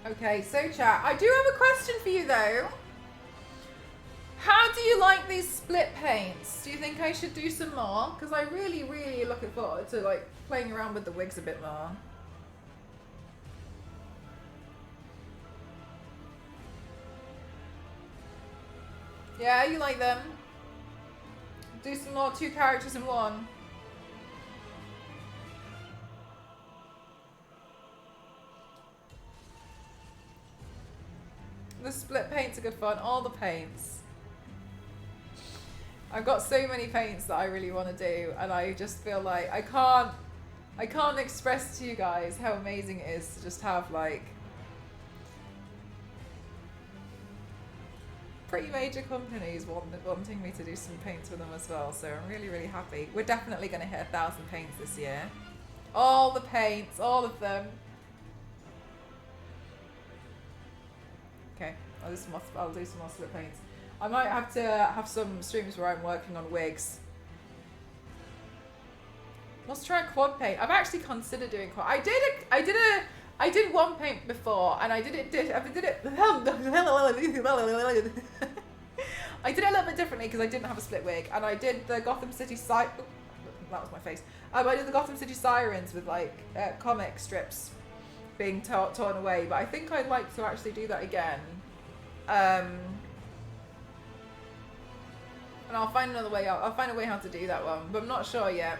Okay, so chat, I do have a question for you though. How do you like these split paints? Do you think I should do some more? Because I really, really looking forward to like playing around with the wigs a bit more. Yeah, you like them? Do some more 2 characters in 1. The split paints are good fun. All the paints. I've got so many paints that I really want to do, and I just feel like I can't express to you guys how amazing it is to just have like pretty major companies wanting me to do some paints with them as well. So I'm really, really happy. We're definitely going to hit 1,000 paints this year. All the paints, all of them. Okay, I'll do some more split paints. I might have to have some streams where I'm working on wigs. Let's try quad paint. I've actually considered doing quad. I did one paint before, and I did it I did it a little bit differently because I didn't have a split wig, and I did the Gotham City that was my face. I did the Gotham City Sirens with like comic strips being torn away, but I think I'd like to actually do that again. And I'll find another way out. I'll find a way how to do that one, but I'm not sure yet.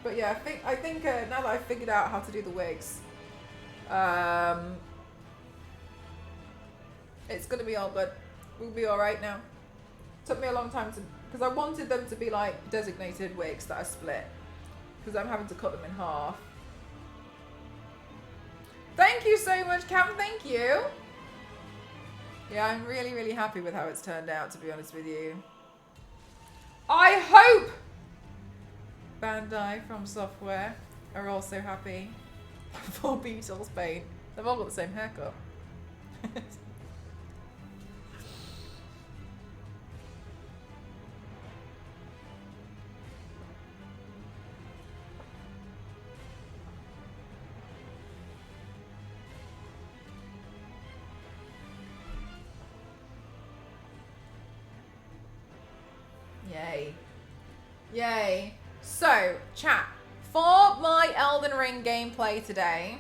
But yeah, I think now that I've figured out how to do the wigs, it's gonna be all good. We'll be all right now. Took me a long time because I wanted them to be like designated wigs that are split, because I'm having to cut them in half. Thank you so much, Cam. Thank you. Yeah, I'm really, really happy with how it's turned out, to be honest with you. I hope Bandai from Software are also happy for Beatles paint. They've all got the same haircut. Yay. Yay. So, chat, for my Elden Ring gameplay today,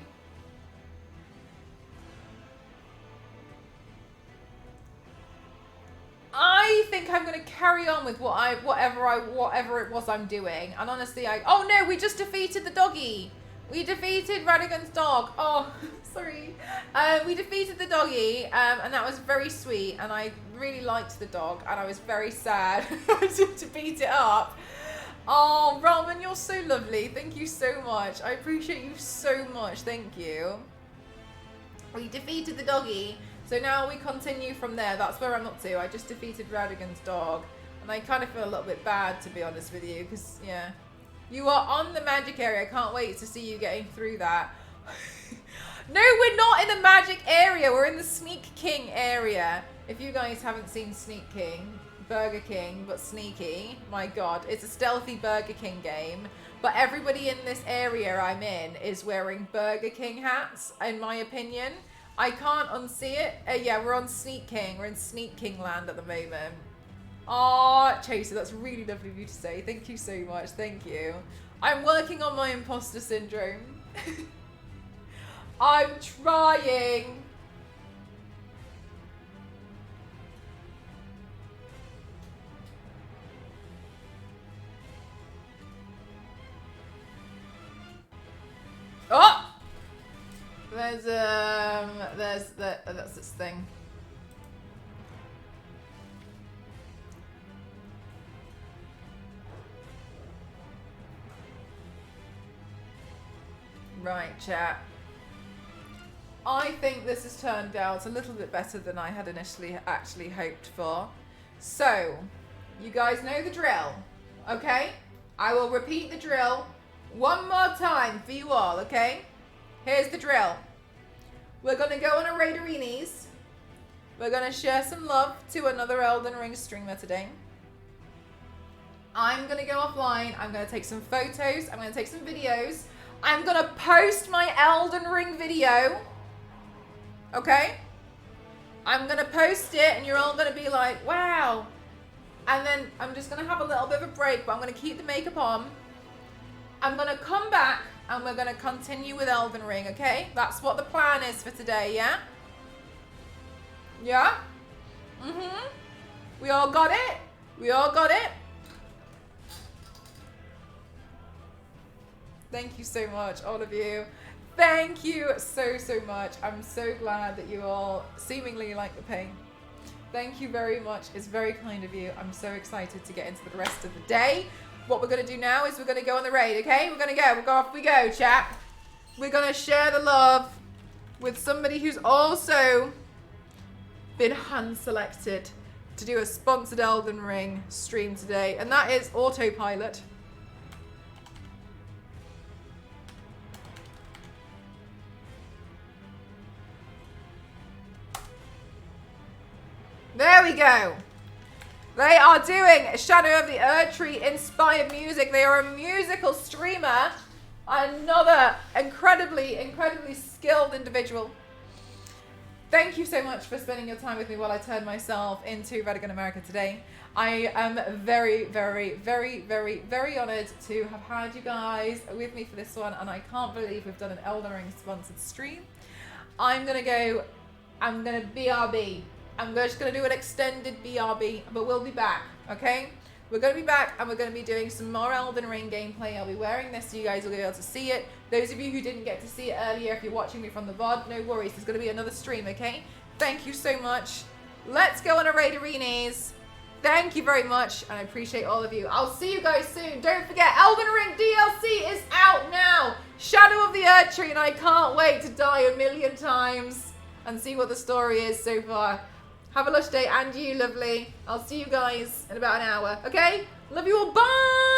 I think I'm going to carry on with whatever it was I'm doing. And honestly, oh no, we just defeated the doggy. We defeated Radigan's dog. Oh, sorry. We defeated the doggy, and that was very sweet. And I really liked the dog, and I was very sad to beat it up. Oh, Roman, you're so lovely. Thank you so much. I appreciate you so much. Thank you. We defeated the doggy, so now we continue from there. That's where I'm up to. I just defeated Radigan's dog, and I kind of feel a little bit bad, to be honest with you, because, yeah. You are on the magic area. I can't wait to see you getting through that. No, we're not in the magic area. We're in the Sneak King area. If you guys haven't seen Sneak King, Burger King, but sneaky. My God, it's a stealthy Burger King game. But everybody in this area I'm in is wearing Burger King hats, in my opinion. I can't unsee it. Yeah, we're on Sneak King. We're in Sneak King land at the moment. Oh, Chaser, that's really lovely of you to say. Thank you so much. Thank you. I'm working on my imposter syndrome. I'm trying. Oh! That's this thing. Right, chat. I think this has turned out a little bit better than I had initially actually hoped for. So, you guys know the drill, okay? I will repeat the drill one more time for you all, okay? Here's the drill. We're going to go on a Raiderinis. We're going to share some love to another Elden Ring streamer today. I'm going to go offline. I'm going to take some photos. I'm going to take some videos. I'm going to post my Elden Ring video. Okay? I'm going to post it and you're all going to be like, wow. And then I'm just going to have a little bit of a break, but I'm going to keep the makeup on. I'm going to come back and we're going to continue with Elden Ring, okay? That's what the plan is for today, yeah? Yeah? Mm-hmm. We all got it? We all got it? Thank you so much, all of you. Thank you so, so much. I'm so glad that you all seemingly like the pain. Thank you very much. It's very kind of you. I'm so excited to get into the rest of the day. What we're going to do now is we're going to go on the raid, okay? We're going to go. We'll go off we go, chat. We're going to share the love with somebody who's also been hand-selected to do a sponsored Elden Ring stream today, and that is Autopilot. There we go. They are doing Shadow of the Erdtree inspired music. They are a musical streamer. Another incredibly, incredibly skilled individual. Thank you so much for spending your time with me while I turn myself into Radigan America today. I am very, very, very, very, very honoured to have had you guys with me for this one, and I can't believe we've done an Elden Ring sponsored stream. I'm going to BRB. I'm just going to do an extended BRB, but we'll be back, okay? We're going to be back, and we're going to be doing some more Elden Ring gameplay. I'll be wearing this, so you guys will be able to see it. Those of you who didn't get to see it earlier, if you're watching me from the VOD, no worries. There's going to be another stream, okay? Thank you so much. Let's go on a Raiderinis. Thank you very much, and I appreciate all of you. I'll see you guys soon. Don't forget, Elden Ring DLC is out now. Shadow of the Erdtree, and I can't wait to die a million times and see what the story is so far. Have a lush day, and you, lovely. I'll see you guys in about an hour, okay? Love you all, bye!